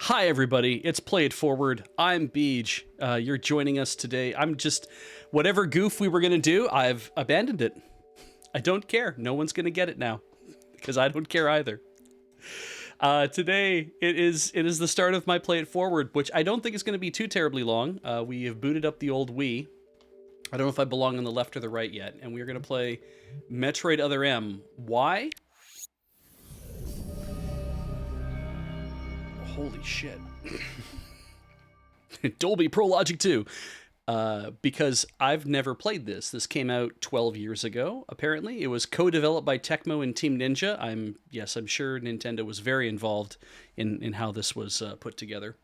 Hi, everybody. It's Play It Forward. I'm Beej. You're joining us today. Whatever goof we were going to do, I've abandoned it. I don't care. No one's going to get it now because I don't care either. Today, it is the start of my Play It Forward, which I don't think is going to be too terribly long. We have booted up the old Wii. I don't know if I belong on the left or the right yet, and we're going to play Metroid Other M. Why? Holy shit. Dolby Pro Logic 2. Because I've never played this. This came out 12 years ago, apparently. It was co-developed by Tecmo and Team Ninja. I'm sure Nintendo was very involved in how this was put together.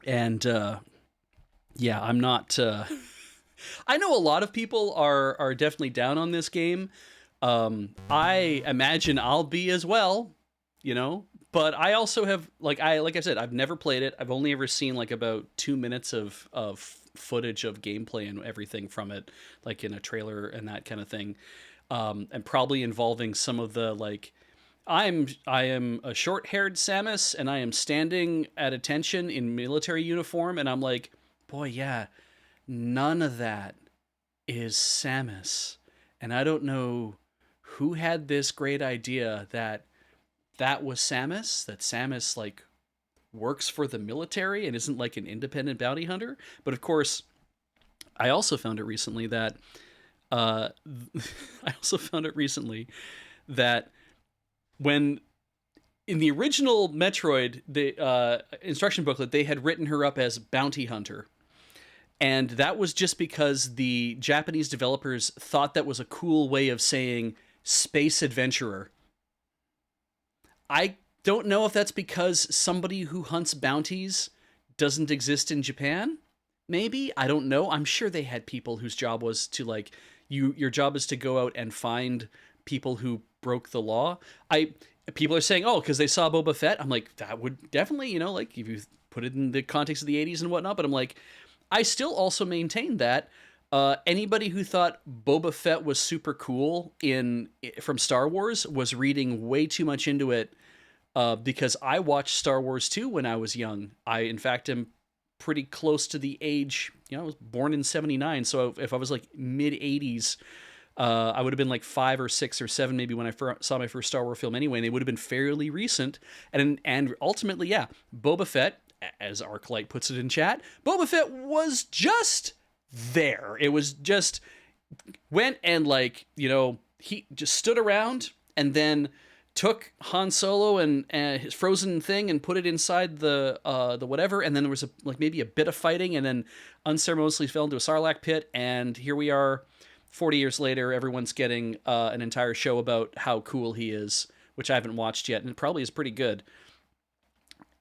And I'm not... I know a lot of people are definitely down on this game. I imagine I'll be as well, you know, but I also have like I said, I've never played it. I've only ever seen like about 2 minutes of footage of gameplay and everything from it, like in a trailer and that kind of thing, and probably involving some of the like. I am a short-haired Samus, and I am standing at attention in military uniform, and I'm like, boy, yeah, none of that is Samus, and I don't know who had this great idea that was Samus, that Samus like works for the military and isn't like an independent bounty hunter. But of course, I also found it recently that uh, I also found it recently that when in the original Metroid, the instruction booklet, they had written her up as bounty hunter. And that was just because the Japanese developers thought that was a cool way of saying space adventurer. I don't know if that's because somebody who hunts bounties doesn't exist in Japan. Maybe, I don't know. I'm sure they had people whose job was to like your job is to go out and find people who broke the law. I People are saying, "Oh, because they saw Boba Fett." I'm like, that would definitely, like if you put it in the context of the 80s and whatnot, but I'm like, I still also maintain that anybody who thought Boba Fett was super cool from Star Wars was reading way too much into it, because I watched Star Wars 2 when I was young. I, in fact, am pretty close to the age, I was born in 79, so if I was like mid 80s, I would have been like 5 or 6 or 7 maybe when I saw my first Star Wars film anyway, and they would have been fairly recent. And ultimately, yeah, Boba Fett, as Arclight puts it in chat, Boba Fett was just there. It was just went and like, he just stood around and then took Han Solo and his frozen thing and put it inside the whatever, and then there was maybe a bit of fighting, and then unceremoniously fell into a Sarlacc pit, and here we are 40 years later, everyone's getting an entire show about how cool he is, which I haven't watched yet, and it probably is pretty good.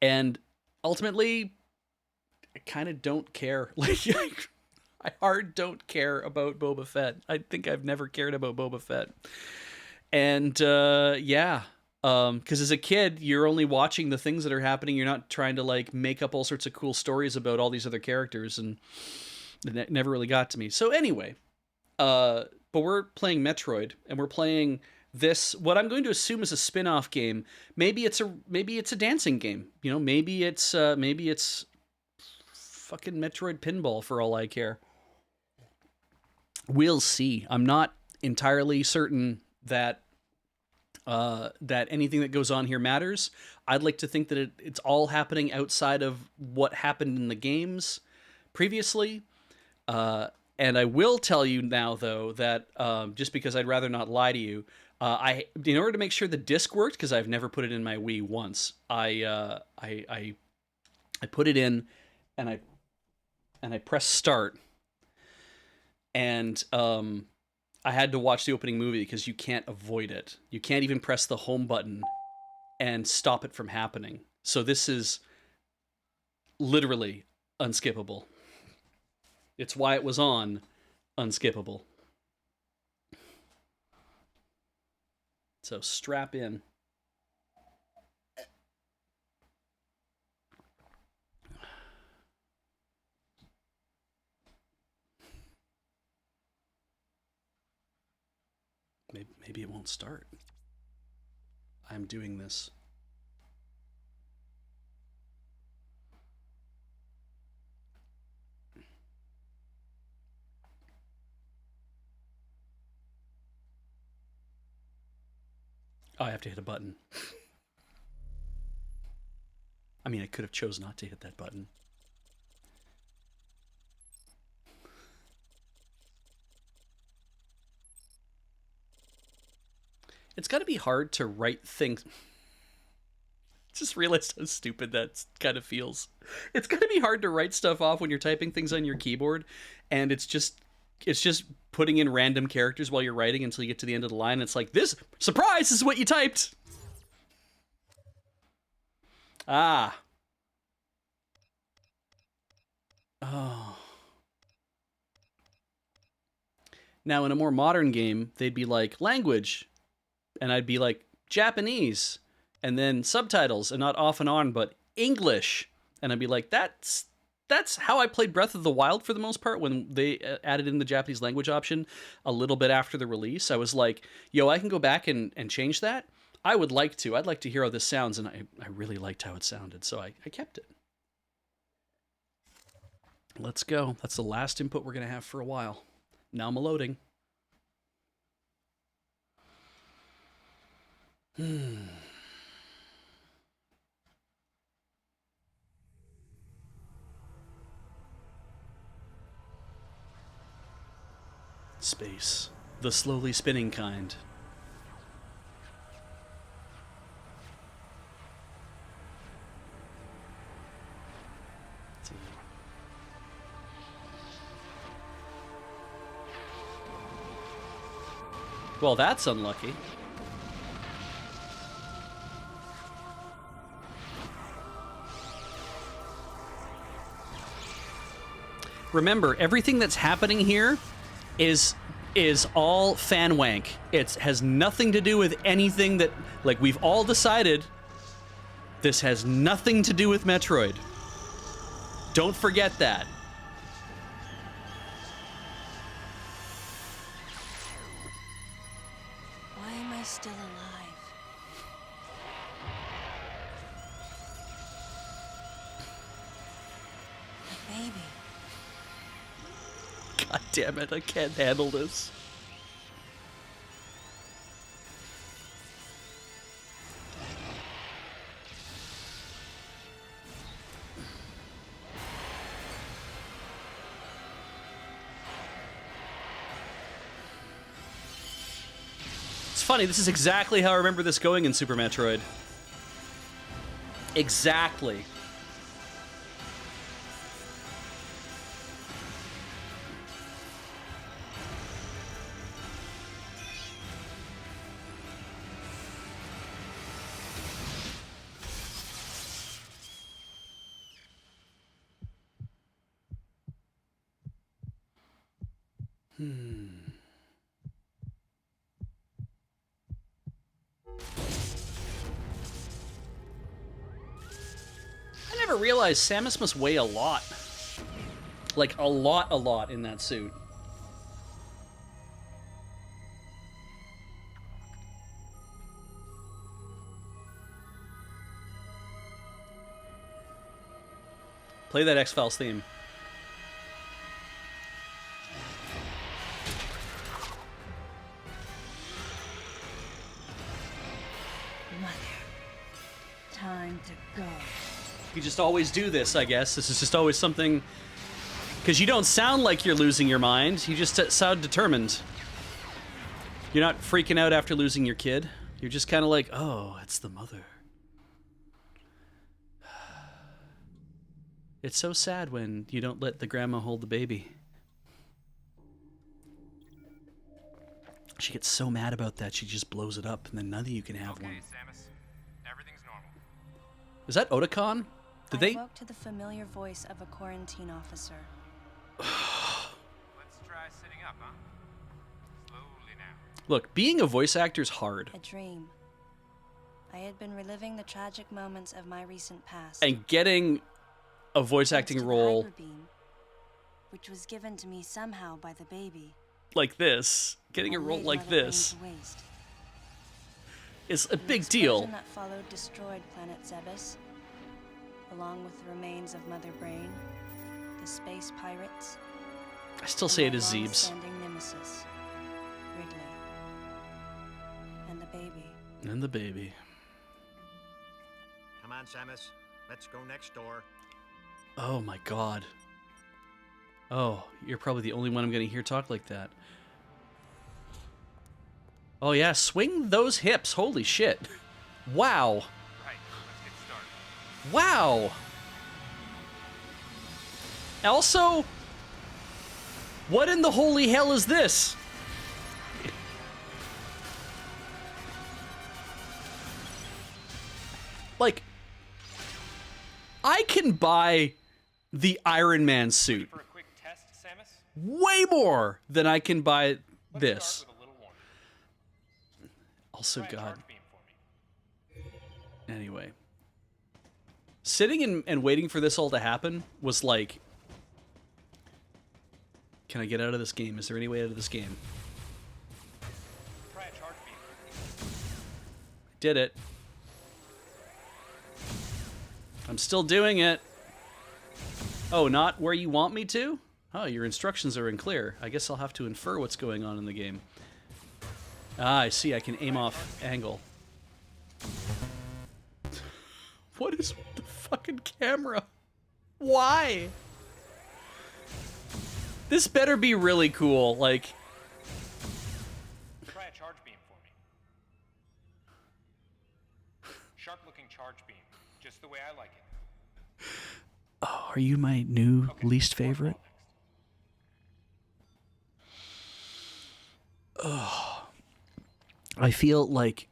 And ultimately, I kind of don't care. Like, I hard don't care about Boba Fett. I think I've never cared about Boba Fett. And because as a kid, you're only watching the things that are happening. You're not trying to like make up all sorts of cool stories about all these other characters, and it never really got to me. So anyway, but we're playing Metroid, and we're playing this what I'm going to assume is a spin-off game. Maybe it's a dancing game. Maybe it's fucking Metroid Pinball for all I care. We'll see. I'm not entirely certain that that anything that goes on here matters. I'd like to think that it's all happening outside of what happened in the games previously. And I will tell you now, though, that just because I'd rather not lie to you, in order to make sure the disc worked, because I've never put it in my Wii once, I put it in, and I pressed start, and I had to watch the opening movie because you can't avoid it. You can't even press the home button and stop it from happening. So this is literally unskippable. It's why it was on unskippable. So strap in. Maybe it won't start. I'm doing this. Oh, I have to hit a button. I mean, I could have chose not to hit that button. It's got to be hard to write things. Just realized how stupid that kind of feels. It's got to be hard to write stuff off when you're typing things on your keyboard, and it's just putting in random characters while you're writing until you get to the end of the line. And it's like, this surprise is what you typed. Ah. Oh. Now in a more modern game, they'd be like language, and I'd be like Japanese, and then subtitles, and not off and on, but English, and I'd be like, that's how I played Breath of the Wild for the most part. When they added in the Japanese language option a little bit after the release, I was like, yo, I can go back and change that. I would like to. I'd like to hear how this sounds, and I really liked how it sounded, so I kept it. Let's go. That's the last input we're going to have for a while. Now I'm loading. Space. The slowly spinning kind. Well, that's unlucky. Remember, everything that's happening here is all fan wank. It has nothing to do with anything that, like, we've all decided this has nothing to do with Metroid. Don't forget that. Why am I still alive? My baby. God damn it, I can't handle this. It's funny, this is exactly how I remember this going in Super Metroid. Exactly. I never realized Samus must weigh a lot. Like, a lot in that suit. Play that X-Files theme. Mother. Time to go. You just always do this, I guess. This is just always something... Because you don't sound like you're losing your mind. You just sound determined. You're not freaking out after losing your kid. You're just kind of like, oh, it's the mother. It's so sad when you don't let the grandma hold the baby. She gets so mad about that, she just blows it up, and then none of you can have one. Samus. Everything's normal. Is that Otakon? Did they... I woke to the familiar voice of a quarantine officer. Let's try sitting up, huh? Slowly now. Look, being a voice actor's hard. A dream. I had been reliving the tragic moments of my recent past. And getting a voice acting role Hyperbeam, which was given to me somehow by the baby. like this, getting a role like this, is a big deal. The explosion that followed destroyed planet Zebes, along with the remains of Mother Brain, the space pirates. I still say it is Zebes. Long-standing nemesis, Ridley, and the baby. And the baby. Come on, Samus. Let's go next door. Oh my god. Oh, you're probably the only one I'm going to hear talk like that. Oh yeah, swing those hips. Holy shit. Wow. Right, let's get started. Wow. Also, what in the holy hell is this? Like, I can buy the Iron Man suit For a quick test, Samus, way more than I can buy let's this. start with a little warning. Also, Try a God. charge beam for me. Anyway. Sitting and waiting for this all to happen was like, can I get out of this game? Is there any way out of this game? Try a charge beam. Did it. I'm still doing it. Oh, not where you want me to? Oh, your instructions are unclear. I guess I'll have to infer what's going on in the game. Ah, I see. I can aim off angle. What is with the fucking camera? Why? This better be really cool. Like, Try a charge beam for me. Sharp-looking charge beam, just the way I like it. oh, are you my new Okay, least fourth favorite? ball next. I feel like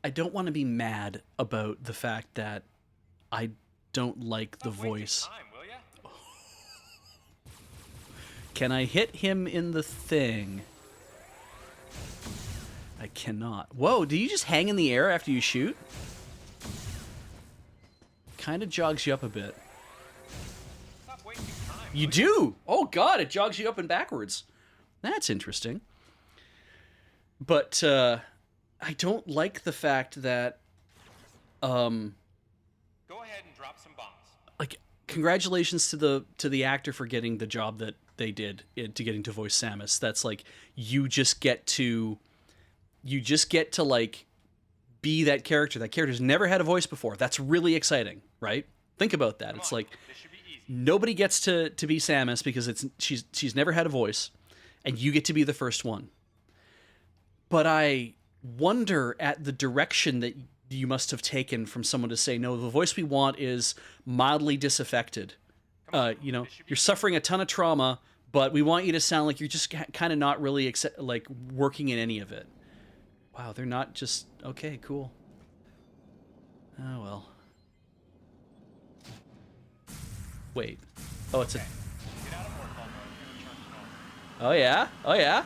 I don't want to be mad about the fact that I don't like the Stop wasting voice. Time, will ya? Can I hit him in the thing? I cannot. Whoa, do you just hang in the air after you shoot? Kind of jogs you up a bit. Stop wasting time. You do? Oh god, it jogs you up and backwards. That's interesting. But I don't like the fact that Go ahead and drop some bombs. like congratulations to the actor for getting the job that they did to getting to voice Samus. That's like you just get to like be that character. That character's never had a voice before. That's really exciting, right? Think about that. It's like This should be easy. nobody gets to be Samus because she's never had a voice, and you get to be the first one. But I wonder at the direction that you must have taken from someone to say, no, the voice we want is mildly disaffected. You're suffering a ton of trauma, but we want you to sound like you're just kind of not really like working in any of it. Wow, they're not just okay, cool. Oh well. Wait. Oh, it's a. Get out of Mortal mode and return to normal. Oh yeah. Oh yeah.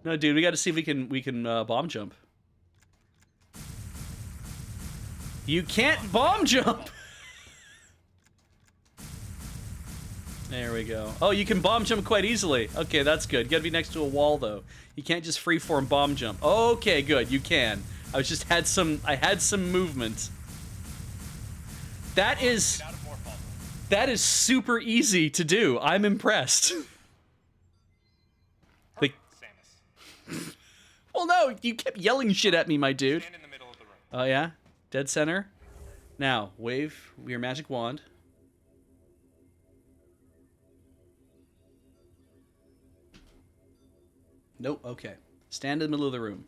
No, dude, we got to see if we can bomb jump. You can't bomb jump. There we go. Oh, you can bomb jump quite easily. Okay, that's good. You got to be next to a wall though. You can't just freeform bomb jump. Okay, good. You can. I had some movement. That is Get out of Mortal mode. that is super easy to do. I'm impressed. Like, Samus. well, no, you kept yelling shit at me, my dude. Stand in the middle of the room. Oh yeah, dead center. Now wave your magic wand. Nope. Okay. Stand in the middle of the room.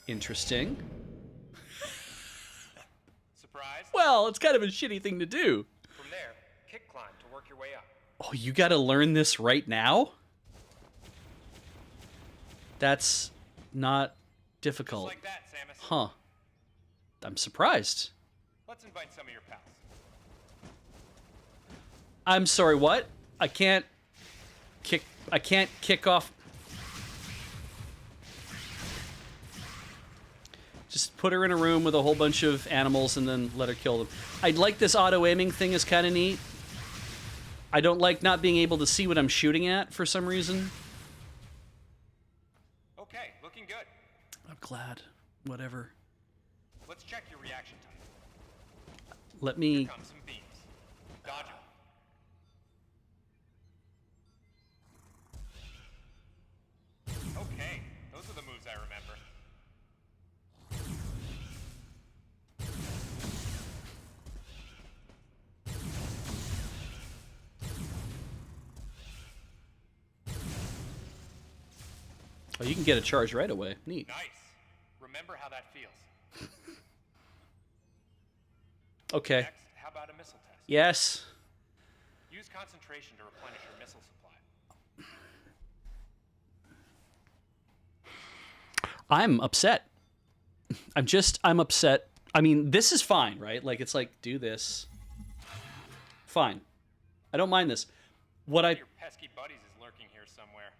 Interesting. Surprise. Well, it's kind of a shitty thing to do. From there, kick climb to work your way up. Oh, you gotta learn this right now? That's not Just difficult. like that, Samus. Huh. I'm surprised. Let's invite some of your pals. I'm sorry, what? I can't kick off. Just put her in a room with a whole bunch of animals and then let her kill them. I like this auto-aiming thing is kind of neat. I don't like not being able to see what I'm shooting at for some reason. Okay, looking good. I'm glad. Whatever. Let's check your reaction time. Let me... Here come some beams. Dodge 'em. Oh, you can get a charge right away. Neat. Nice. Remember how that feels. Okay. Next, how about a missile test? Yes. Use concentration to replenish your missile supply. I'm upset. I'm upset. I mean, this is fine, right? Like, it's like, do this. Fine. I don't mind this. What Your pesky buddies is lurking here somewhere.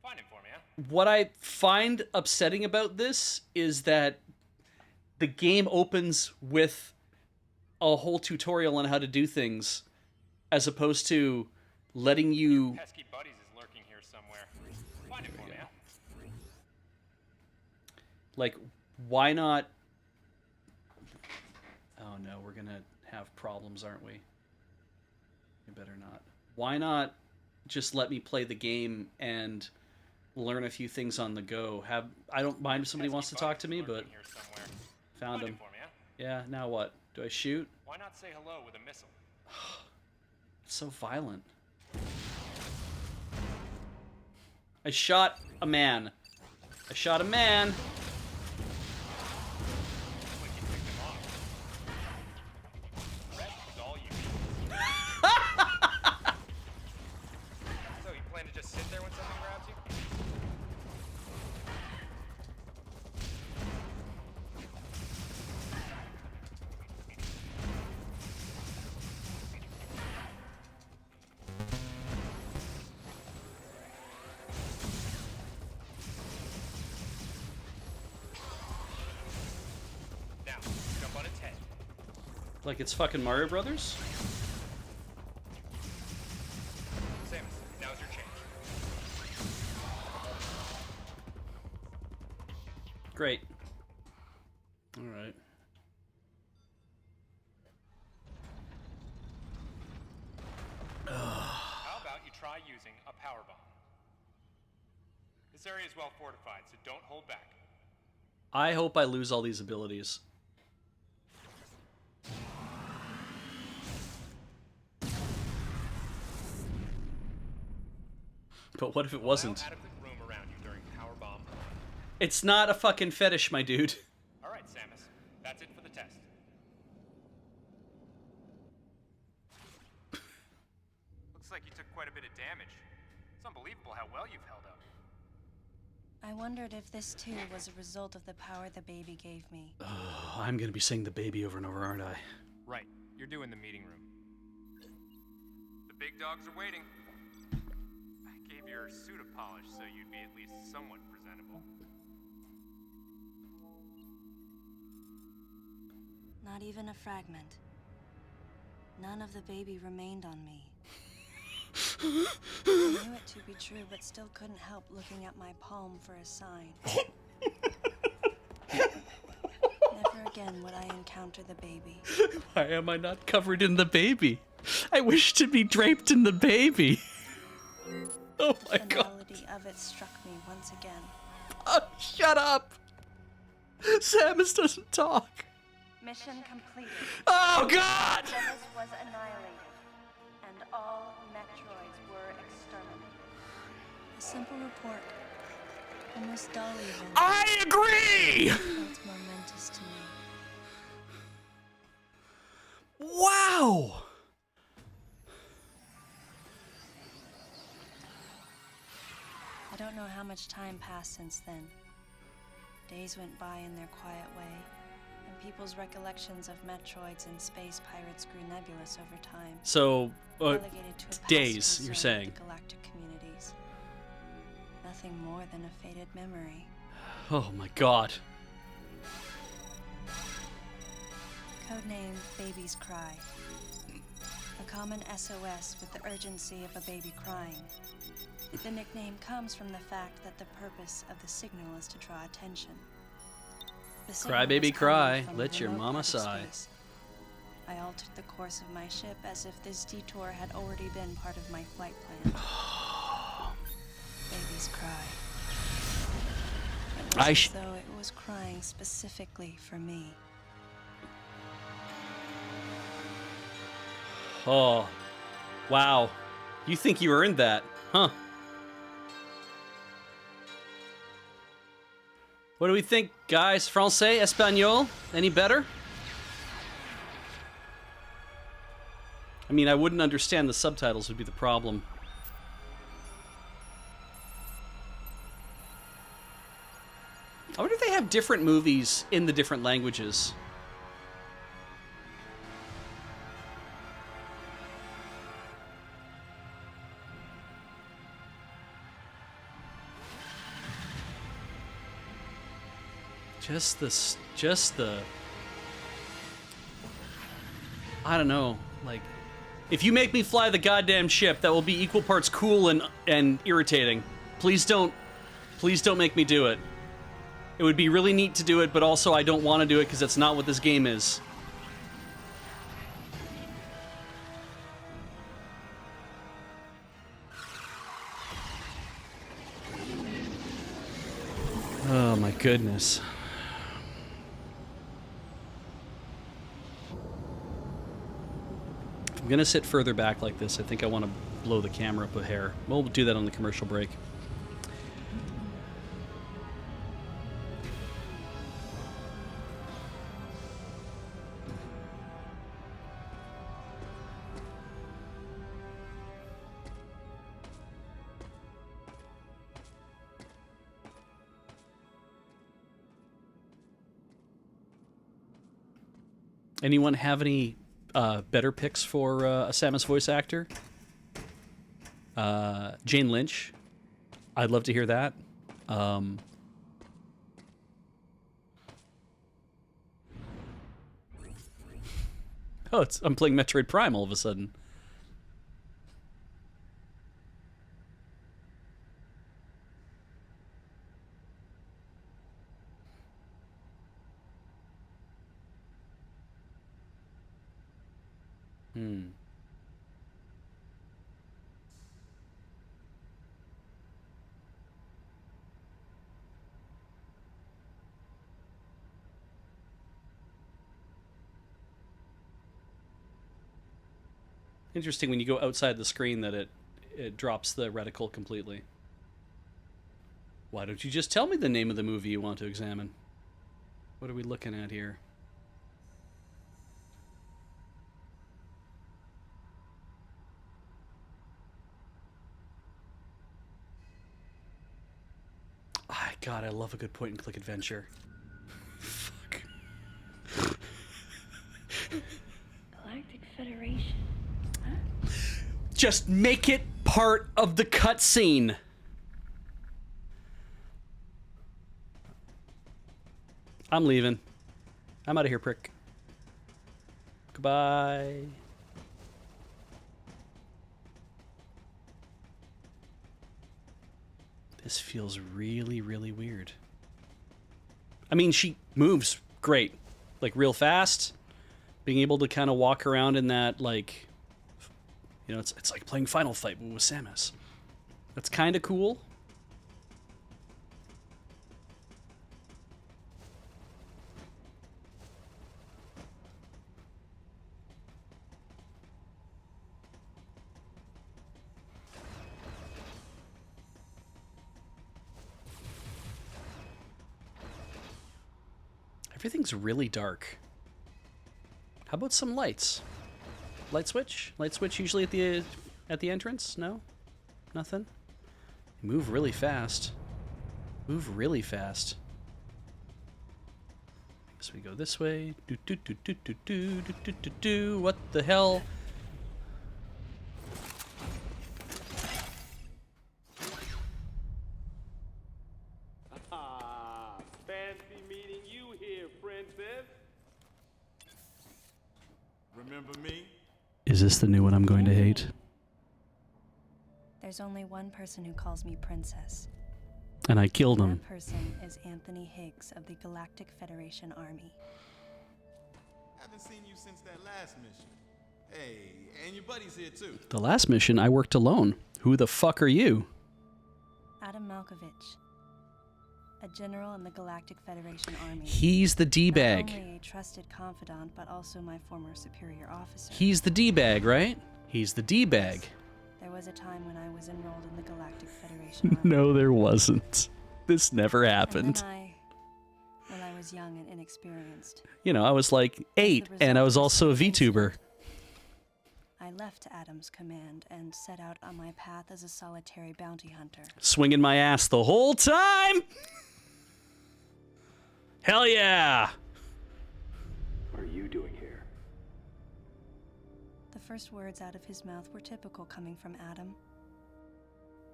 Find him for me, huh? what I find upsetting about this is that the game opens with a whole tutorial on how to do things, as opposed to letting you. Pesky buddies is lurking here somewhere. Find him for me, huh? Like, why not? Oh no, we're gonna have problems, aren't we? We better not. Why not just let me play the game and learn a few things on the go? I don't mind if somebody wants to talk to me, but found him. For me, huh? Yeah, now what? Do I shoot? Why not say hello with a missile? It's so violent. I shot a man. I shot a man. Like you picked him off. Red is all you need. So you plan to just sit there when something grabs you? Now, jump on its head. Like it's fucking Mario Brothers? Samus, now's your chance. Great. Alright. How about you try using a power bomb? This area is well fortified, so don't hold back. I hope I lose all these abilities. But what if it wasn't? Allow adequate room around you during power bomb. It's not a fucking fetish, my dude. All right, Samus. That's it for the test. Looks like you took quite a bit of damage. It's unbelievable how well you've held up. I wondered if this too was a result of the power the baby gave me. I'm gonna be saying the baby over and over, aren't I? Right. You're due in the meeting room. The big dogs are waiting. I gave your suit a polish so you'd be at least somewhat presentable. Not even a fragment. None of the baby remained on me. I knew it to be true, but still couldn't help looking at my palm for a sign. Never again would I encounter the baby. Why am I not covered in the baby? I wish to be draped in the baby. Oh my The god. melody of it struck me once again. Oh, shut up! Samus doesn't talk. Mission completed. Oh god! Zebes was annihilated, and all Metroids were exterminated. A simple report, almost dull even, I agree! felt momentous to me. Wow! I don't know how much time passed since then. Days went by in their quiet way, and people's recollections of Metroids and space pirates grew nebulous over time. So, Relegated to a past days, you're concerned saying? with the galactic communities. Nothing more than a faded memory. oh my god. Codename Baby's Cry. A common SOS with the urgency of a baby crying. The nickname comes from the fact that the purpose of the signal is to draw attention. The signal Cry, baby, was coming cry. from a Let your remote mama part of sigh. space. I altered the course of my ship as if this detour had already been part of my flight plan. Baby's Cry. It was I as sh- though it was crying specifically for me. Oh. Wow. You think you earned that, huh? What do we think, guys? Francais, Espanol? Any better? I mean, I wouldn't understand the subtitles would be the problem. I wonder if they have different movies in the different languages. Just the I don't know, like, if you make me fly the goddamn ship, that will be equal parts cool and irritating. Please don't make me do it. It would be really neat to do it, but also I don't want to do it because that's not what this game is. Oh my goodness. If I'm gonna sit further back like this, I think I want to blow the camera up a hair. We'll do that on the commercial break. Anyone have any better picks for a Samus voice actor? Jane Lynch. I'd love to hear that. Oh, I'm playing Metroid Prime all of a sudden. Interesting when you go outside the screen that it drops the reticle completely. Why don't you just tell me the name of the movie you want to examine? What are we looking at here? God, I love a good point-and-click adventure. Fuck. Galactic Federation. Huh? Just make it part of the cutscene. I'm leaving. I'm out of here, prick. Goodbye. This feels really, really weird. I mean, she moves great. Like, real fast. Being able to kind of walk around in that, like... You know, it's like playing Final Fight with Samus. That's kind of cool. Everything's really dark. How about some lights? Light switch? Light switch usually at the entrance? No? Nothing? Move really fast. Move really fast. I guess we go this way. Do do do do do do do do do do. What the hell? Fancy meeting you here, princess. Remember me? Is this the new one I'm going to hate? There's only one person who calls me princess. And I killed him. That person is Anthony Higgs of the Galactic Federation Army. Haven't seen you since that last mission. Hey, and your buddy's here too. The last mission, I worked alone. Who the fuck are you? Adam Malkovich, a general in the Galactic Federation Army. He's the D-bag. Not only a trusted confidant, but also my former superior officer. He's the D-bag, right? He's the D-bag. There was a time when I was enrolled in the Galactic Federation Army. No, there wasn't. This never happened. And then I was young and inexperienced. You know, I was like 8, and I was also a VTuber. I left Adam's command and set out on my path as a solitary bounty hunter. Swinging my ass the whole time! Hell yeah! What are you doing here? The first words out of his mouth were typical coming from Adam.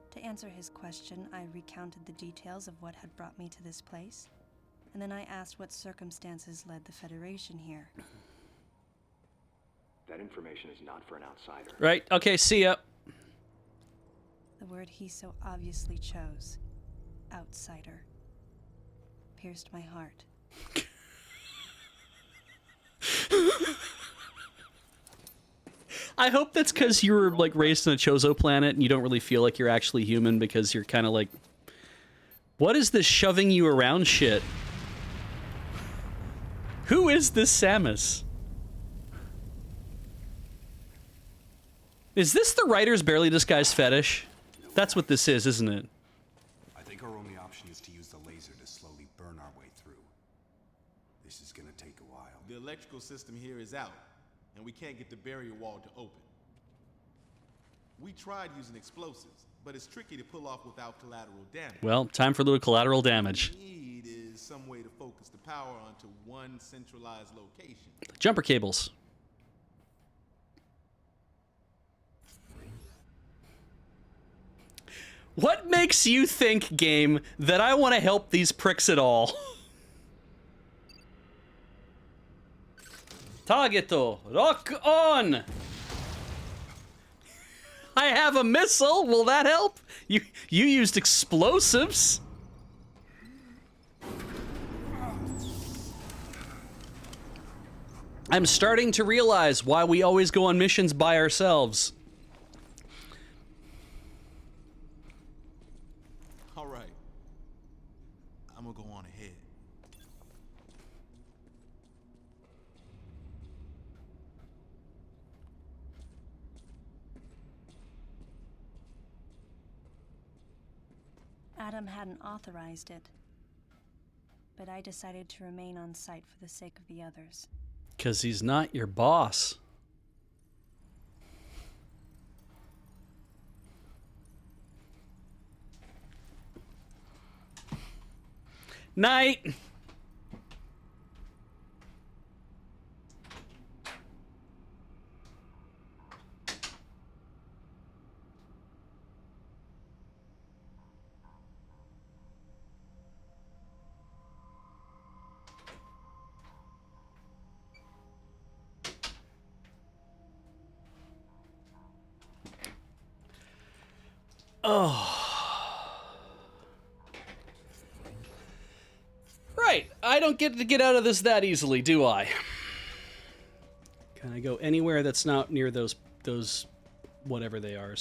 To answer his question, I recounted the details of what had brought me to this place, and then I asked what circumstances led the Federation here. That information is not for an outsider. Right, okay, see ya. The word he so obviously chose, outsider, pierced my heart. I hope that's because you were like raised on a Chozo planet and you don't really feel like you're actually human because you're kind of like, what is this shoving you around shit? Who is this Samus? Is this the writer's barely disguised fetish? That's what this is, isn't it? I think our only option is to use the laser to slowly burn our way through. This is gonna take a while. The electrical system here is out, and we can't get the barrier wall to open. We tried using explosives, but it's tricky to pull off without collateral damage. Well, time for a little collateral damage. What we need is some way to focus the power onto one centralized location. Jumper cables. What makes you think, game, that I want to help these pricks at all? Targeto, rock on! I have a missile, will that help? You used explosives. I'm starting to realize why we always go on missions by ourselves. All right. I'm gonna go on ahead. Adam hadn't authorized it, but I decided to remain on site for the sake of the others. 'Cause he's not your boss. Night! Right, I don't get to get out of this that easily, do I? Can I go anywhere that's not near those whatever they are?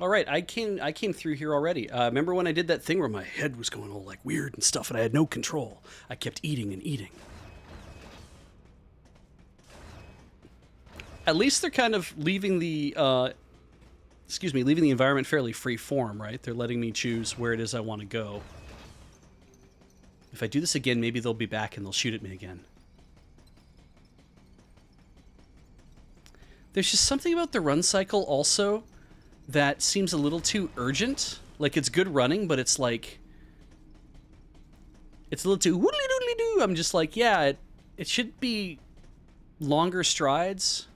All right, I came through here already. Remember when I did that thing where my head was going all like weird and stuff and I had no control? I kept eating and eating. At least they're kind of leaving the leaving the environment fairly free form, right? They're letting me choose where it is I want to go. If I do this again, maybe they'll be back and they'll shoot at me again. There's just something about the run cycle also that seems a little too urgent. Like, it's good running, but it's like... it's a little too woodly-doodly-doo. I'm just like, yeah, it should be longer strides.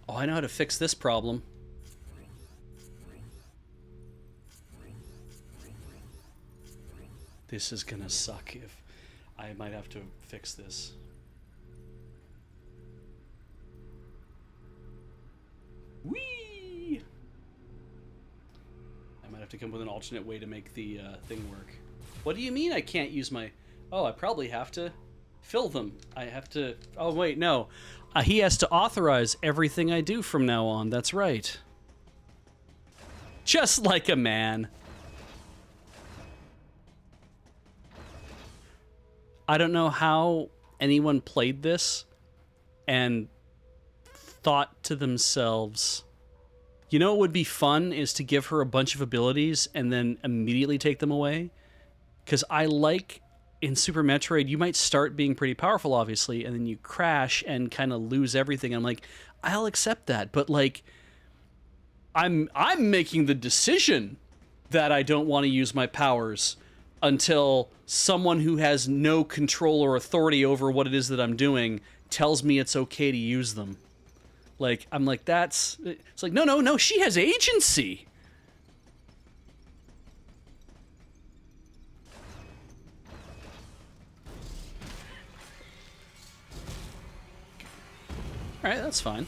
Oh, I know how to fix this problem. This is gonna suck if I might have to fix this. Whee! I might have to come up with an alternate way to make the thing work. What do you mean I can't use my... oh, I probably have to fill them. I have to... oh, wait, no. He has to authorize everything I do from now on. That's right. Just like a man. I don't know how anyone played this and thought to themselves, you know what would be fun is to give her a bunch of abilities and then immediately take them away. Because I like, in Super Metroid, you might start being pretty powerful, obviously, and then you crash and kind of lose everything. I'm like, I'll accept that, but like, I'm making the decision that I don't want to use my powers until someone who has no control or authority over what it is that I'm doing tells me it's okay to use them. Like, I'm like, it's like, no, she has agency. All right, that's fine.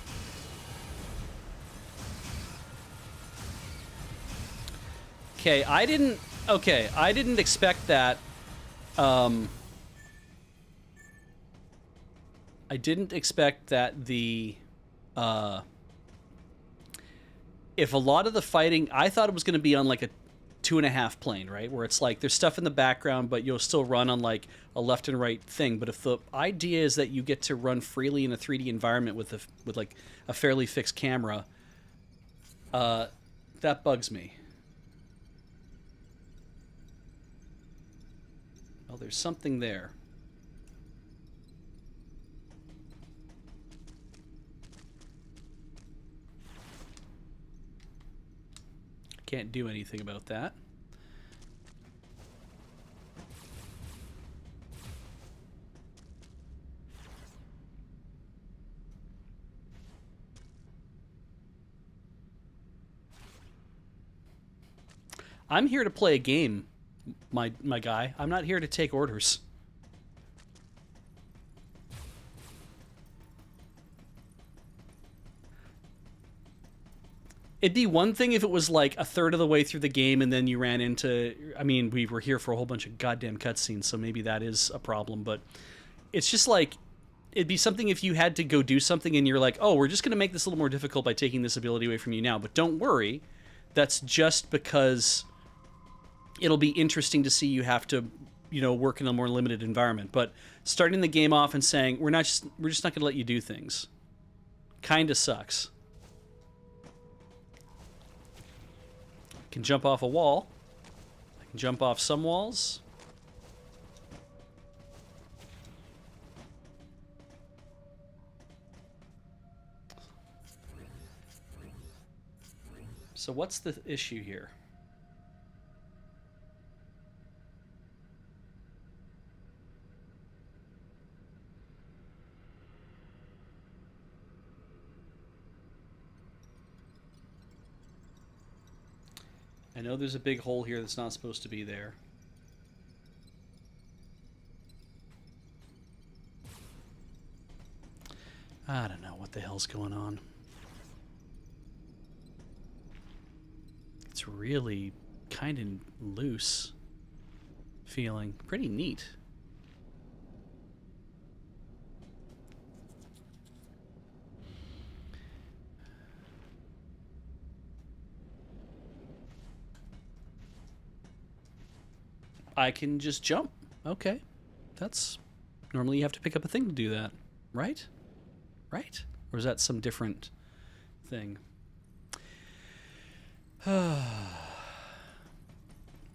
Okay, I didn't expect that. I didn't expect that if a lot of the fighting, I thought it was going to be on like a 2.5 plane, right? Where it's like there's stuff in the background, but you'll still run on like a left and right thing. But if the idea is that you get to run freely in a 3D environment with like a fairly fixed camera, that bugs me. Well, there's something there. Can't do anything about that. I'm here to play a game, my guy. I'm not here to take orders. It'd be one thing if it was like a third of the way through the game and then you ran into... I mean, we were here for a whole bunch of goddamn cutscenes, so maybe that is a problem, but it's just like... It'd be something if you had to go do something and you're like, oh, we're just going to make this a little more difficult by taking this ability away from you now. But don't worry, that's just because it'll be interesting to see you have to, you know, work in a more limited environment. But starting the game off and saying, we're just not going to let you do things, kind of sucks. I can jump off a wall. I can jump off some walls. So what's the issue here? I know there's a big hole here that's not supposed to be there. I don't know what the hell's going on. It's really kind of loose feeling. Pretty neat. I can just jump. Okay. That's... Normally you have to pick up a thing to do that. Right? Right? Or is that some different thing? Well,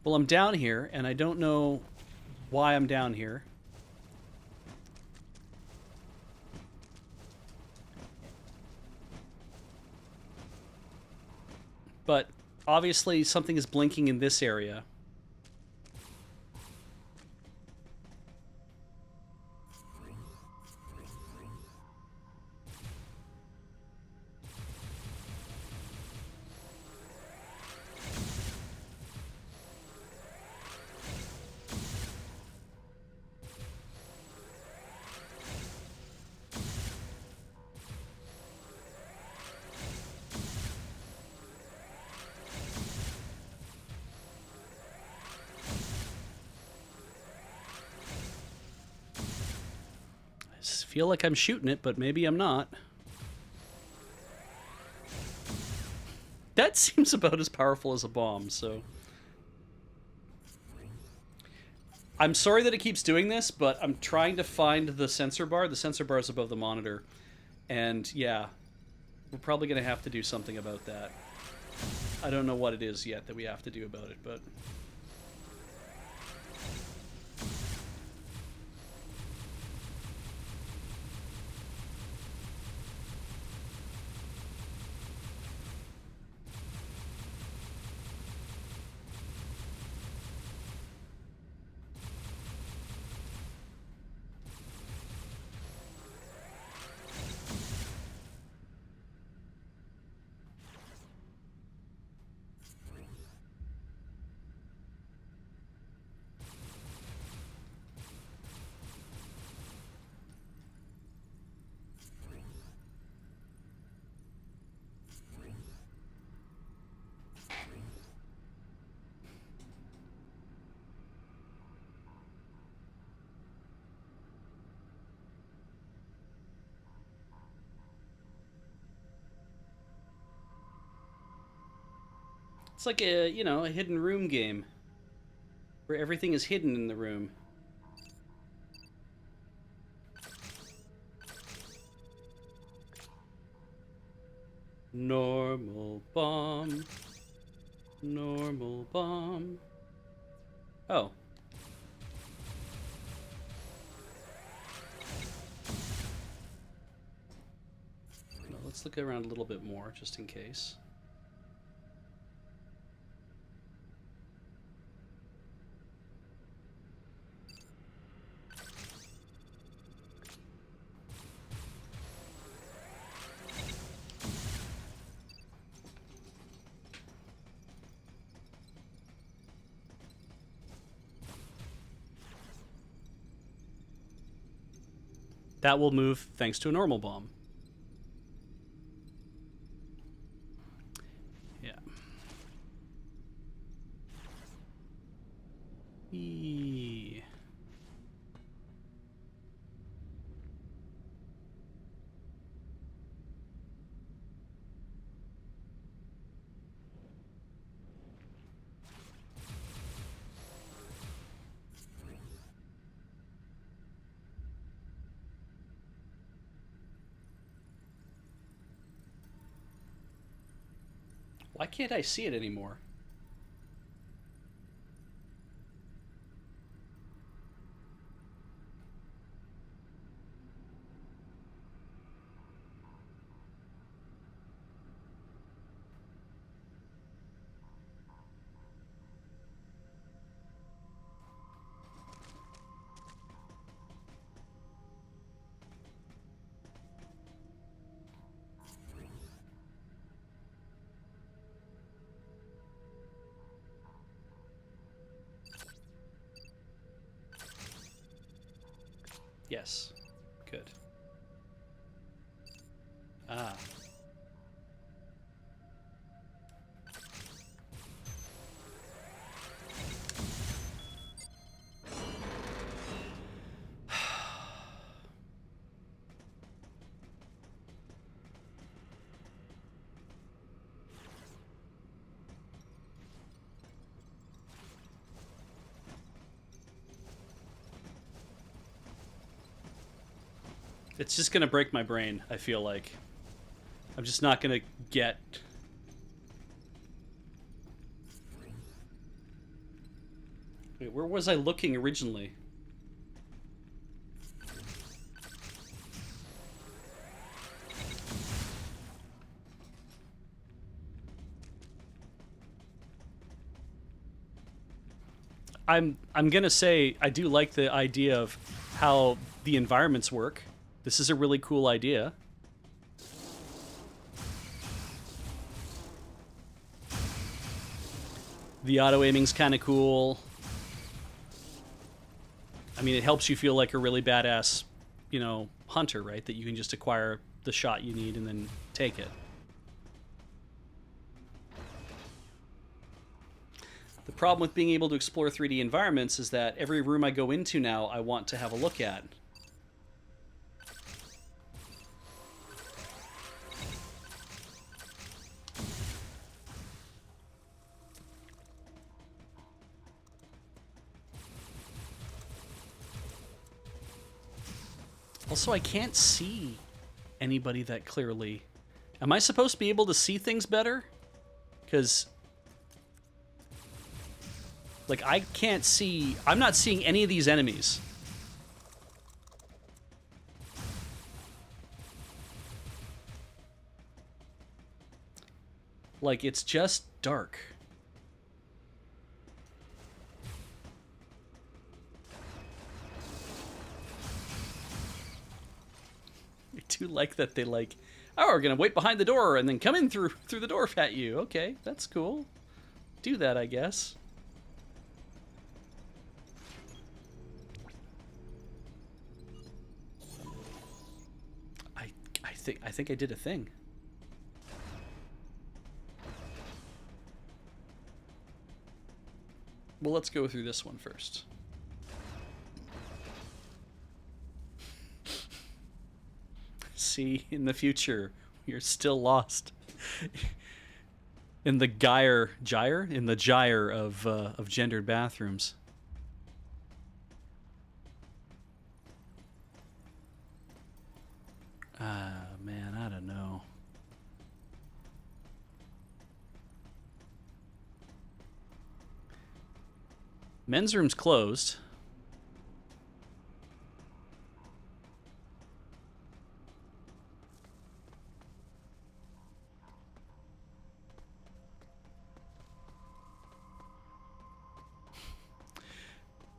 I'm down here, and I don't know why I'm down here. But obviously something is blinking in this area. Feel like I'm shooting it, but maybe I'm not. That seems about as powerful as a bomb, so... I'm sorry that it keeps doing this, but I'm trying to find the sensor bar. The sensor bar is above the monitor. And yeah, we're probably going to have to do something about that. I don't know what it is yet that we have to do about it, but... It's like a, you know, a hidden room game. Where everything is hidden in the room. Normal bomb. Normal bomb. Oh. Well, let's look around a little bit more, just in case. That will move thanks to a normal bomb. Yeah. Eee. Why can't I see it anymore? Yes. Good. Ah. It's just gonna break my brain, I feel like. I'm just not gonna get... Wait, where was I looking originally? I'm gonna say I do like the idea of how the environments work. This is a really cool idea. The auto-aiming's kind of cool. I mean, it helps you feel like a really badass, you know, hunter, right? That you can just acquire the shot you need and then take it. The problem with being able to explore 3D environments is that every room I go into now, I want to have a look at. Also, I can't see anybody that clearly. Am I supposed to be able to see things better? Because, like, I can't see. I'm not seeing any of these enemies. Like, it's just dark. I do like that they like, oh, we're gonna wait behind the door and then come in through the door at you. Okay, that's cool. Do that, I guess. I think I did a thing. Well, let's go through this one first. See, in the future, you're still lost in the gyre of gendered bathrooms. Man, I don't know. Men's room's closed.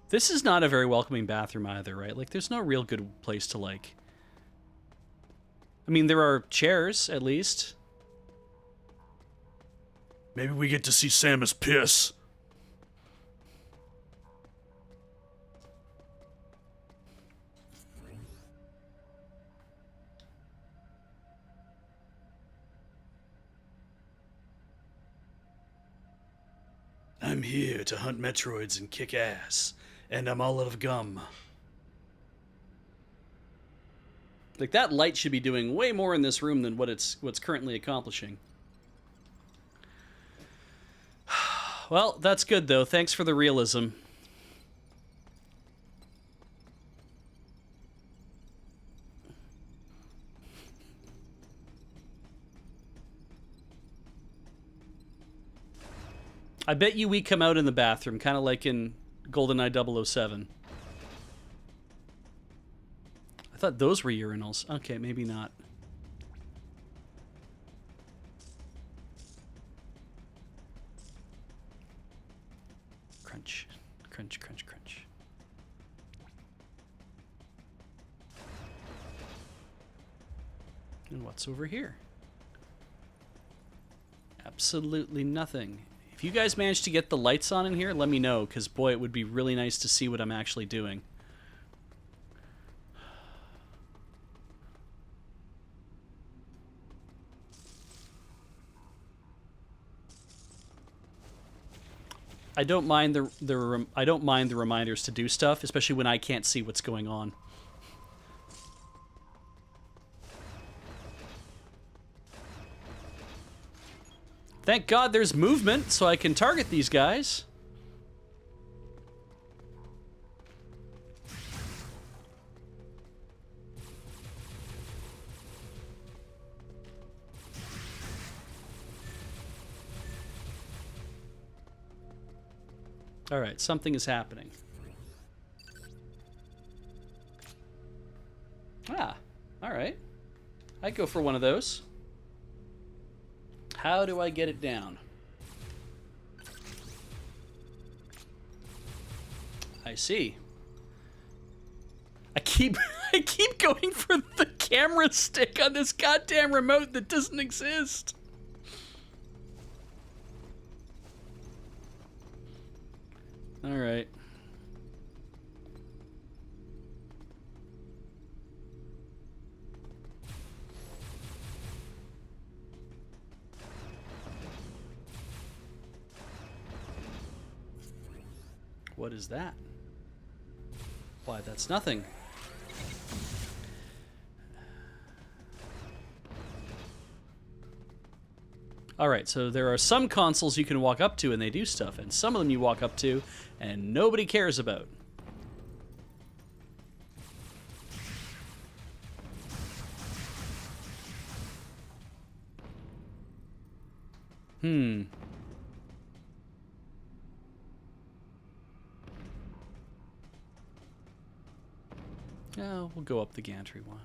This is not a very welcoming bathroom either, right? Like, there's no real good place to, like... I mean, there are chairs, at least. Maybe we get to see Samus piss. I'm here to hunt Metroids and kick ass, and I'm all out of gum. Like, that light should be doing way more in this room than what's currently accomplishing. Well, that's good, though. Thanks for the realism. I bet you we come out in the bathroom, kind of like in GoldenEye 007. I thought those were urinals. Okay, maybe not. Crunch. Crunch, crunch, crunch. And what's over here? Absolutely nothing. If you guys manage to get the lights on in here, let me know, because boy, it would be really nice to see what I'm actually doing. I don't mind the reminders to do stuff, especially when I can't see what's going on. Thank God there's movement, so I can target these guys. All right, something is happening. Ah, all right. I'd go for one of those. How do I get it down? I see. I keep going for the camera stick on this goddamn remote that doesn't exist. All right. What is that? Why, that's nothing. Alright, so there are some consoles you can walk up to and they do stuff, and some of them you walk up to and nobody cares about. Hmm. Yeah, we'll go up the gantry one.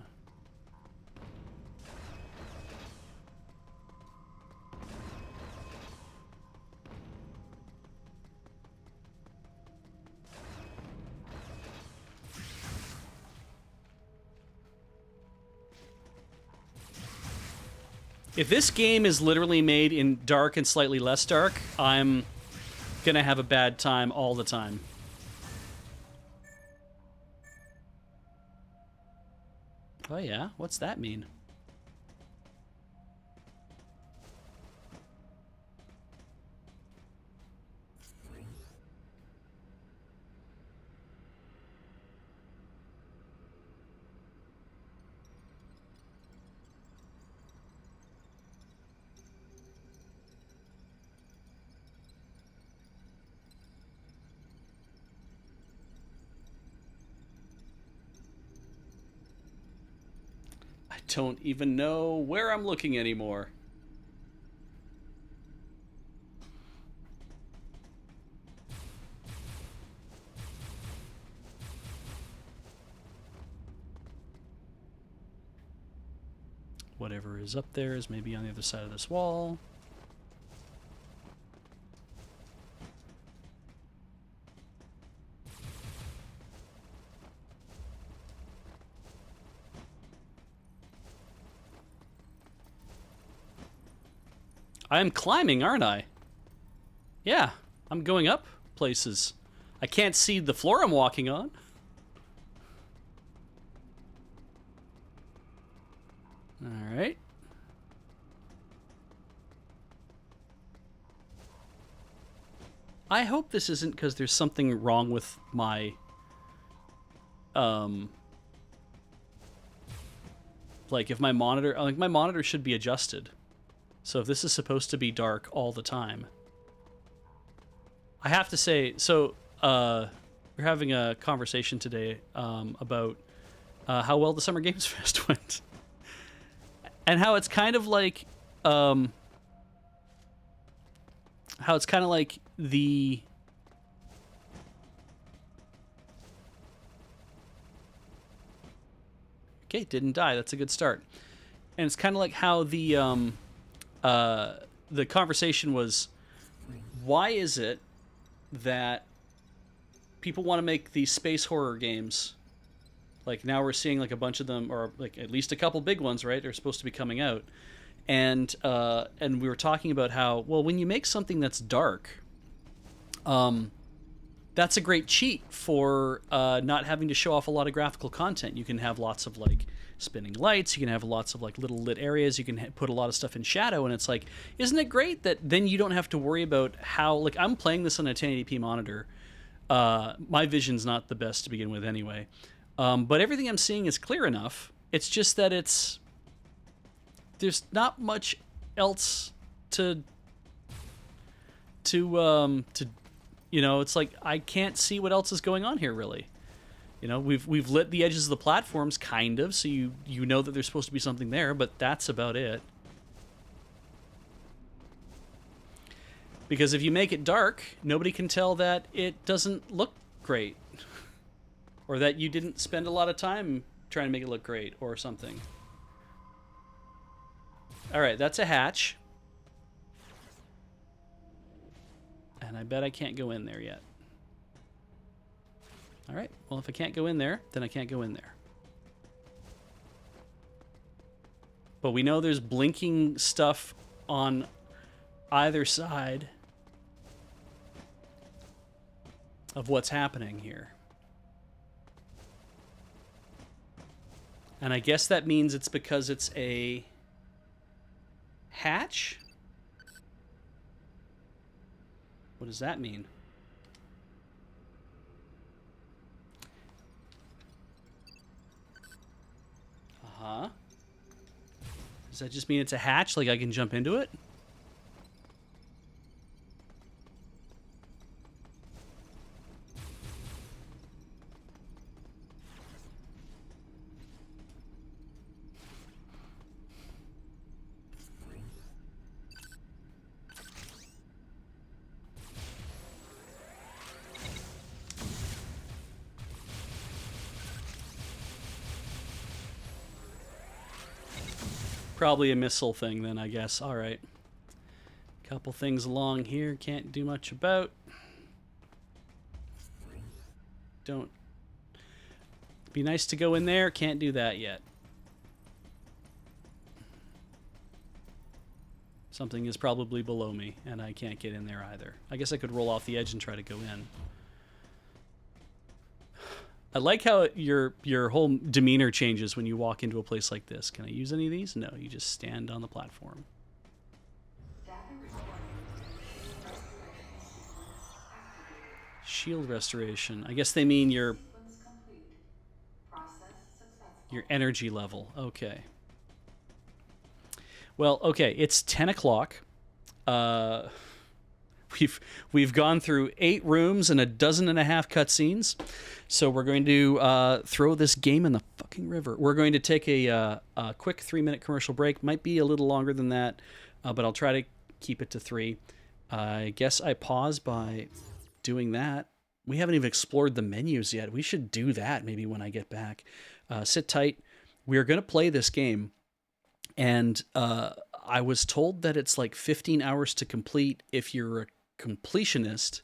If this game is literally made in dark and slightly less dark, I'm gonna have a bad time all the time. Oh yeah? What's that mean? I don't even know where I'm looking anymore. Whatever is up there is maybe on the other side of this wall. I am climbing, aren't I? Yeah, I'm going up places. I can't see the floor I'm walking on. All right. I hope this isn't because there's something wrong with my like if my monitor, like my monitor should be adjusted. So if this is supposed to be dark all the time, I have to say, so we're having a conversation today about how well the Summer Games Fest went, and how it's kind of like the okay, didn't die. That's a good start. And it's kind of like how the conversation was, why is it that people want to make these space horror games? Like now we're seeing like a bunch of them, or like at least a couple big ones, right? They're supposed to be coming out. And we were talking about how, well, when you make something that's dark, that's a great cheat for not having to show off a lot of graphical content. You can have lots of like spinning lights. You can have lots of like little lit areas. You can put a lot of stuff in shadow, and it's like, isn't it great that then you don't have to worry about how, like, I'm playing this on a 1080p monitor. My vision's not the best to begin with anyway, but everything I'm seeing is clear enough. It's just that there's not much else to you know, it's like I can't see what else is going on here really. You know, we've lit the edges of the platforms kind of, so you know that there's supposed to be something there, but that's about it. Because if you make it dark, nobody can tell that it doesn't look great. Or that you didn't spend a lot of time trying to make it look great or something. Alright, that's a hatch. And I bet I can't go in there yet. Alright, well if I can't go in there, then I can't go in there. But we know there's blinking stuff on either side of what's happening here. And I guess that means it's because it's a hatch? What does that mean? Uh-huh. Does that just mean it's a hatch, like I can jump into it? Probably a missile thing then, I guess. All right. Couple things along here. Can't do much about. Don't. Be nice to go in there. Can't do that yet. Something is probably below me, and I can't get in there either. I guess I could roll off the edge and try to go in. I like how your whole demeanor changes when you walk into a place like this. Can I use any of these? No, you just stand on the platform. Shield restoration. I guess they mean your energy level. Okay. Well, okay, it's 10 o'clock. We've gone through 8 rooms and a dozen and a half cutscenes, so we're going to throw this game in the fucking river. We're going to take a quick 3-minute commercial break. Might be a little longer than that, but I'll try to keep it to 3. I guess I pause by doing that. We haven't even explored the menus yet. We should do that maybe when I get back. Sit tight. We are going to play this game, and I was told that it's like 15 hours to complete if you're a completionist,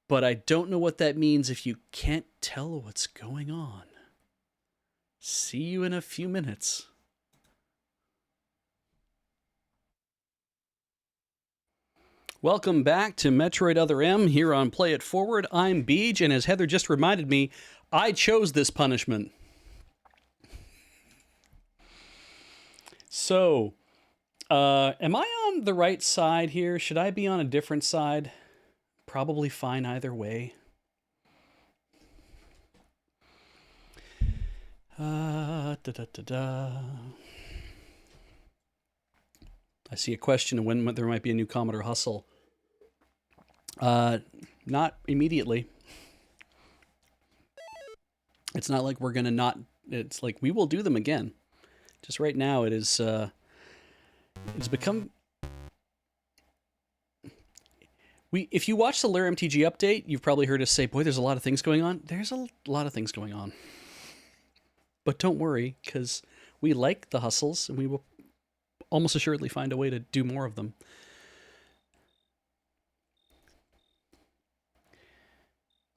but I don't know what that means if you can't tell what's going on. See you in a few minutes. Welcome back to Metroid Other M here on Play It Forward. I'm Beej, and as Heather just reminded me, I chose this punishment. So, am I on the right side here? Should I be on a different side? Probably fine either way. I see a question of when there might be a new Commodore Hustle. Not immediately. It's not like we're gonna not. It's like we will do them again. Just right now, it is. It's become. If you watch the Lair MTG update, you've probably heard us say, "Boy, there's a lot of things going on." There's a lot of things going on. But don't worry, because we like the hustles, and we will almost assuredly find a way to do more of them.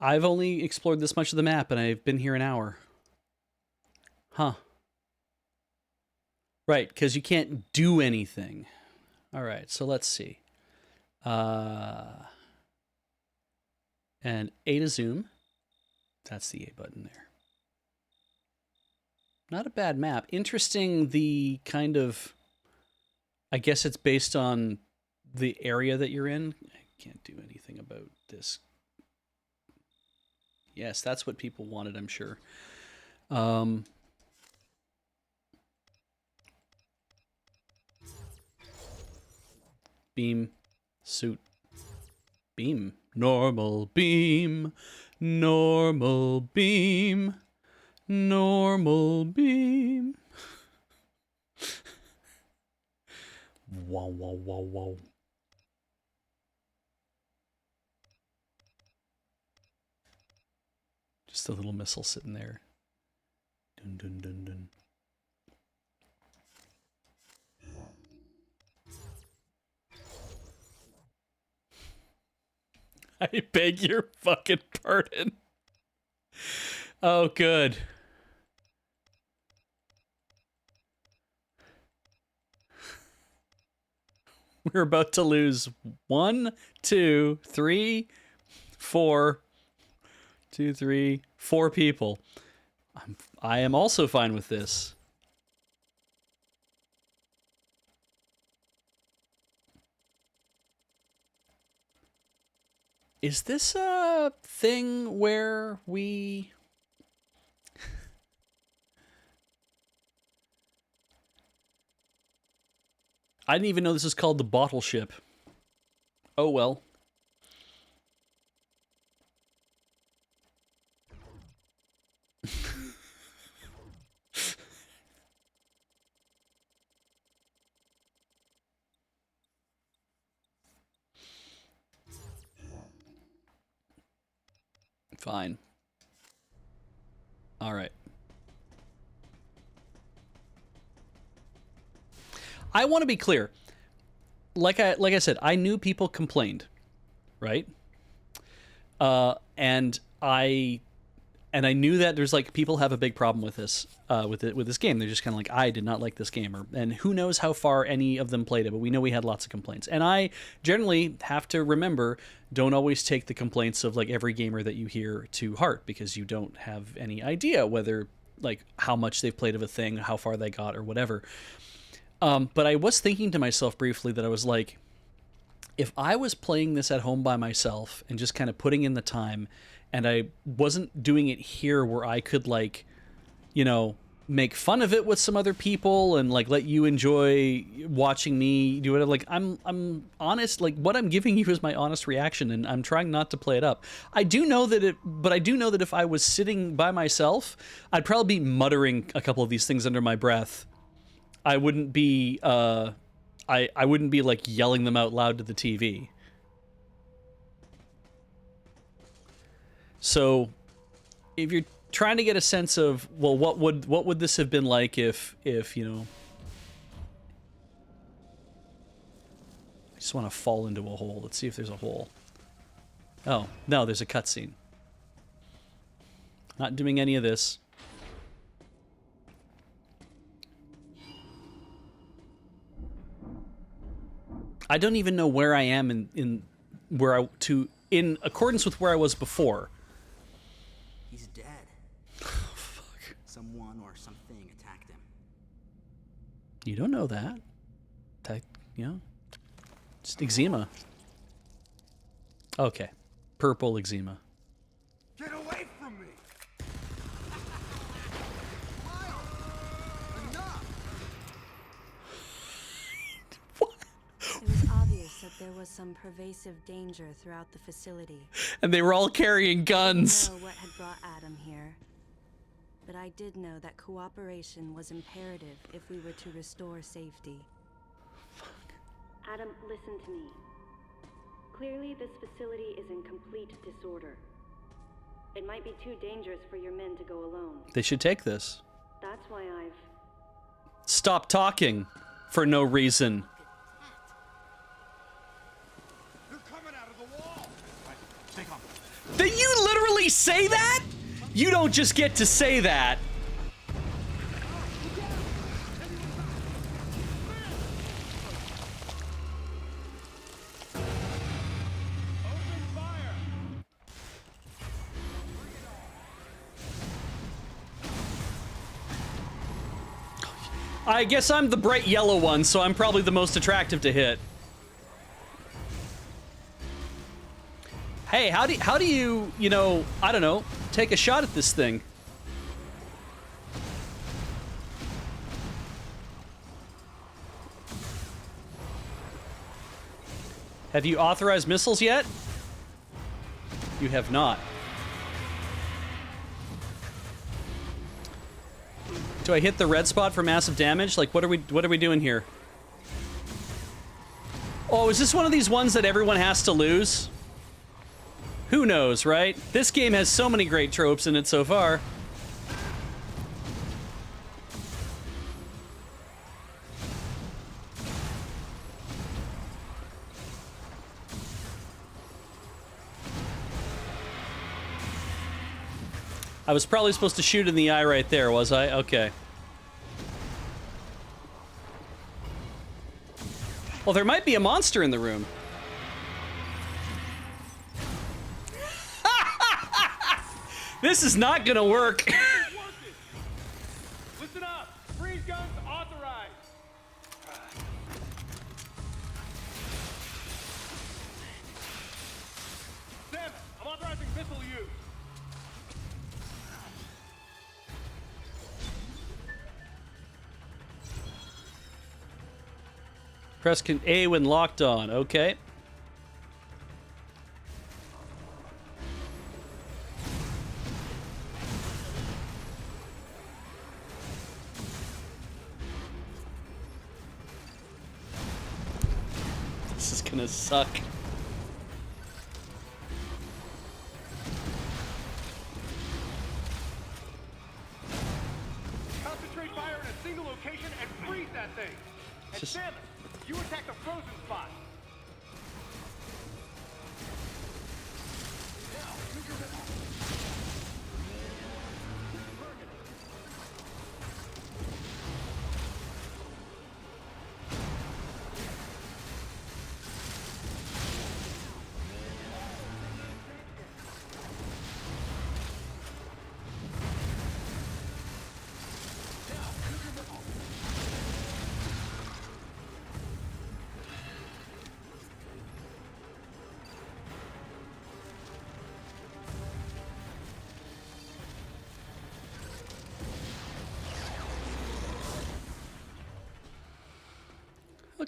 I've only explored this much of the map, and I've been here an hour. Huh. Right, because you can't do anything. All right, so let's see. And A to zoom. That's the A button there. Not a bad map. Interesting, the kind of... I guess it's based on the area that you're in. I can't do anything about this. Yes, that's what people wanted, I'm sure. Beam, suit, beam, normal beam, normal beam, normal beam. Wow, wow, wow, wow. Just a little missile sitting there. Dun, dun, dun, dun. I beg your fucking pardon. Oh, good. We're about to lose 1, 2, 3, 4. 2, 3, 4 people. I am also fine with this. Is this a thing where we... I didn't even know this is called the bottle ship. Oh well. Fine. All right. I want to be clear. Like I said, I knew people complained, right? And I knew that there's like people have a big problem with this with this game. They're just kind of like, I did not like this game, and who knows how far any of them played it, but we know we had lots of complaints. And I generally have to remember, don't always take the complaints of like every gamer that you hear to heart, because you don't have any idea whether like how much they've played of a thing, how far they got, or whatever. But I was thinking to myself briefly that I was like, if I was playing this at home by myself and just kind of putting in the time, and I wasn't doing it here where I could like, you know, make fun of it with some other people and like let you enjoy watching me do it. Like I'm honest, like what I'm giving you is my honest reaction, and I'm trying not to play it up. I do know that if I was sitting by myself, I'd probably be muttering a couple of these things under my breath. I wouldn't be I wouldn't be like yelling them out loud to the TV. So if you're trying to get a sense of, well, what would this have been like if you know, I just want to fall into a hole. Let's see if there's a hole. Oh, no, there's a cutscene. Not doing any of this. I don't even know where I am in accordance with where I was before. He's dead. Fuck. Someone or something attacked him. You don't know that. You know, just eczema. Okay, purple eczema. Get away from me! It was obvious that there was some pervasive danger throughout the facility. And they were all carrying guns. I didn't know what had brought Adam here, but I did know that cooperation was imperative if we were to restore safety. Adam, listen to me. Clearly, this facility is in complete disorder. It might be too dangerous for your men to go alone. They should take this. That's why I've... Stop talking for no reason. They're coming out of the wall! Right, stay calm. Did you literally say that? You don't just get to say that. I guess I'm the bright yellow one, so I'm probably the most attractive to hit. Hey, how do you, you know, I don't know, take a shot at this thing? Have you authorized missiles yet? You have not. Do I hit the red spot for massive damage? Like, what are we doing here? Oh, is this one of these ones that everyone has to lose? Who knows, right? This game has so many great tropes in it so far. I was probably supposed to shoot in the eye right there, was I? Okay. Well, there might be a monster in the room. This is not gonna work. Listen up! Freeze guns authorized! Sam, I'm authorizing missile use. Press A when locked on. Okay. This is gonna suck. Concentrate fire in a single location and freeze that thing. And Just... Sam,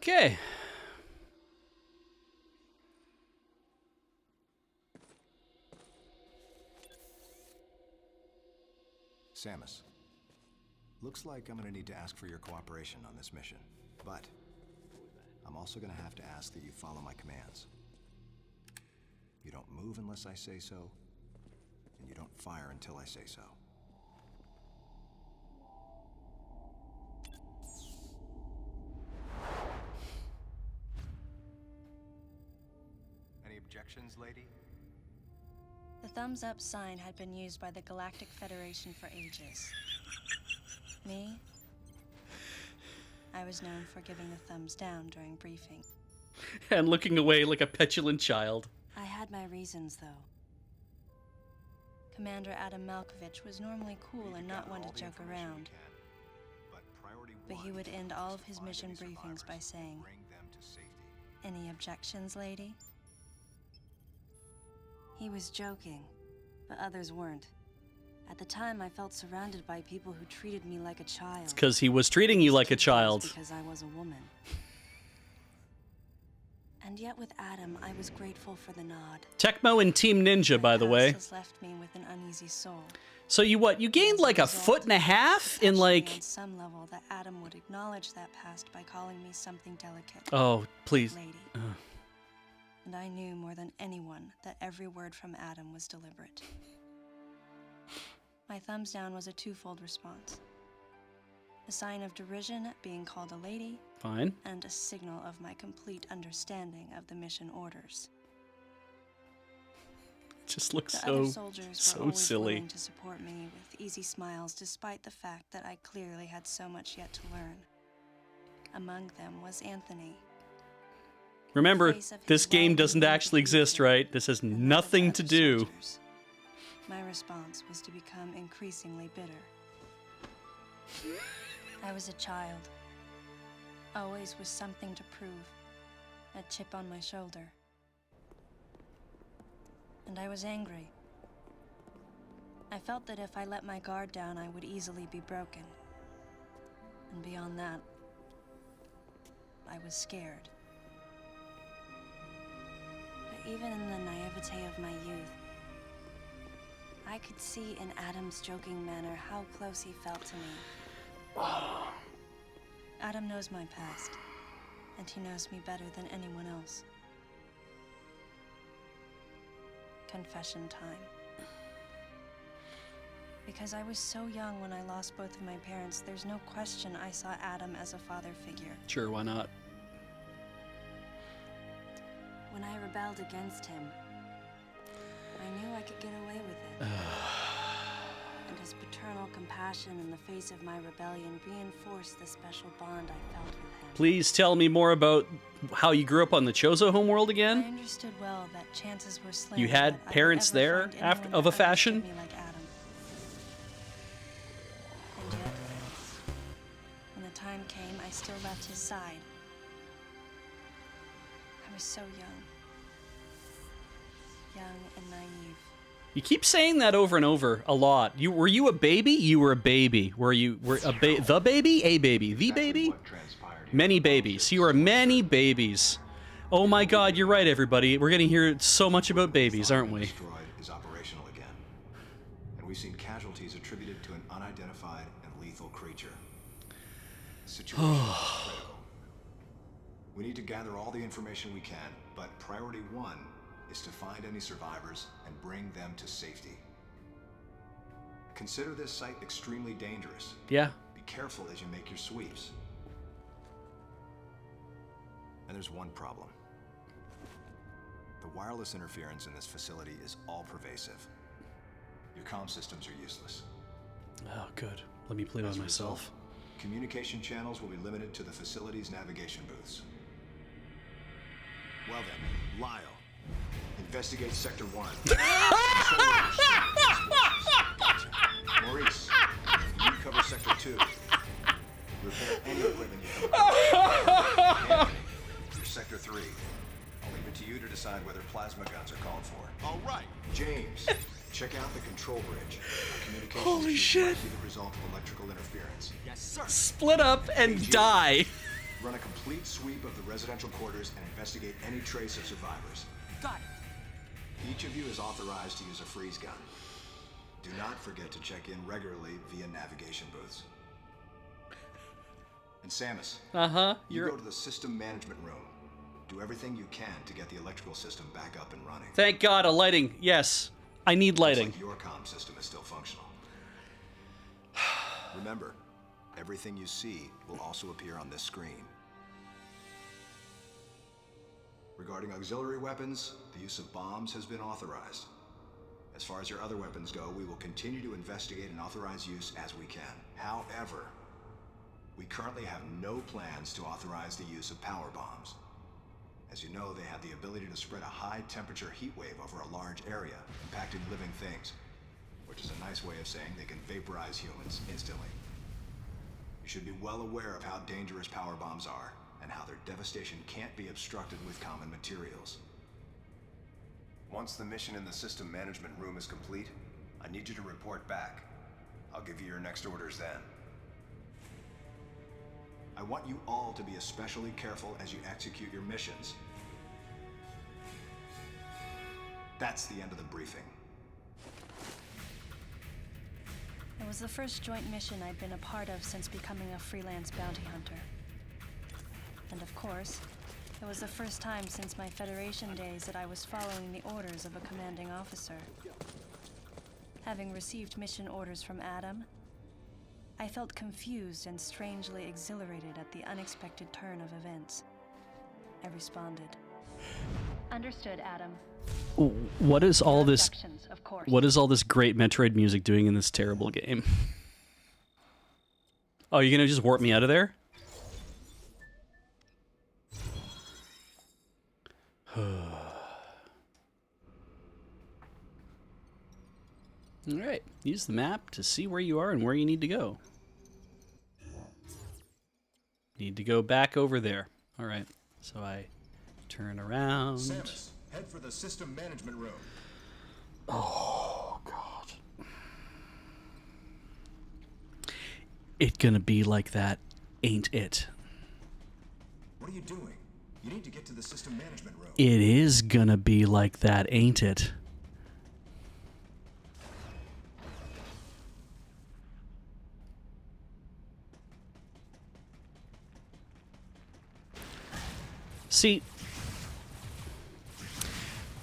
Okay. Samus, looks like I'm gonna need to ask for your cooperation on this mission, but I'm also gonna have to ask that you follow my commands. You don't move unless I say so, and you don't fire until I say so. Any objections, lady? The thumbs up sign had been used by the Galactic Federation for ages. Me? I was known for giving the thumbs down during briefing. And looking away like a petulant child. I had my reasons, though. Commander Adam Malkovich was normally cool and not one to joke around. But he would end all of his mission briefings by saying, "Any objections, lady?" He was joking, but others weren't. At the time, I felt surrounded by people who treated me like a child. It's because he was treating you like a child. Because I was a woman. And yet with Adam, I was grateful for the nod. Tecmo and Team Ninja, by the way. Has left me with an uneasy soul. So you what? You gained like a foot and a half in like... On some level that Adam would acknowledge that past by calling me something delicate. Oh, please. Lady. And I knew more than anyone that every word from Adam was deliberate. My thumbs down was a twofold response. A sign of derision at being called a lady. Fine. And a signal of my complete understanding of the mission orders. It just looks The other soldiers were always silly. willing to support me with easy smiles despite the fact that I clearly had so much yet to learn. Among them was Anthony. Remember, this game doesn't actually exist, right? This has nothing to do. Soldiers. My response was to become increasingly bitter. I was a child, always with something to prove, a chip on my shoulder. And I was angry. I felt that if I let my guard down, I would easily be broken. And beyond that, I was scared. But even in the naivete of my youth, I could see in Adam's joking manner how close he felt to me. Adam knows my past, and he knows me better than anyone else. Confession time. Because I was so young when I lost both of my parents, there's no question I saw Adam as a father figure. Sure, why not? When I rebelled against him, I knew I could get away with it. And his paternal compassion in the face of my rebellion reinforced the special bond I felt with him. Please tell me more about how you grew up on the Chozo homeworld I again. understood well that chances were slim. You had that I would parents ever there find anyone of that a fashion? understood me like Adam. And yet, when the time came, I still left his side. I was so young and naive. You keep saying that over and over a lot. Were you a baby? You were a baby. The baby? A baby? The baby? Many babies. You are many babies. Oh my God, you're right, everybody. We're gonna hear so much about babies, aren't we? Destroyed is operational again, and we've seen casualties attributed to an unidentified and lethal creature. The situation is critical. We need to gather all the information we can, but priority one is to find any survivors and bring them to safety. Consider this site extremely dangerous. Yeah. Be careful as you make your sweeps. And there's one problem. The wireless interference in this facility is all-pervasive. Your comm systems are useless. Oh, good. Let me play by myself. Communication channels will be limited to the facility's navigation booths. Well then, Lyle, investigate Sector 1. Maurice, you cover Sector 2. Repair any equipment you come across. Anthony, you're Sector 3. I'll leave it to you to decide whether plasma guns are called for. All right. James, check out the control bridge. Communications Holy tube shit. might be the result of electrical interference. Yes, sir. Split up and die. Run a complete sweep of the residential quarters and investigate any trace of survivors. Got it. Each of you is authorized to use a freeze gun. Do not forget to check in regularly via navigation booths. And Samus, you go to the system management room. Do everything you can to get the electrical system back up and running. Thank God, a lighting. Yes, I need lighting. Looks like your comm system is still functional. Remember, everything you see will also appear on this screen. Regarding auxiliary weapons, the use of bombs has been authorized. As far as your other weapons go, we will continue to investigate and authorize use as we can. However, we currently have no plans to authorize the use of power bombs. As you know, they have the ability to spread a high-temperature heat wave over a large area, impacting living things, which is a nice way of saying they can vaporize humans instantly. You should be well aware of how dangerous power bombs are, and how their devastation can't be obstructed with common materials. Once the mission in the system management room is complete, I need you to report back. I'll give you your next orders then. I want you all to be especially careful as you execute your missions. That's the end of the briefing. It was the first joint mission I'd been a part of since becoming a freelance bounty hunter. And of course, it was the first time since my Federation days that I was following the orders of a commanding officer. Having received mission orders from Adam, I felt confused and strangely exhilarated at the unexpected turn of events. I responded. Understood, Adam. What is all this? Instructions, of course. What is all this great Metroid music doing in this terrible game? Oh, you're gonna just warp me out of there? Alright, use the map to see where you are and where you need to go. Need to go back over there. Alright, so I turn around. Samus, head for the system management room. Oh, God. It gonna be like that, ain't it? What are you doing? You need to get to the system management room. It is gonna be like that, ain't it? See,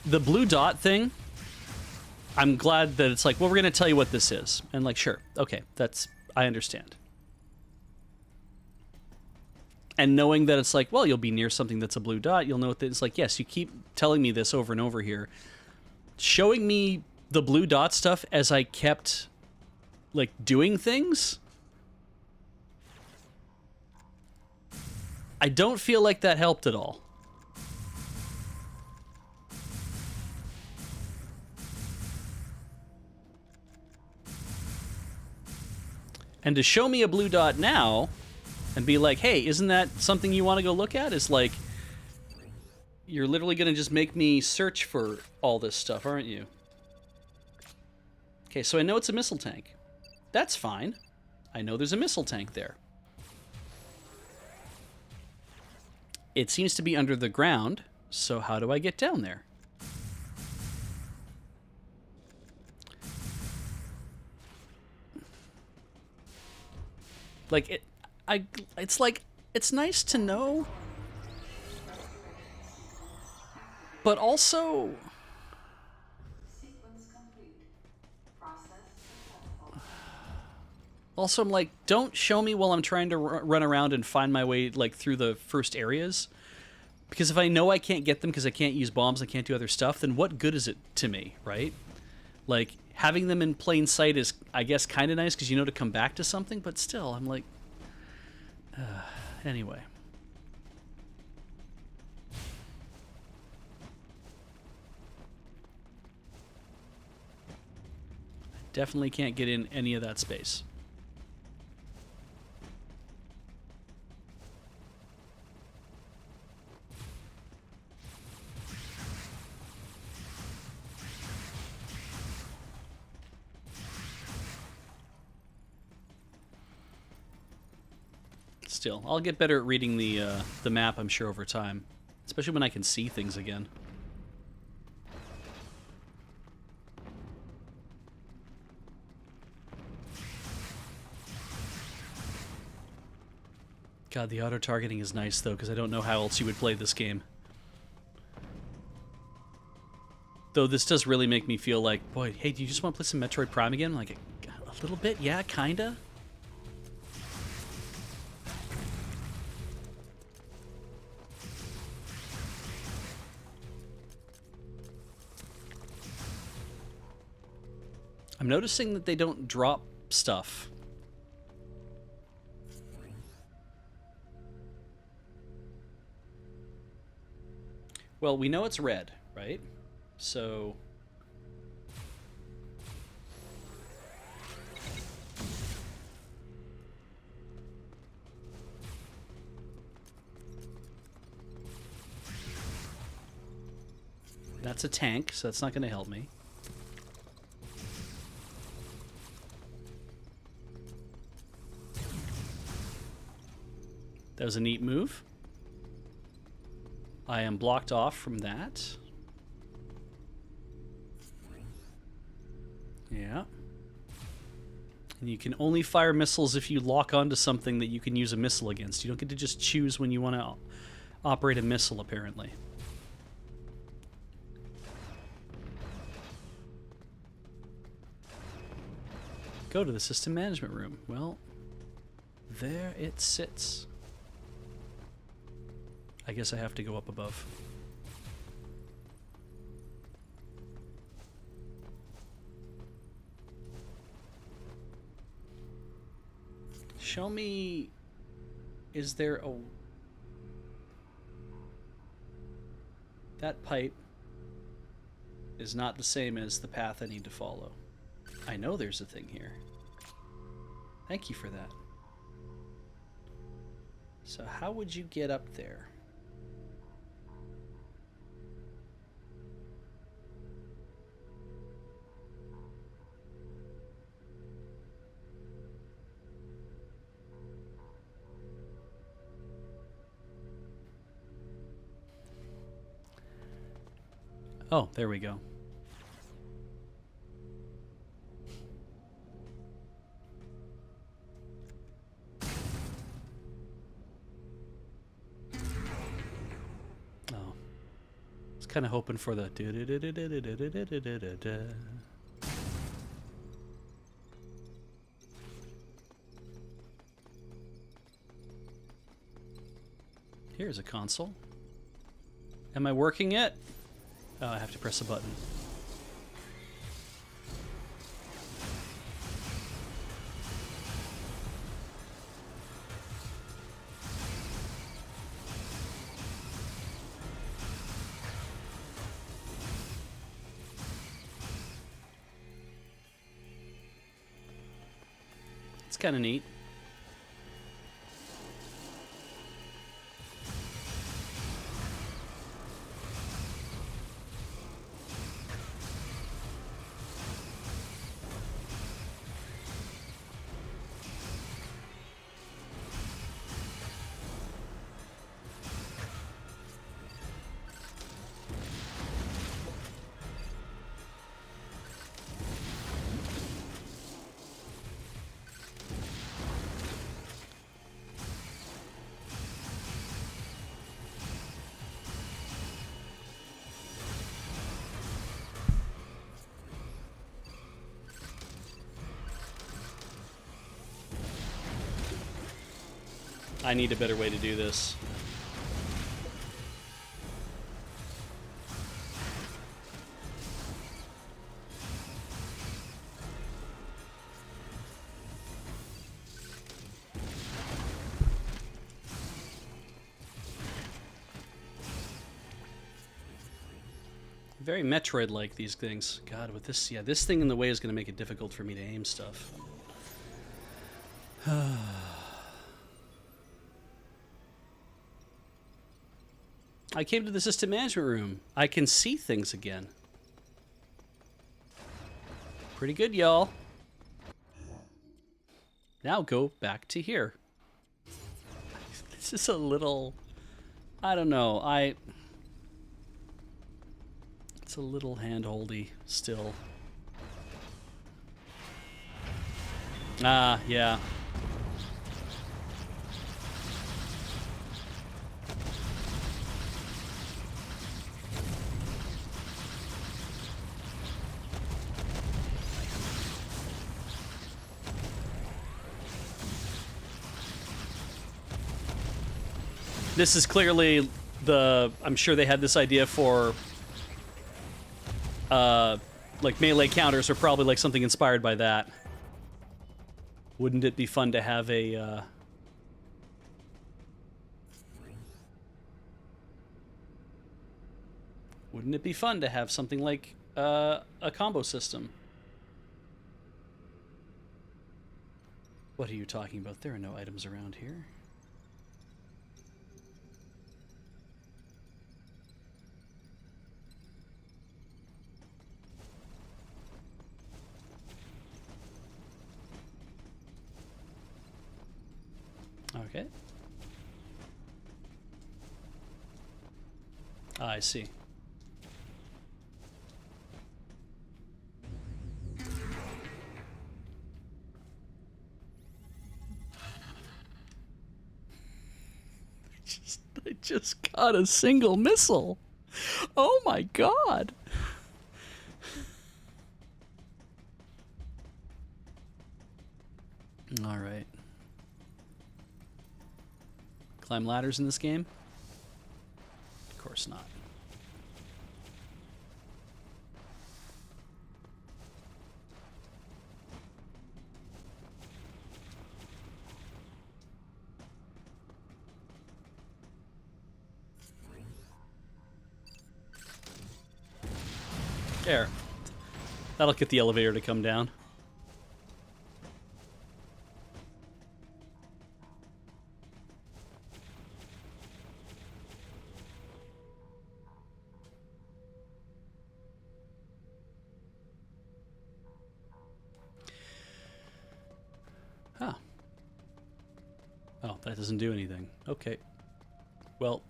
the blue dot thing, I'm glad that it's like, well, we're going to tell you what this is. And like, sure, okay, I understand. And knowing that it's like, well, you'll be near something that's a blue dot, you'll know that it's like, yes, you keep telling me this over and over here. Showing me the blue dot stuff as I kept, like, doing things, I don't feel like that helped at all. And to show me a blue dot now and be like, hey, isn't that something you want to go look at? Is like, you're literally going to just make me search for all this stuff, aren't you? Okay, so I know it's a missile tank. That's fine. I know there's a missile tank there. It seems to be under the ground, so how do I get down there? Like, it's like, it's nice to know, but also, I'm like, don't show me while I'm trying to run around and find my way, like, through the first areas. Because if I know I can't get them because I can't use bombs, I can't do other stuff, then what good is it to me, right? Like, having them in plain sight is, I guess, kind of nice because you know to come back to something, but still, I'm like, anyway. Definitely can't get in any of that space. Still, I'll get better at reading the map, I'm sure, over time. Especially when I can see things again. God, the auto-targeting is nice, though, because I don't know how else you would play this game. Though this does really make me feel like, boy, hey, do you just want to play some Metroid Prime again? Like, a little bit? Yeah, kinda? I'm noticing that they don't drop stuff. Well, we know it's red, right? So... that's a tank, so that's not going to help me. That was a neat move. I am blocked off from that. Yeah. And you can only fire missiles if you lock onto something that you can use a missile against. You don't get to just choose when you want to operate a missile, apparently. Go to the system management room. Well, there it sits. I guess I have to go up above. Show me... is there a... that pipe is not the same as the path I need to follow. I know there's a thing here. Thank you for that. So how would you get up there? Oh, there we go. Oh. I was kind of hoping for the... Here's a console. Am I working it? Oh, I have to press a button. It's kind of neat. I need a better way to do this. Very Metroid-like, these things. God, with this, yeah, this thing in the way is going to make it difficult for me to aim stuff. I came to the system management room. I can see things again. Pretty good, y'all. Now go back to here. It's just a little, I don't know, it's a little hand-holdy still. Ah, yeah. This is clearly I'm sure they had this idea for, like melee counters are probably like something inspired by that. Wouldn't it be fun to have a, wouldn't it be fun to have something like, a combo system? What are you talking about? There are no items around here. Okay. I see. I just got a single missile. Oh my god. All right. Climb ladders in this game? Of course not. There. That'll get the elevator to come down. Huh. Oh, that doesn't do anything. Okay. Well,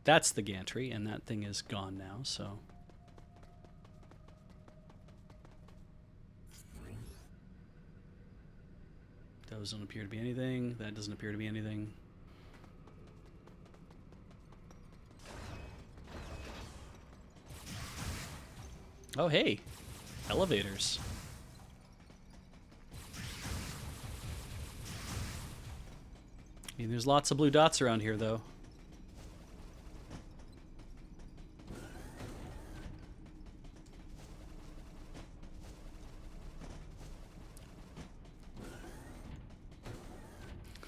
that's the gantry, and that thing is gone now, so... That doesn't appear to be anything. That doesn't appear to be anything. Oh, hey. Elevators. I mean, there's lots of blue dots around here, though.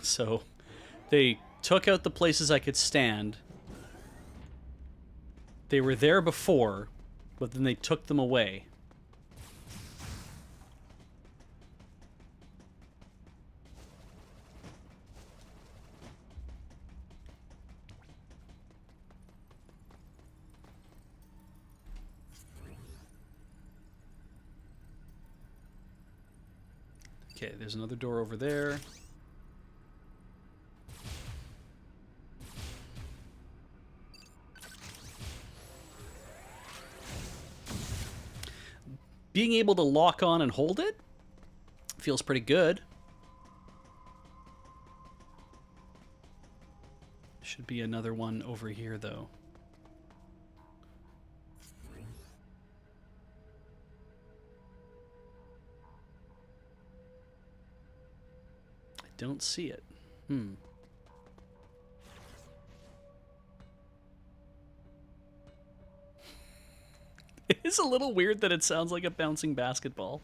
So, they took out the places I could stand. They were there before, but then they took them away. Okay, there's another door over there. Being able to lock on and hold it feels pretty good. Should be another one over here, though. I don't see it. It is a little weird that it sounds like a bouncing basketball.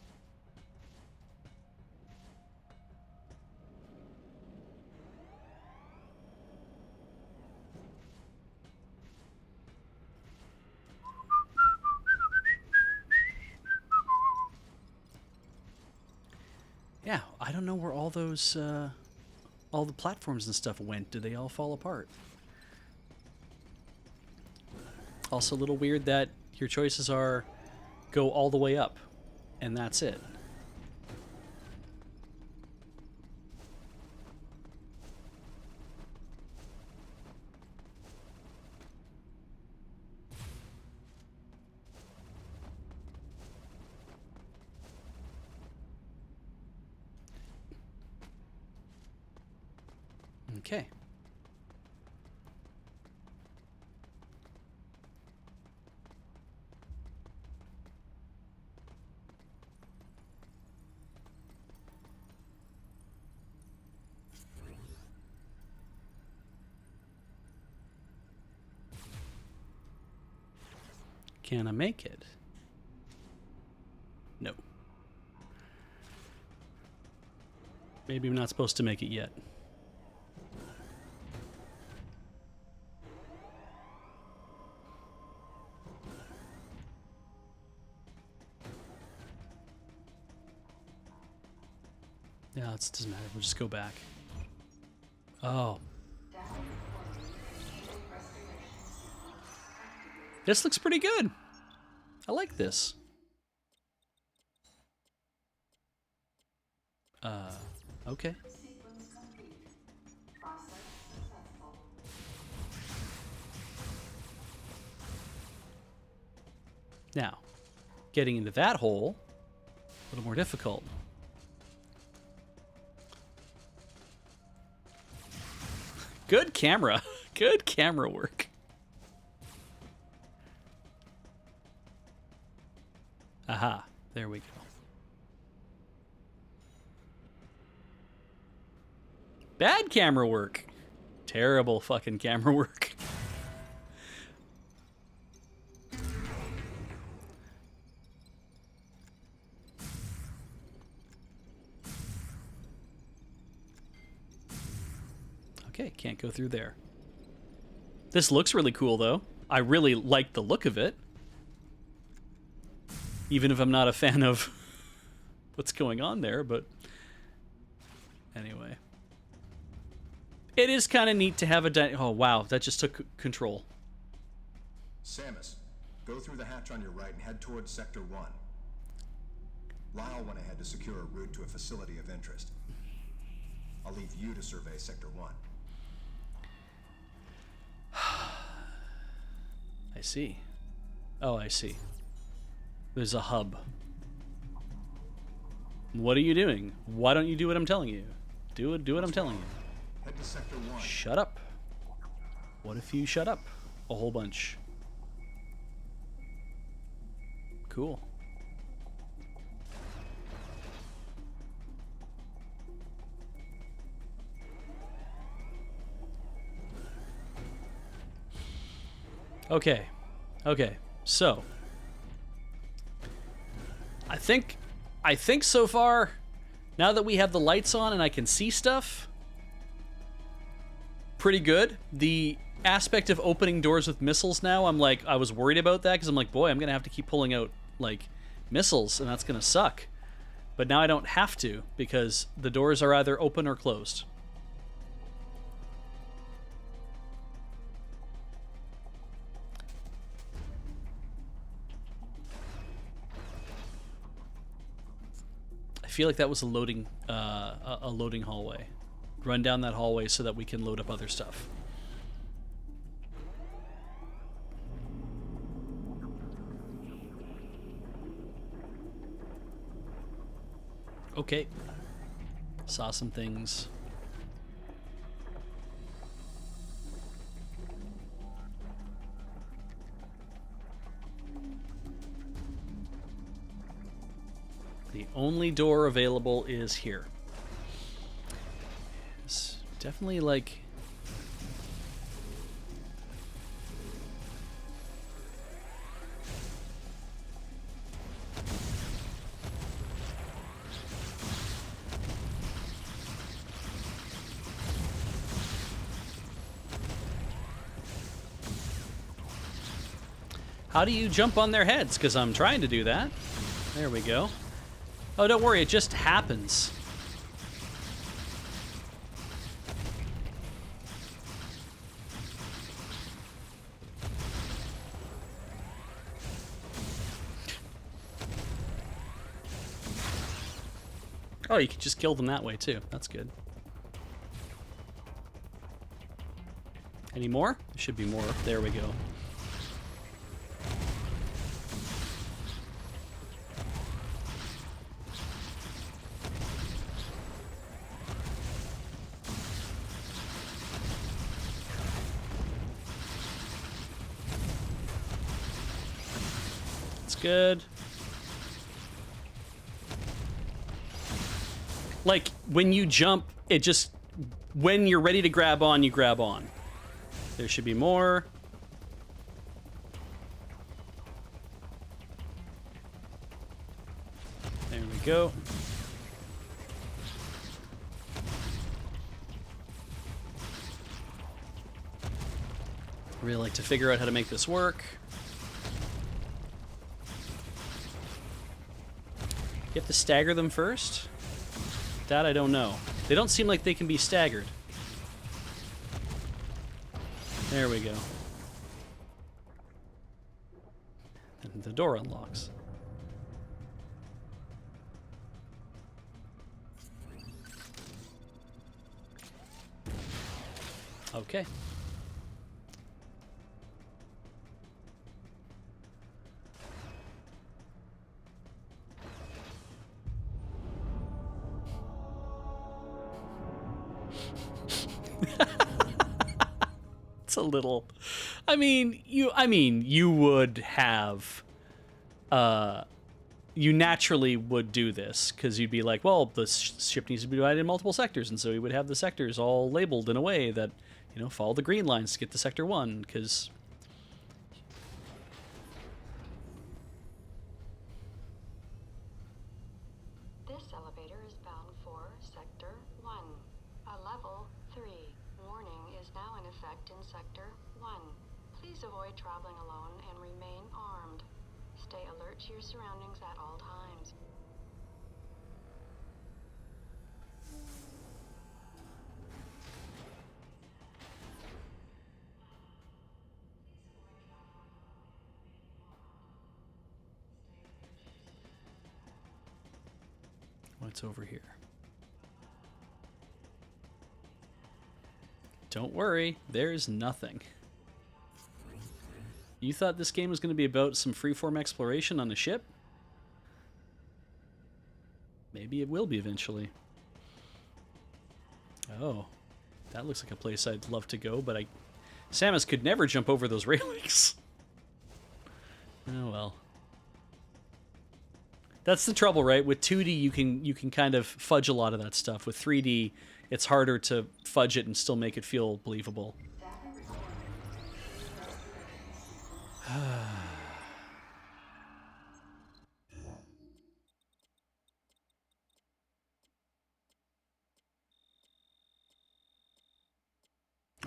Yeah, I don't know where all those, all the platforms and stuff went. Did they all fall apart? Also a little weird that your choices are go all the way up, and that's it. Okay. Can I make it? No. Maybe I'm not supposed to make it yet. Yeah, it doesn't matter. We'll just go back. Oh. This looks pretty good. I like this. Okay. Now, getting into that hole, a little more difficult. Good camera. Good camera work. Aha. There we go. Bad camera work. Terrible fucking camera work. Okay, can't go through there. This looks really cool, though. I really like the look of it. Even if I'm not a fan of what's going on there, but anyway. It is kind of neat to have a... Oh, wow, that just took control. Samus, go through the hatch on your right and head towards Sector 1. Lyle went ahead to secure a route to a facility of interest. I'll leave you to survey Sector 1. I see. Oh, I see. There's a hub. What are you doing? Why don't you do what I'm telling you? Do what I'm telling you. Head to Sector 1. Shut up. What if you shut up? A whole bunch. Cool. Okay. Okay. So, I think so far, now that we have the lights on and I can see stuff, pretty good. The aspect of opening doors with missiles now, I'm like, I was worried about that because I'm like, boy, I'm going to have to keep pulling out, like, missiles, and that's going to suck. But now I don't have to because the doors are either open or closed. I feel like that was a loading hallway. Run down that hallway so that we can load up other stuff. Okay. Saw some things. The only door available is here. It's definitely like... How do you jump on their heads? Because I'm trying to do that. There we go. Oh, don't worry, it just happens. Oh, you can just kill them that way, too. That's good. Any more? There should be more. There we go. good. Like, when you jump, it just... When you're ready to grab on, you grab on. There should be more. There we go. Really like to figure out how to make this work. You have to stagger them first? That I don't know. They don't seem like they can be staggered. There we go. And the door unlocks. Okay. It's a little... I mean, you would have... you naturally would do this, because you'd be like, well, the ship needs to be divided in multiple sectors, and so we would have the sectors all labeled in a way that, you know, follow the green lines to get to Sector 1, because... This elevator is bound for Sector 1, a level 3. Warning is now in effect in Sector 1. Please avoid traveling alone and remain armed. Stay alert to your surroundings at all times. What's over here? Don't worry, there's nothing. You thought this game was going to be about some freeform exploration on a ship? Maybe it will be eventually. Oh, that looks like a place I'd love to go, but Samus could never jump over those railings. Oh well. That's the trouble, right? With 2D, you can kind of fudge a lot of that stuff. With 3D, it's harder to fudge it and still make it feel believable.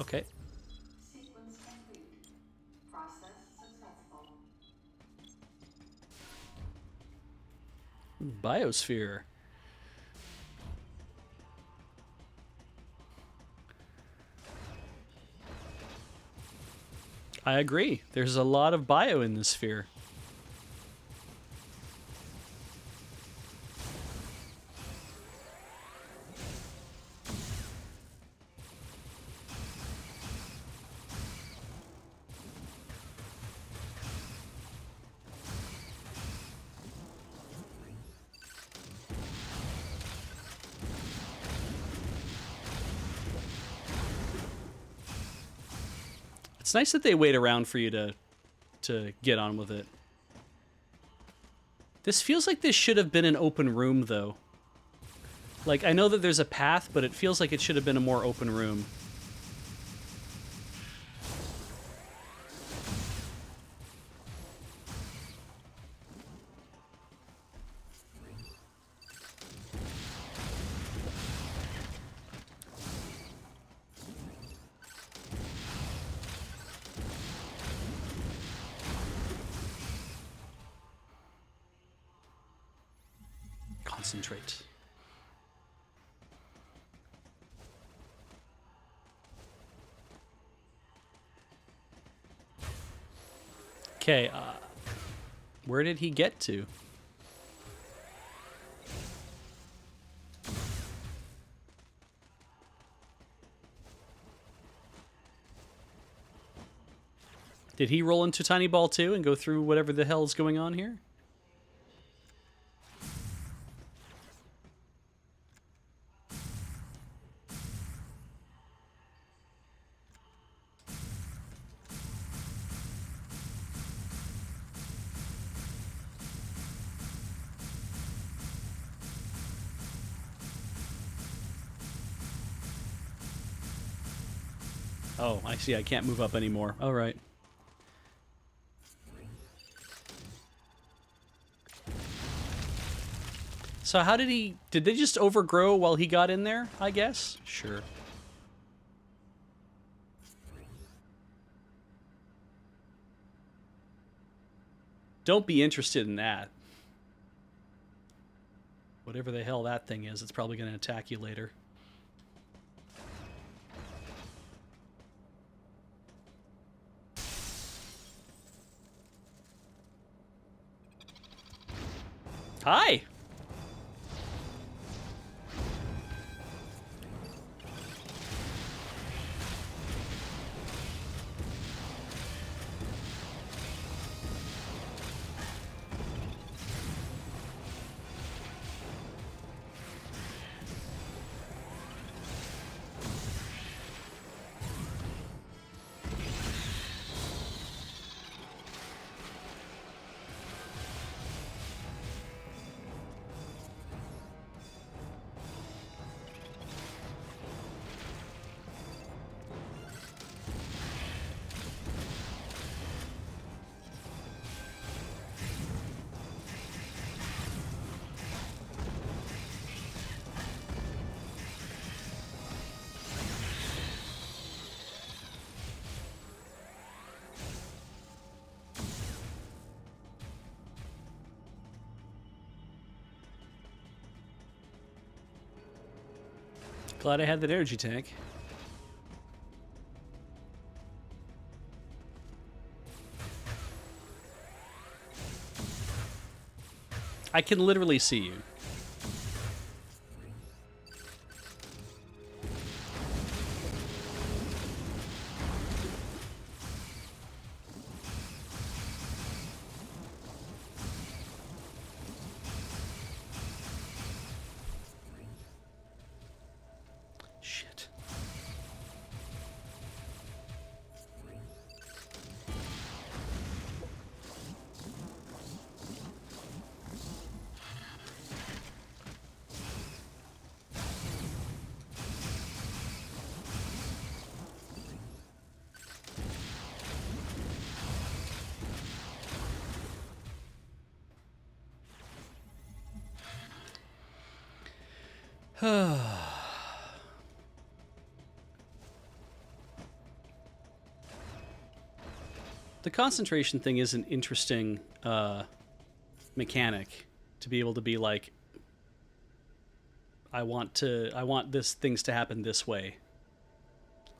Okay. Sequence complete. Process successful. Biosphere. I agree. There's a lot of bio in this sphere. It's nice that they wait around for you to get on with it. This feels like this should have been an open room, though. Like, I know that there's a path, but it feels like it should have been a more open room. Concentrate. Okay, where did he get to? Did he roll into Tiny Ball 2 and go through whatever the hell is going on here? Oh, I see. I can't move up anymore. All right. So how did he... Did they just overgrow while he got in there, I guess? Sure. Don't be interested in that. Whatever the hell that thing is, it's probably going to attack you later. Hi! Glad I had that energy tank. I can literally see you. Shit. The concentration thing is an interesting mechanic to be able to be like, I want this things to happen this way.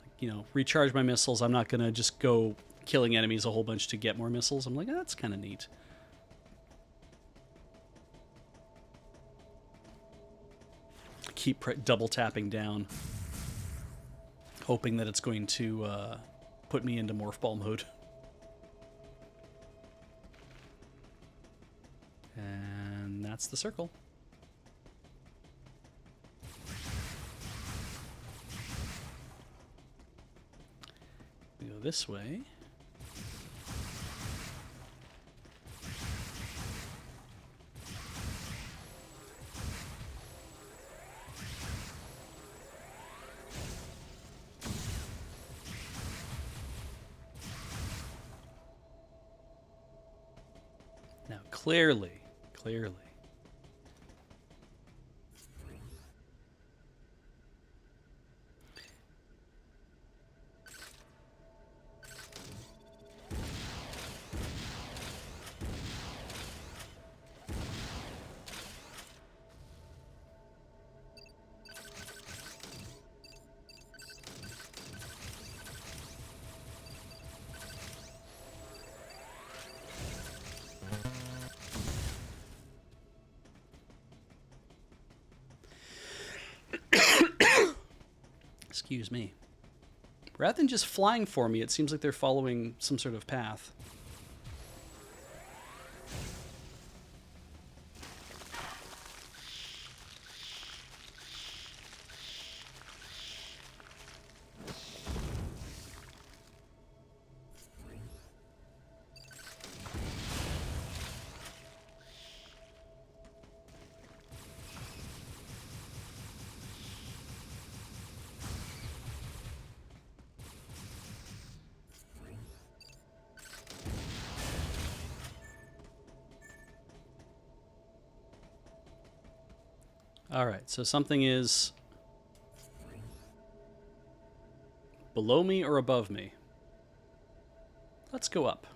Like, you know, recharge my missiles. I'm not gonna just go killing enemies a whole bunch to get more missiles. I'm like, that's kind of neat. Keep double tapping down, hoping that it's going to put me into morph ball mode. And that's the circle. We go this way. Now, clearly. Excuse me. Rather than just flying for me, it seems like they're following some sort of path. All right, so something is below me or above me. Let's go up.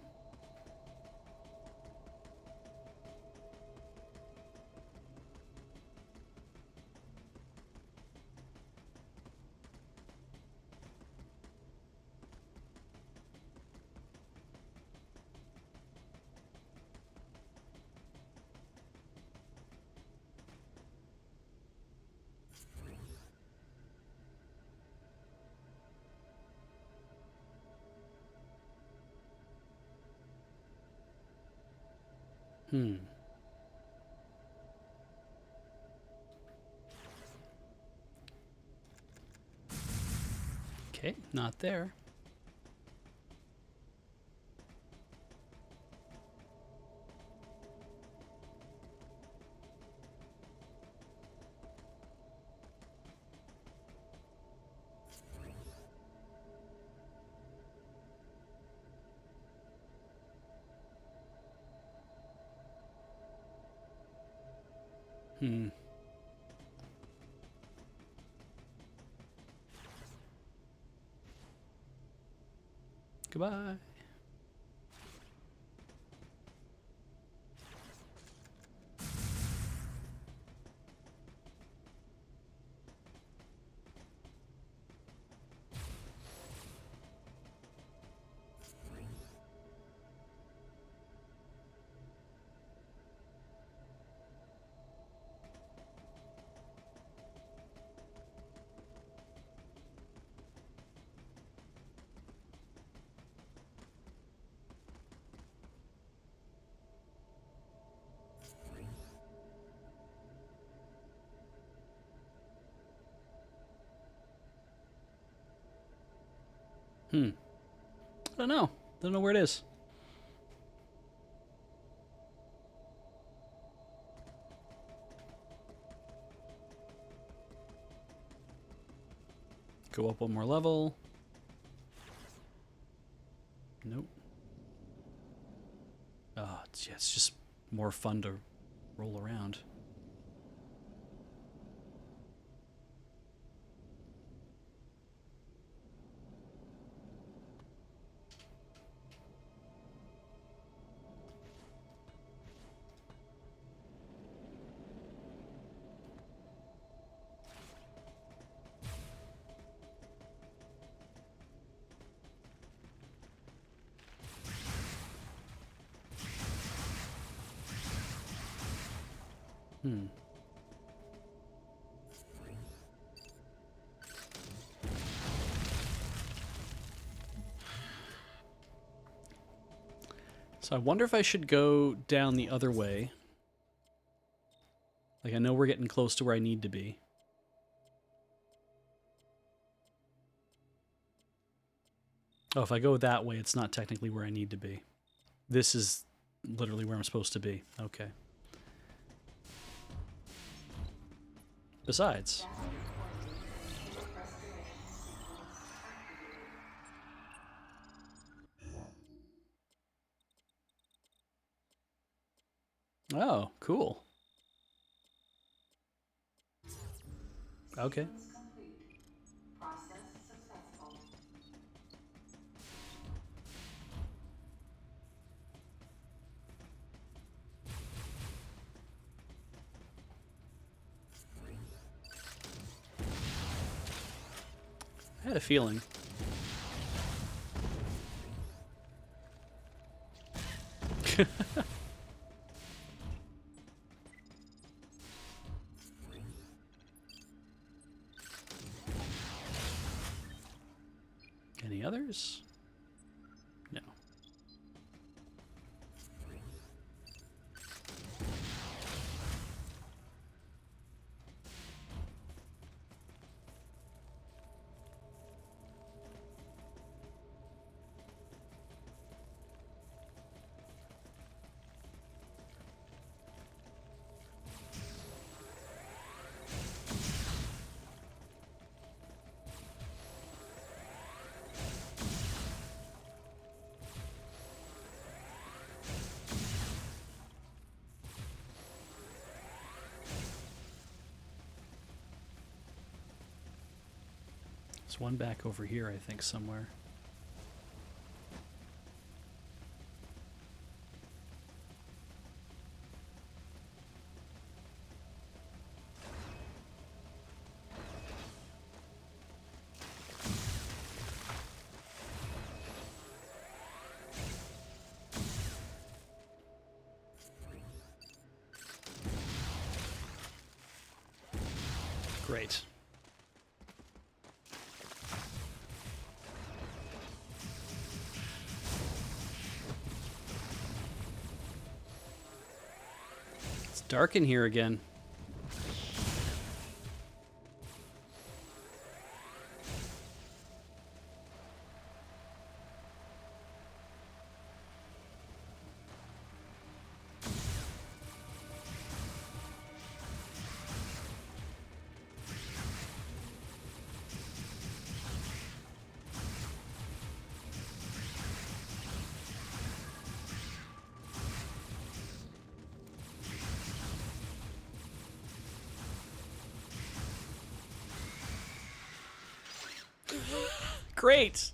Okay, not there. Goodbye. I don't know. Don't know where it is. Go up one more level. Nope. Oh, it's just more fun to roll around. So I wonder if I should go down the other way. Like, I know we're getting close to where I need to be. Oh, if I go that way, it's not technically where I need to be. This is literally where I'm supposed to be. Okay. Besides. Oh, cool. Okay. Process successful. I had a feeling. Any others? No. There's one back over here, I think, somewhere. Great. It's dark in here again. Great.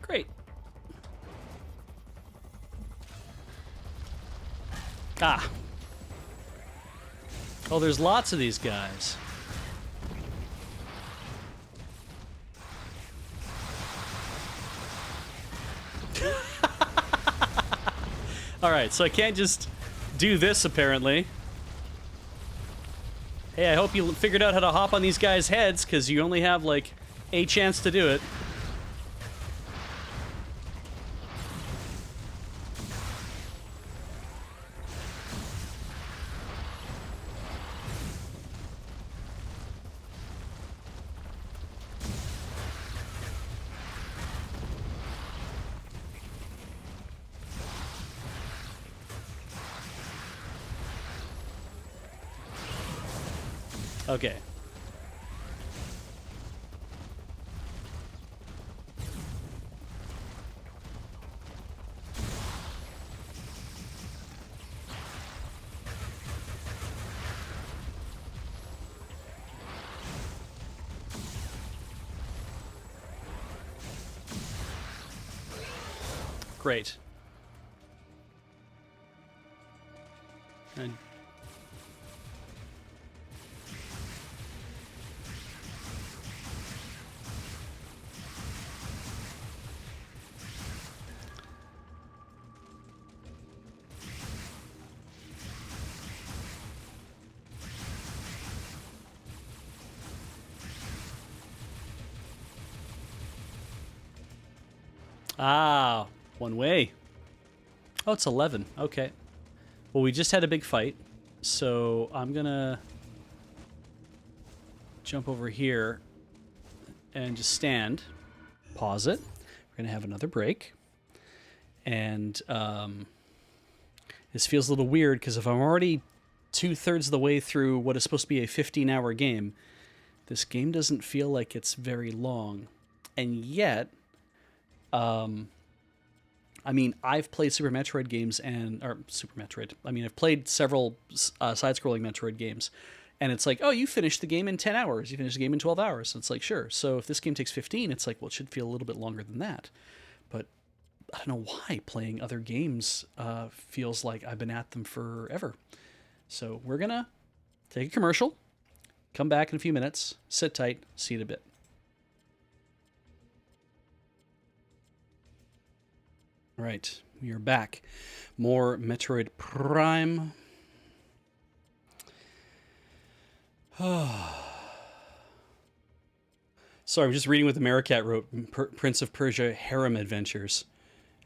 Great. Ah. Oh, there's lots of these guys. Alright, so I can't just do this, apparently. Hey, I hope you figured out how to hop on these guys' heads, because you only have, like, a chance to do it. Okay. Great. And ah, one way. Oh, it's 11. Okay. Well, we just had a big fight, so I'm gonna jump over here and just stand. Pause it. We're gonna have another break. And this feels a little weird because if I'm already 2/3 of the way through what is supposed to be a 15-hour game, this game doesn't feel like it's very long. And yet, I mean, I've played Super Metroid games I've played several side-scrolling Metroid games, and it's like, oh, you finished the game in 10 hours. You finished the game in 12 hours. And it's like, sure. So if this game takes 15, it's like, well, it should feel a little bit longer than that. But I don't know why playing other games feels like I've been at them forever. So we're going to take a commercial, come back in a few minutes, sit tight, see you in a bit. All right, we are back. More Metroid Prime. Sorry, I'm just reading what the Maricat wrote. Prince of Persia Harem Adventures.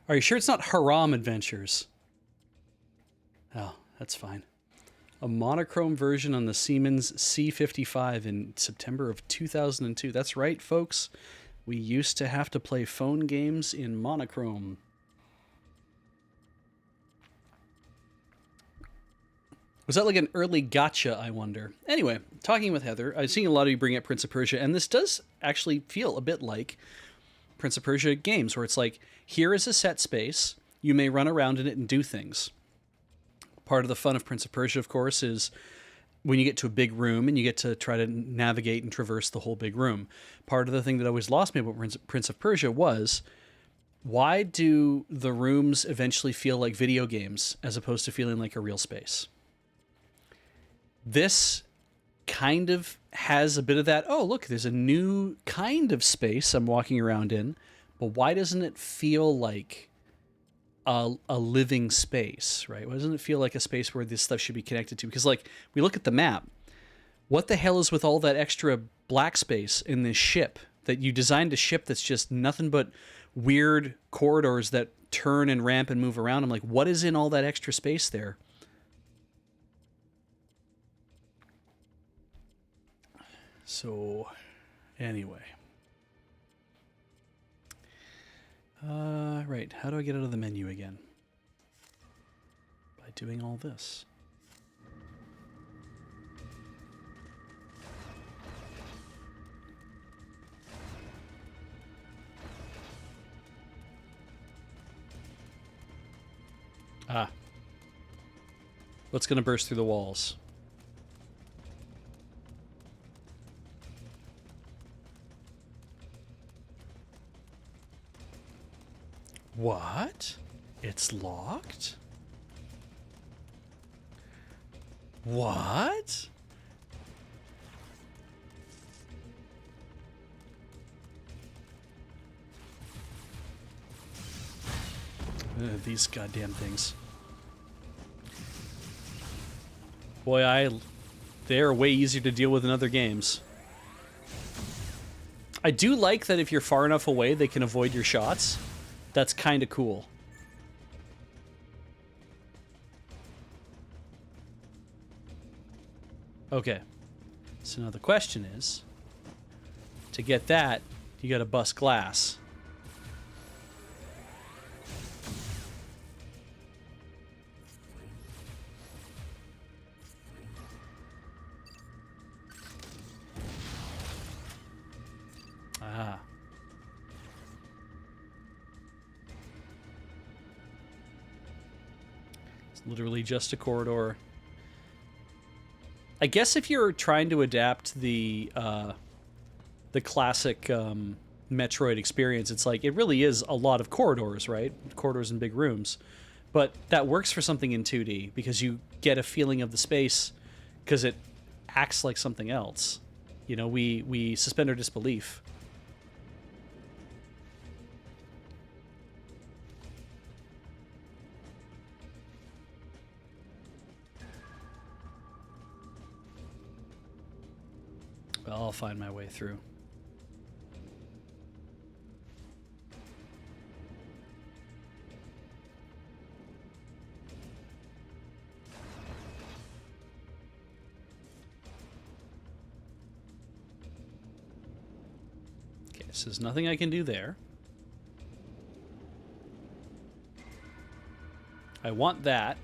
Are you sure it's not Haram Adventures? Oh, that's fine. A monochrome version on the Siemens C55 in September of 2002. That's right, folks. We used to have to play phone games in monochrome. Was that like an early gotcha, I wonder? Anyway, talking with Heather, I've seen a lot of you bring up Prince of Persia, and this does actually feel a bit like Prince of Persia games, where it's like, here is a set space, you may run around in it and do things. Part of the fun of Prince of Persia, of course, is when you get to a big room and you get to try to navigate and traverse the whole big room. Part of the thing that always lost me about Prince of Persia was, why do the rooms eventually feel like video games as opposed to feeling like a real space? This kind of has a bit of that, oh, look, there's a new kind of space I'm walking around in, but why doesn't it feel like a living space, right? Why doesn't it feel like a space where this stuff should be connected to? Because, like, we look at the map, what the hell is with all that extra black space in this ship that you designed a ship that's just nothing but weird corridors that turn and ramp and move around? I'm like, what is in all that extra space there? So, anyway. Right, how do I get out of the menu again? By doing all this. Ah. What's going to burst through the walls? What? It's locked? What? These goddamn things. Boy, they're way easier to deal with in other games. I do like that if you're far enough away, they can avoid your shots. That's kind of cool. Okay. So now the question is, to get that, you gotta bust glass. Ah. It's literally just a corridor. I guess if you're trying to adapt the classic Metroid experience, it's like, it really is a lot of corridors, right? Corridors and big rooms. But that works for something in 2D, because you get a feeling of the space, because it acts like something else. You know, we suspend our disbelief. Well, I'll find my way through. Okay, so there's nothing I can do there. I want that,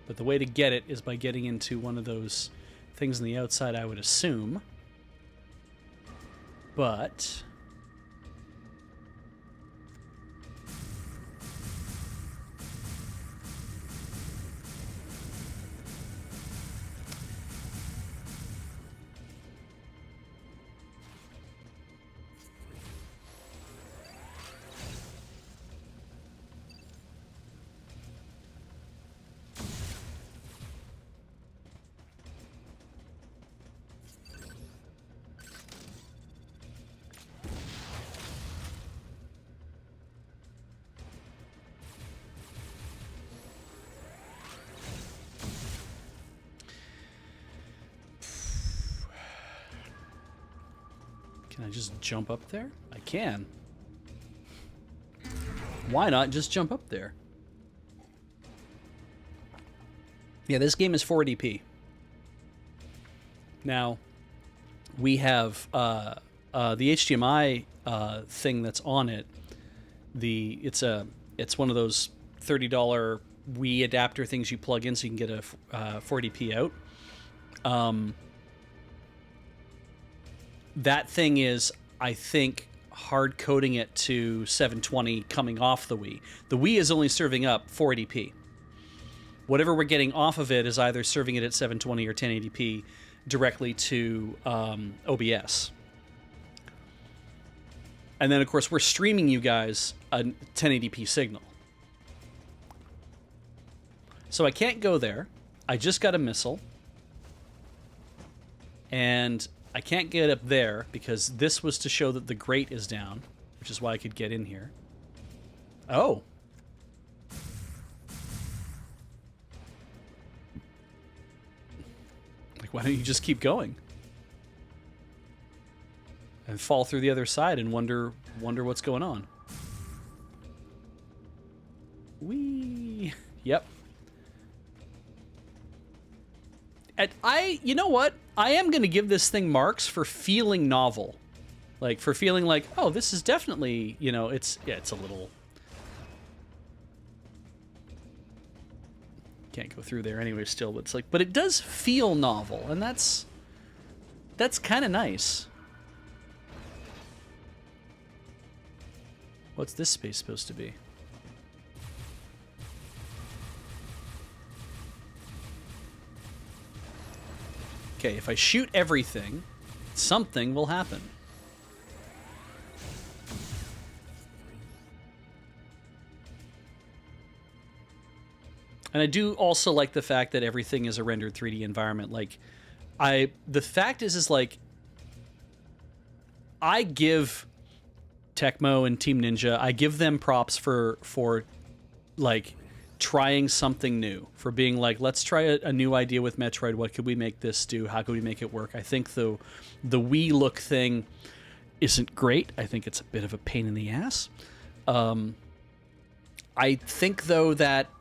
but the way to get it is by getting into one of those things on the outside, I would assume. But Can I just jump up there? I can. Why not just jump up there? Yeah, this game is 480p. Now, we have the HDMI thing that's on it. It's one of those $30 Wii adapter things you plug in so you can get a 480p out. That thing is, I think, hard coding it to 720 coming off the Wii. The Wii is only serving up 480p. Whatever we're getting off of it is either serving it at 720 or 1080p directly to OBS. And then, of course, we're streaming you guys a 1080p signal. So I can't go there. I just got a missile. And I can't get up there because this was to show that the grate is down, which is why I could get in here. Oh. Like, why don't you just keep going? And fall through the other side and wonder what's going on. Whee! Yep. You know what? I am going to give this thing marks for feeling novel. Like, for feeling like, oh, this is definitely, you know, it's a little... Can't go through there anyway still, but it's like, but it does feel novel, and that's kind of nice. What's this space supposed to be? Okay, if I shoot everything, something will happen. And I do also like the fact that everything is a rendered 3D environment. Like, the fact is like, I give Tecmo and Team Ninja, I give them props for like trying something new, for being like, let's try a new idea with Metroid. What could we make this do? How could we make it work? I think the Wii look thing isn't great. I think it's a bit of a pain in the ass. I think though that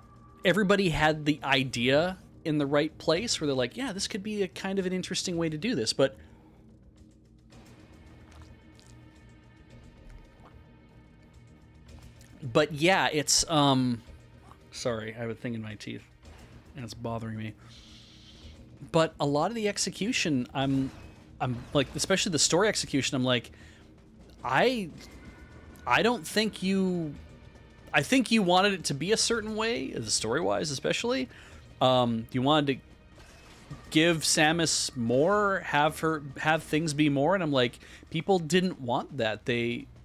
everybody had the idea in the right place where they're like, yeah, this could be a kind of an interesting way to do this. But yeah, it's sorry, I have a thing in my teeth and it's bothering me. But a lot of the execution, I'm like, especially the story execution, I'm like, I don't think I think you wanted it to be a certain way, the story-wise especially. You wanted to give Samus more, have things be more, and I'm like, people didn't want that.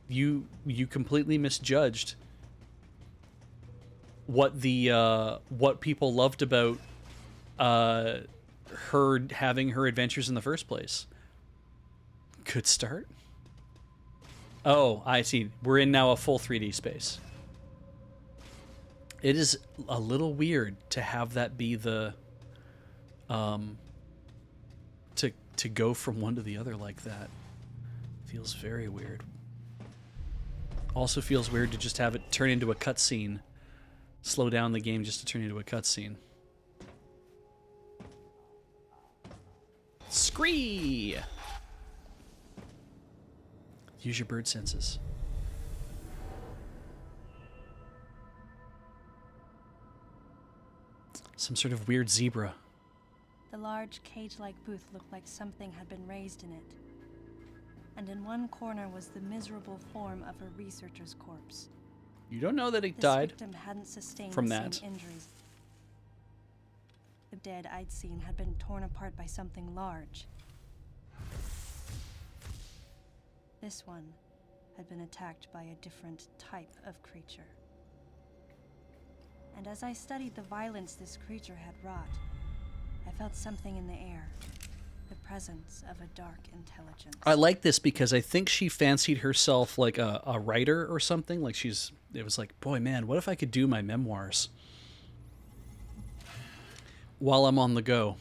You completely misjudged what people loved about her having her adventures in the first place. Good start. Oh, I see. We're in now a full 3D space. It is a little weird to have that be the to go from one to the other like that. Feels very weird. Also feels weird to just have it turn into a cutscene. Slow down the game just to turn into a cutscene. Scree! Use your bird senses. Some sort of weird zebra. The large cage-like booth looked like something had been raised in it. And in one corner was the miserable form of a researcher's corpse. You don't know that he This died victim hadn't sustained from the that. same injuries. The dead I'd seen had been torn apart by something large. This one had been attacked by a different type of creature. And as I studied the violence this creature had wrought, I felt something in the air. The presence of a dark intelligence. I like this because I think she fancied herself like a writer or something. Like it was like, boy, man, what if I could do my memoirs while I'm on the go?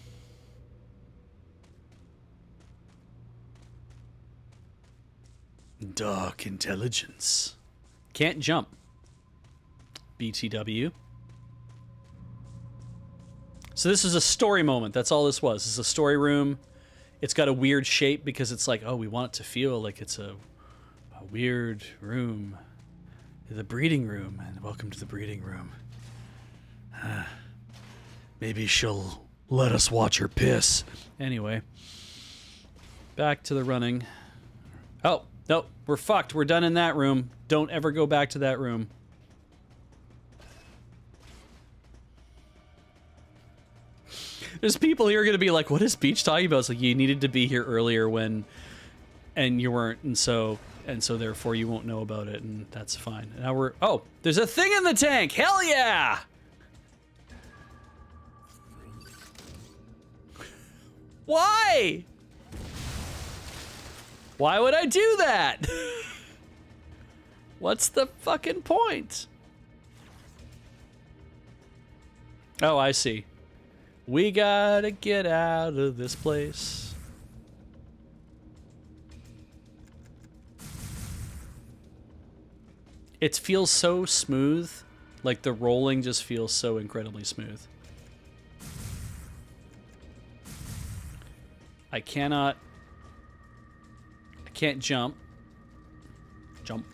Dark intelligence. Can't jump. BTW. So this is a story moment. That's all this was. This is a story room. It's got a weird shape because it's like, oh, we want it to feel like it's a weird room. The breeding room. And welcome to the breeding room. Maybe she'll let us watch her piss. Anyway. Back to the running. Oh, no, we're fucked. We're done in that room. Don't ever go back to that room. There's people here going to be like, what is Beach talking about? It's like, you needed to be here earlier when, and you weren't, and so therefore you won't know about it, and that's fine. Now we're, oh, there's a thing in the tank! Hell yeah! Why? Why would I do that? What's the fucking point? Oh, I see. We gotta get out of this place. It feels so smooth. Like the rolling just feels so incredibly smooth. I can't jump. Jump.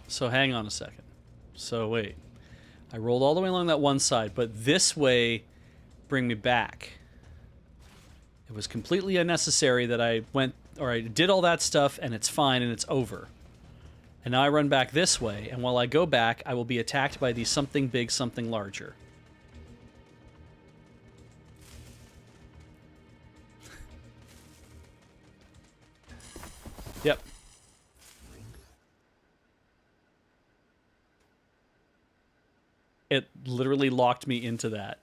So hang on a second. So wait. I rolled all the way along that one side, but this way bring me back. It was completely unnecessary that I went, or I did all that stuff and it's fine and it's over. And now I run back this way, and while I go back, I will be attacked by the something big, something larger. Yep. It literally locked me into that.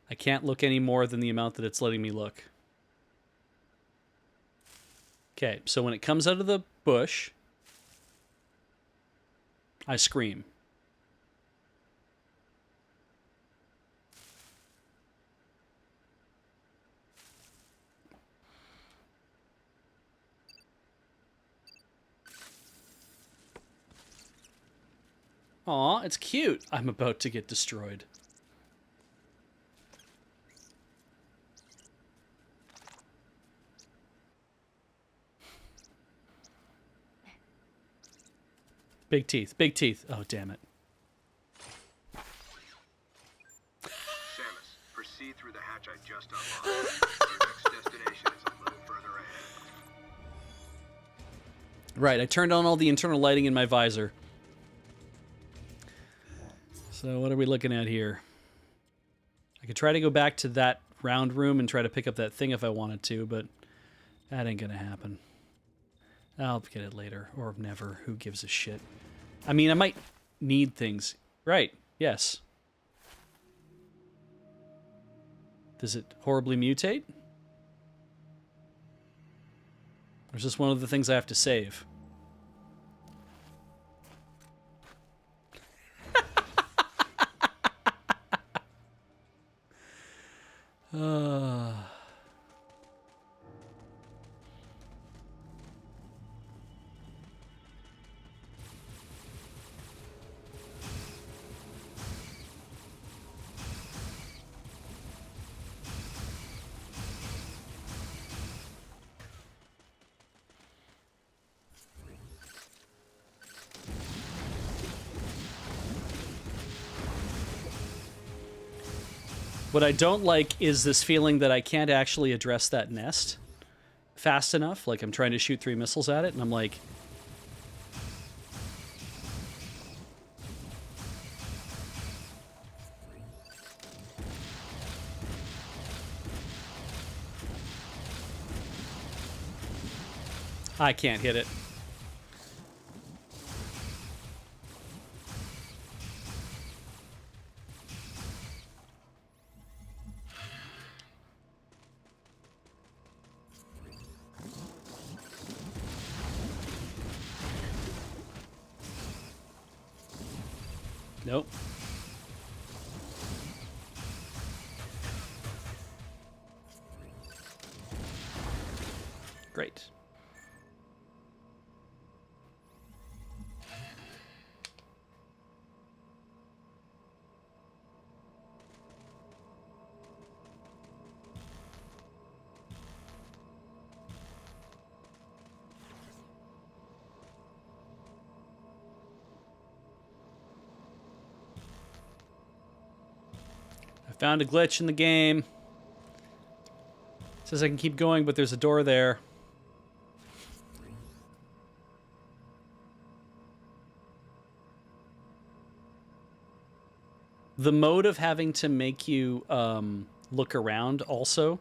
I can't look any more than the amount that it's letting me look. Okay, so when it comes out of the bush, I scream. Aw, it's cute. I'm about to get destroyed. Big teeth, big teeth. Oh, damn it. Samus, proceed through the hatch I just unlocked. Your next destination is a little further ahead. Right, I turned on all the internal lighting in my visor. So what are we looking at here? I could try to go back to that round room and try to pick up that thing if I wanted to, but that ain't gonna happen. I'll get it later, or never. Who gives a shit? I mean, I might need things. Right, yes. Does it horribly mutate? Or is this one of the things I have to save? What I don't like is this feeling that I can't actually address that nest fast enough. Like, I'm trying to shoot 3 missiles at it, and I'm like... I can't hit it. Nope. Great. I found a glitch in the game. Says I can keep going, but there's a door there. The mode of having to make you look around also.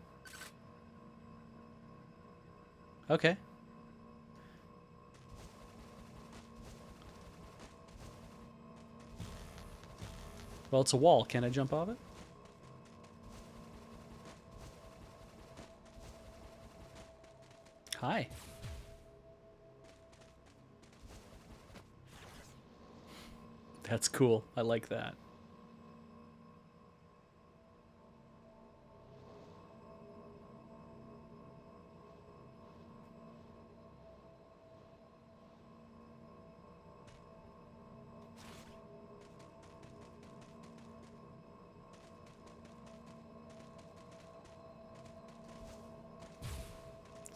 Okay. Well, it's a wall. Can I jump off it? Hi. That's cool. I like that.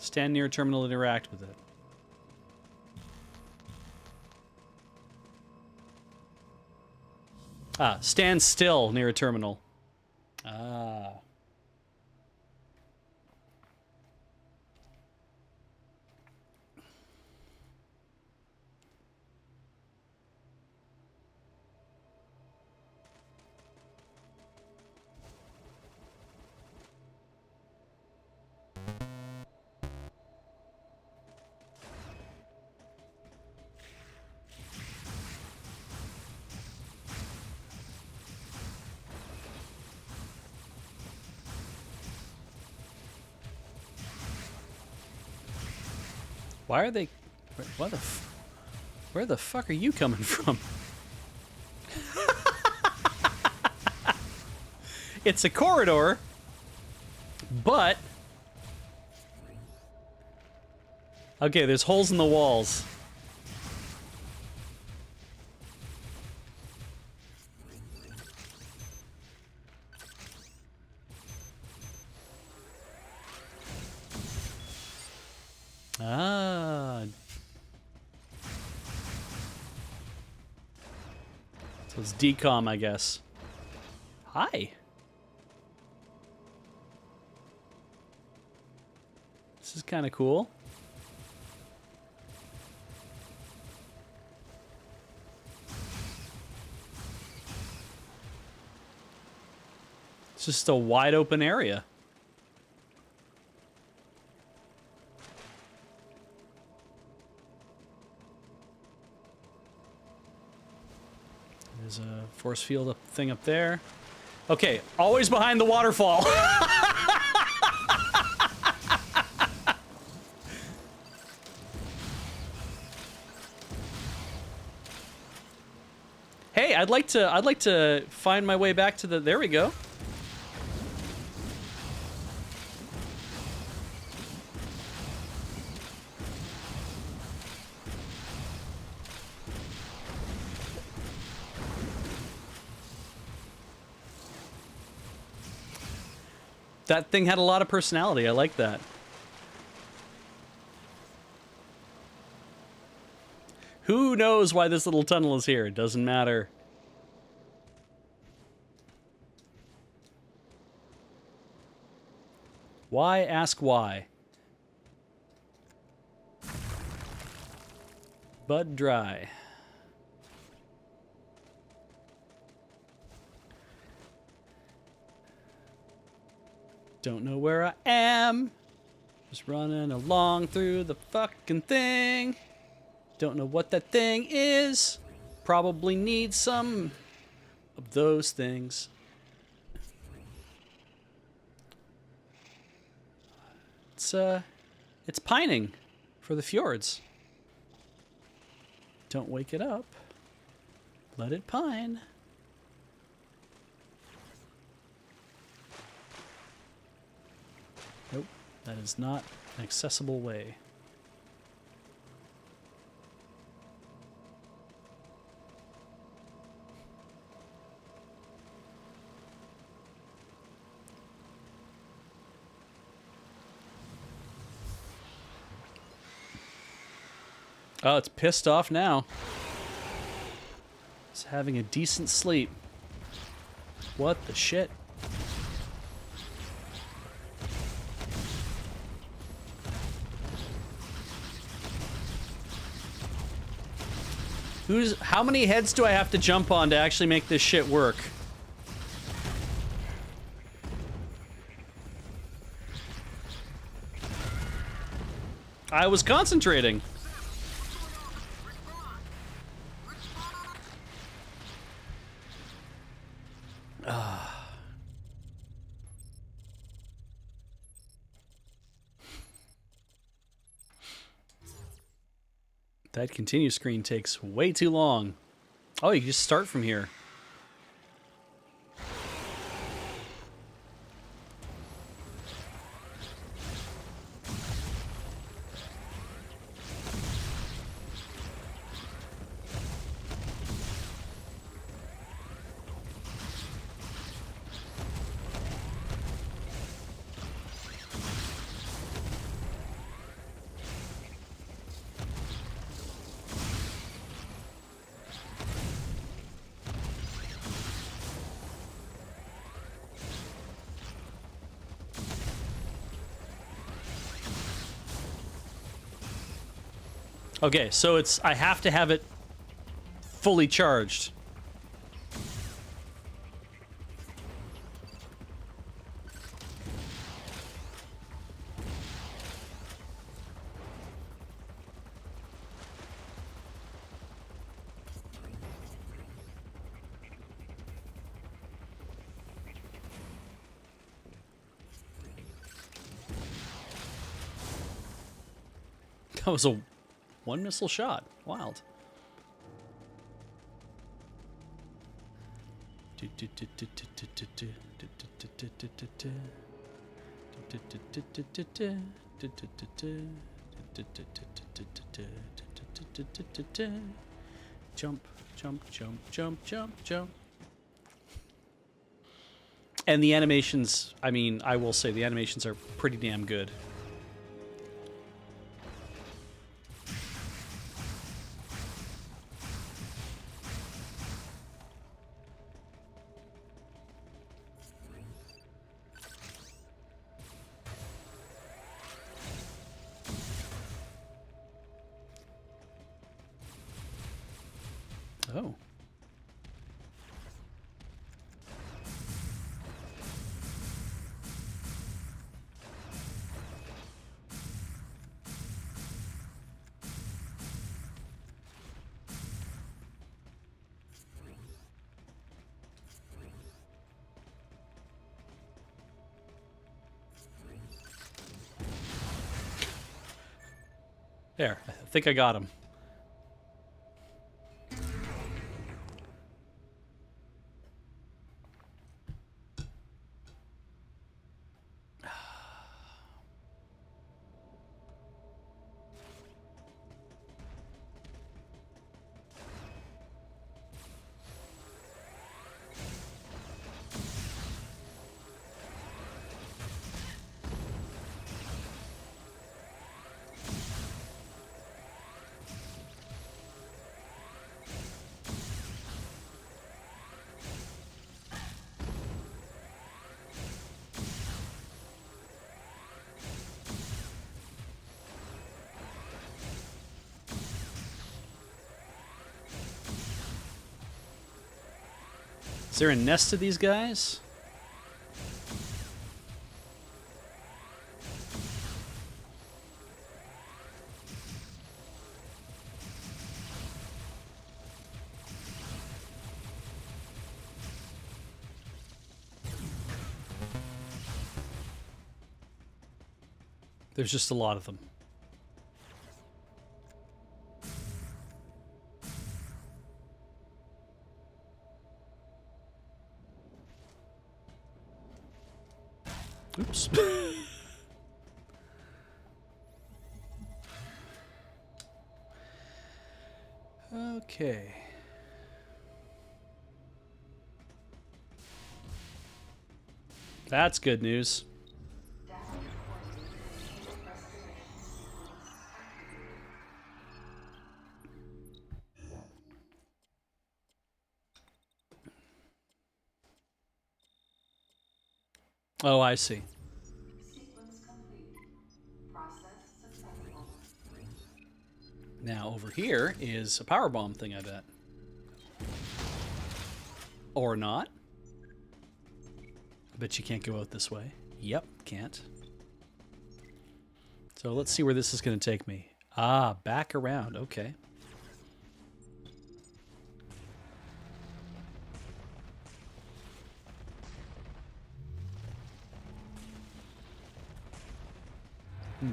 Stand near a terminal and interact with it. Ah, stand still near a terminal. Ah. Why are they... What the... Where the fuck are you coming from? It's a corridor, but... Okay, there's holes in the walls. Ah. So it's decom, I guess. Hi. This is kind of cool. It's just a wide open area. There's a force field thing up there. Okay, always behind the waterfall. Hey, I'd like to find my way back to the... There we go. That thing had a lot of personality. I like that. Who knows why this little tunnel is here? It doesn't matter. Why ask why? Bud dry. Don't know where I am. Just running along through the fucking thing. Don't know what that thing is. Probably need some of those things. It's pining for the fjords. Don't wake it up. Let it pine. That is not an accessible way. Oh, it's pissed off now. It's having a decent sleep. What the shit? How many heads do I have to jump on to actually make this shit work? I was concentrating. That continue screen takes way too long. Oh, you can just start from here. Okay, so I have to have it fully charged. That was a one missile shot. Wild. Jump, jump, jump, jump, jump, jump. And the animations, I mean, I will say the animations are pretty damn good. Oh. There, I think I got him. Is there a nest of these guys? There's just a lot of them. Oops. Okay. That's good news. Oh, I see. Sequence complete. Process successful. Now over here is a power bomb thing, I bet. Or not. I bet you can't go out this way. Yep, can't. So let's see where this is going to take me. Ah, back around. Okay.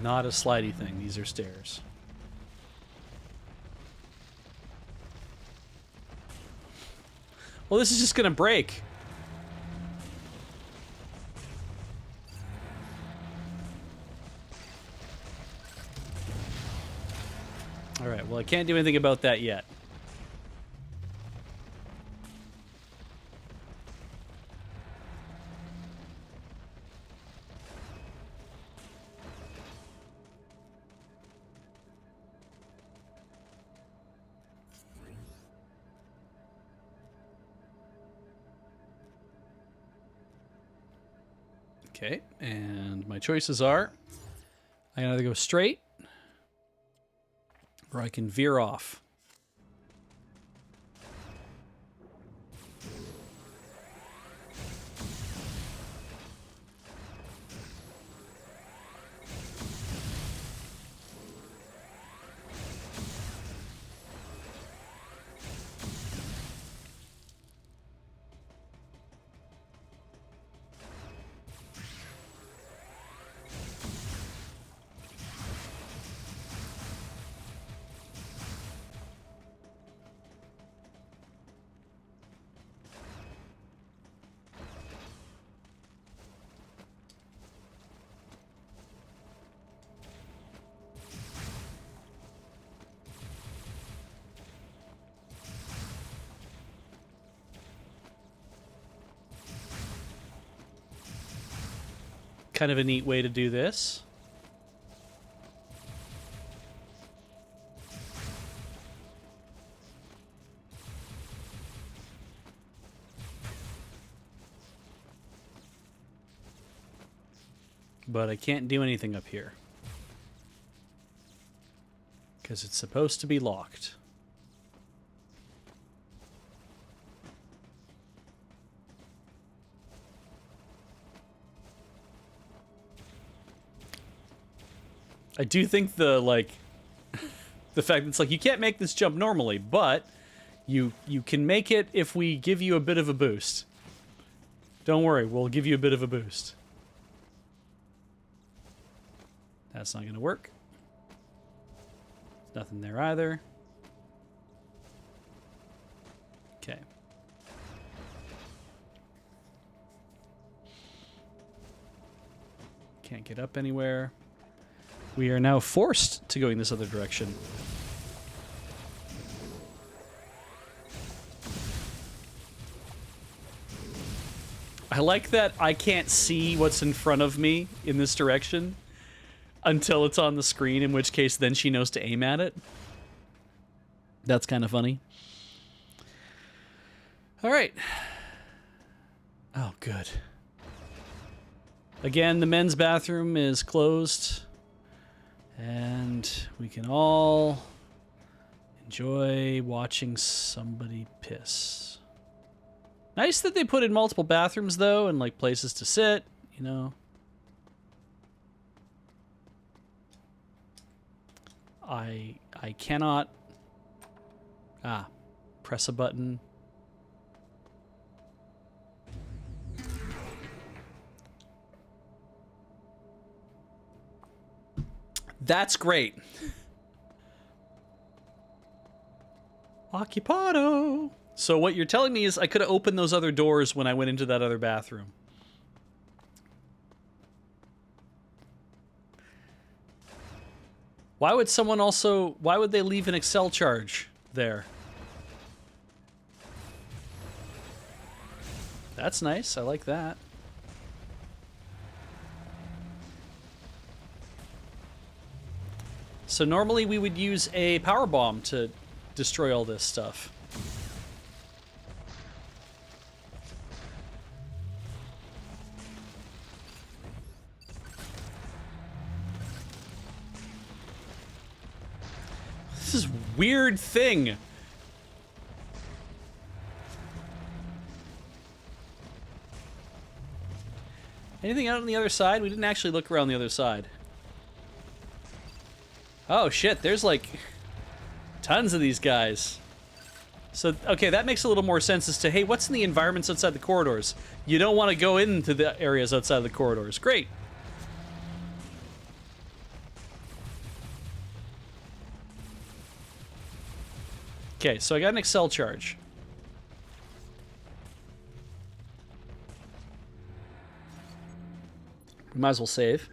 Not a slidey thing. These are stairs. Well, this is just going to break. All right, well, I can't do anything about that yet. Okay, and my choices are I can either go straight or I can veer off. Kind of a neat way to do this. But I can't do anything up here. Because it's supposed to be locked. I do think the, like, the fact that it's like, you can't make this jump normally, but you can make it if we give you a bit of a boost. Don't worry, we'll give you a bit of a boost. That's not going to work. There's nothing there either. Okay. Can't get up anywhere. We are now forced to go in this other direction. I like that I can't see what's in front of me in this direction until it's on the screen, in which case then she knows to aim at it. That's kind of funny. All right. Oh, good. Again, the men's bathroom is closed. And we can all enjoy watching somebody piss. Nice that they put in multiple bathrooms, though, and, like, places to sit, you know. I cannot... press a button. That's great. Occupado. So what you're telling me is I could have opened those other doors when I went into that other bathroom. Why would someone also... Why would they leave an Excel charge There. That's nice. I like that. So normally we would use a power bomb to destroy all this stuff. This is a weird thing. Anything out on the other side? We didn't actually look around the other side. Oh shit, there's like tons of these guys. So, okay, that makes a little more sense as to, hey, what's in the environments outside the corridors? You don't want to go into the areas outside the corridors. Great. Okay, so I got an Excel charge. We might as well save.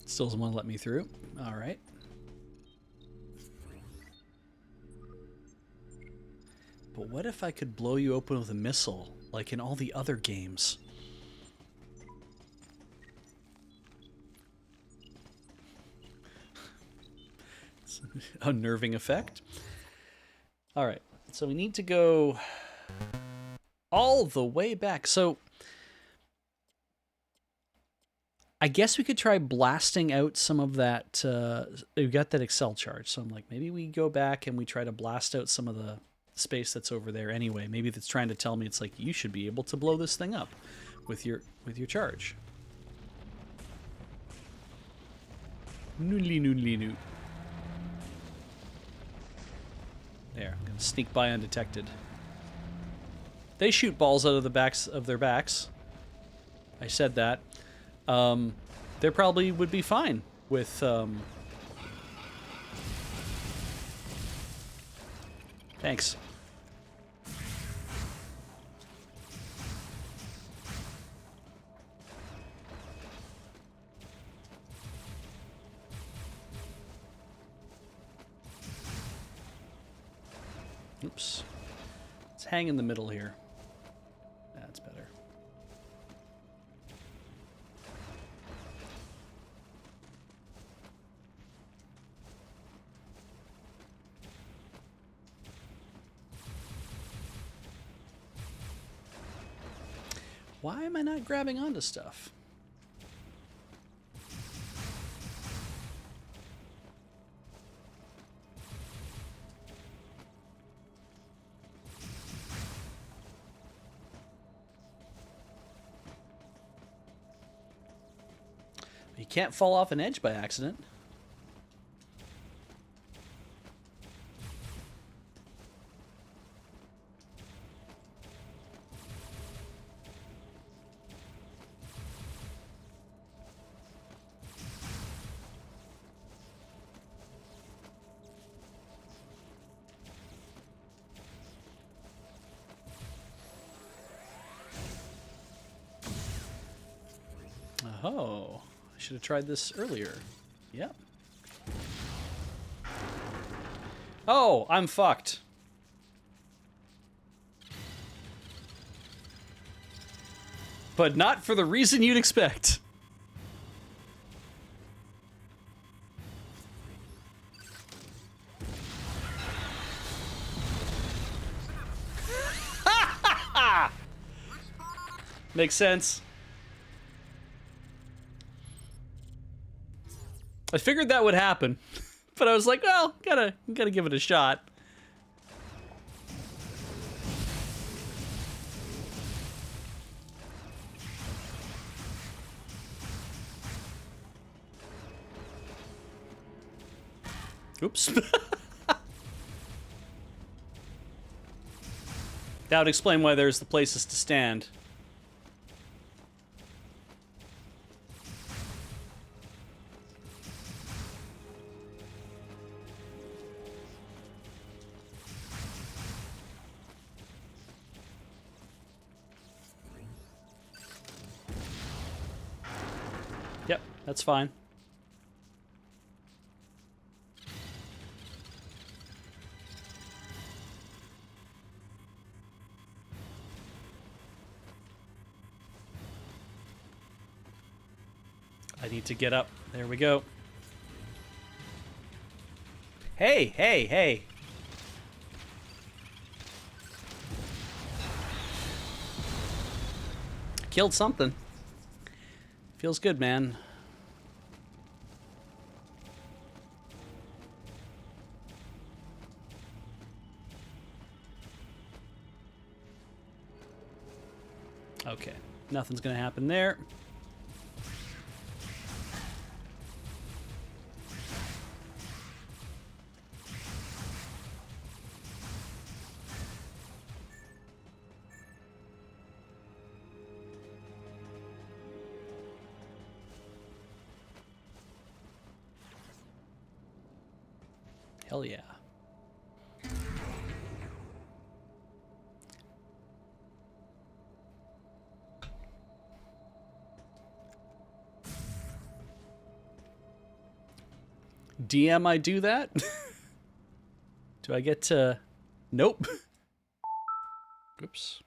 Still doesn't want to let me through. All right. But what if I could blow you open with a missile, like in all the other games? It's an unnerving effect. All right. So we need to go all the way back. So I guess we could try blasting out some of that. We've got that Excel charge, so I'm like, maybe we go back and we try to blast out some of the space that's over there anyway. Maybe that's trying to tell me it's like, you should be able to blow this thing up with your charge. Noodly noodly noot. There, I'm gonna sneak by undetected. They shoot balls out of the backs of their backs. I said that. They probably would be fine with, Thanks. Oops. Let's hang in the middle here. That's better. Why am I not grabbing onto stuff? You can't fall off an edge by accident. Oh, I should have tried this earlier. Yep. Oh, I'm fucked. But not for the reason you'd expect. Makes sense. I figured that would happen, but I was like, well, gotta give it a shot. Oops. That would explain why there's the places to stand. That's fine. I need to get up. There we go. Hey, hey, hey. Killed something. Feels good, man. Okay. Nothing's gonna happen there. Hell yeah. DM, I do that? Do I get to... Nope. Oops.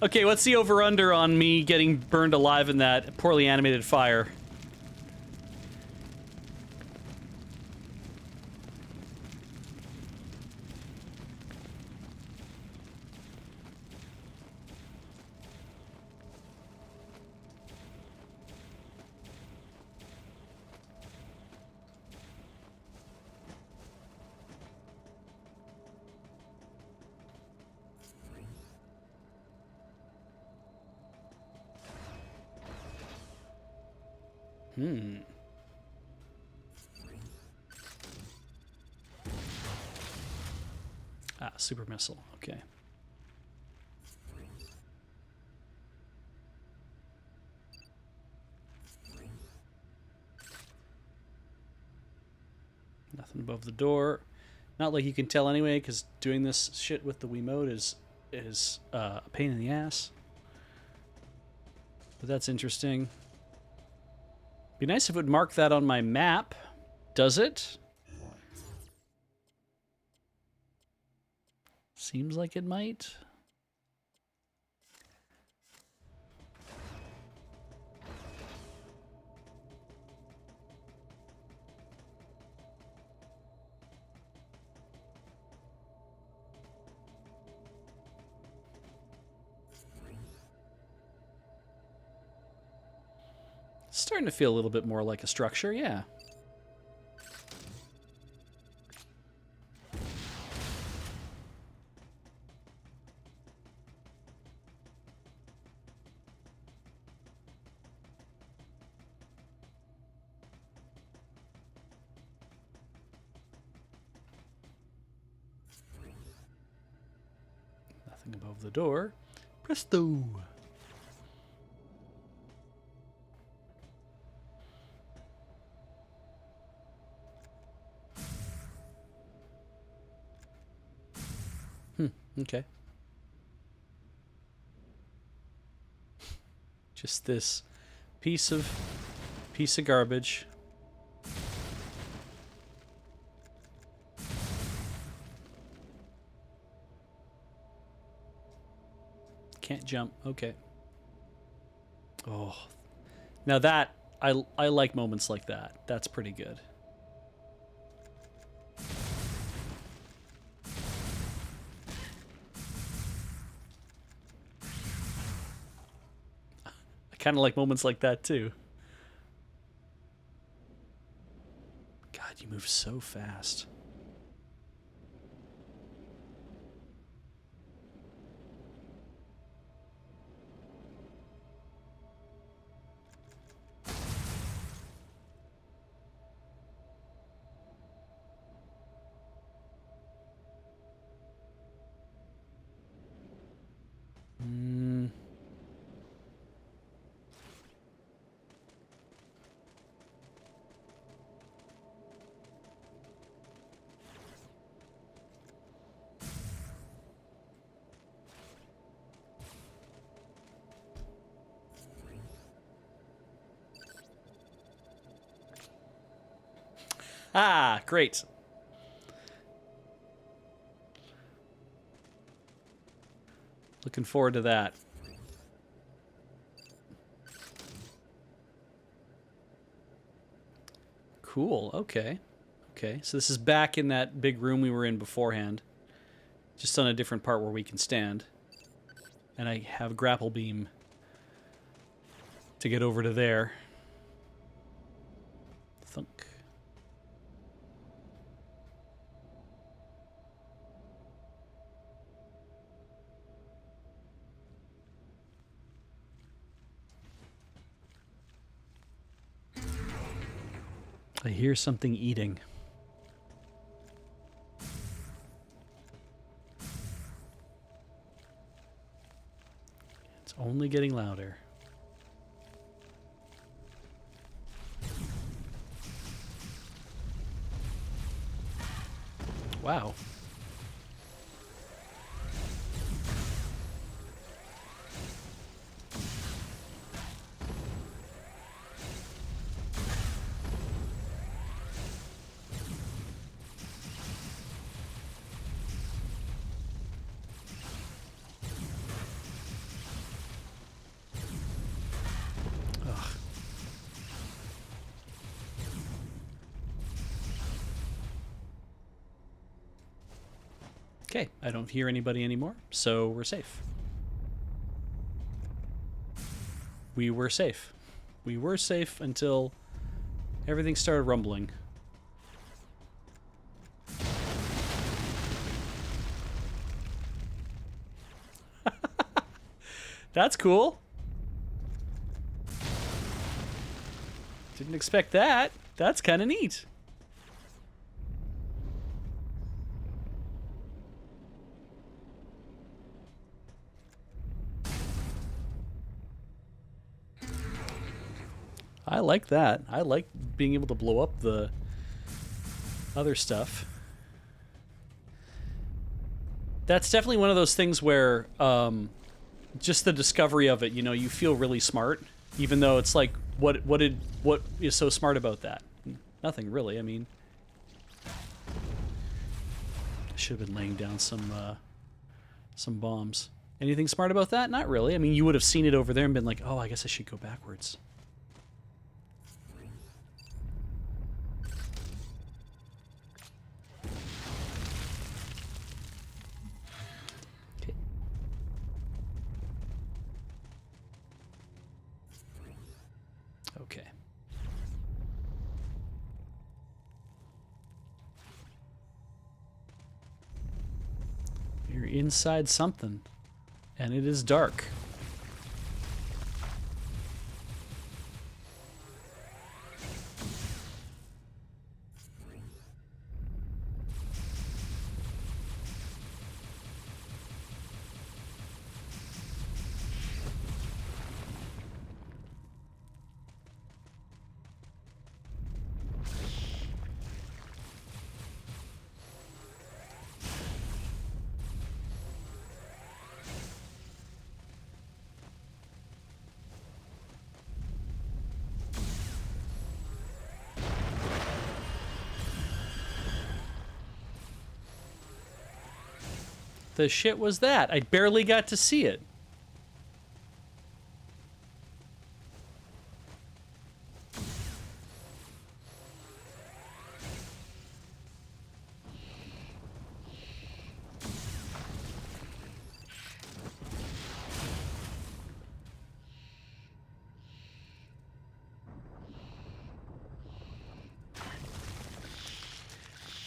Okay, what's the over-under on me getting burned alive in that poorly animated fire? Ah, super missile. Okay. Nothing above the door. Not like you can tell anyway, because doing this shit with the Wiimote is a pain in the ass. But that's interesting. Be nice if it would mark that on my map. Does it? Seems like it might. It's starting to feel a little bit more like a structure, yeah. Nothing above the door. Presto! Okay. Just this piece of garbage. Can't jump. Okay. Oh. Now that I like moments like that. That's pretty good. I kind of like moments like that too. God, you move so fast. Great. Looking forward to that. Cool. Okay. Okay. So this is back in that big room we were in beforehand. Just on a different part where we can stand. And I have a grapple beam to get over to there. Thunk. I hear something eating. It's only getting louder. Wow. Okay, I don't hear anybody anymore, so we're safe. We were safe. We were safe until everything started rumbling. That's cool. Didn't expect that. That's kind of neat. I like that. I like being able to blow up the other stuff. That's definitely one of those things where just the discovery of it, you know, you feel really smart, even though it's like, what is so smart about that? Nothing really. I mean, I should have been laying down some bombs. Anything smart about that? Not really. I mean, you would have seen it over there and been like, oh, I guess I should go backwards. Okay. You're inside something, and it is dark. The shit was that? I barely got to see it.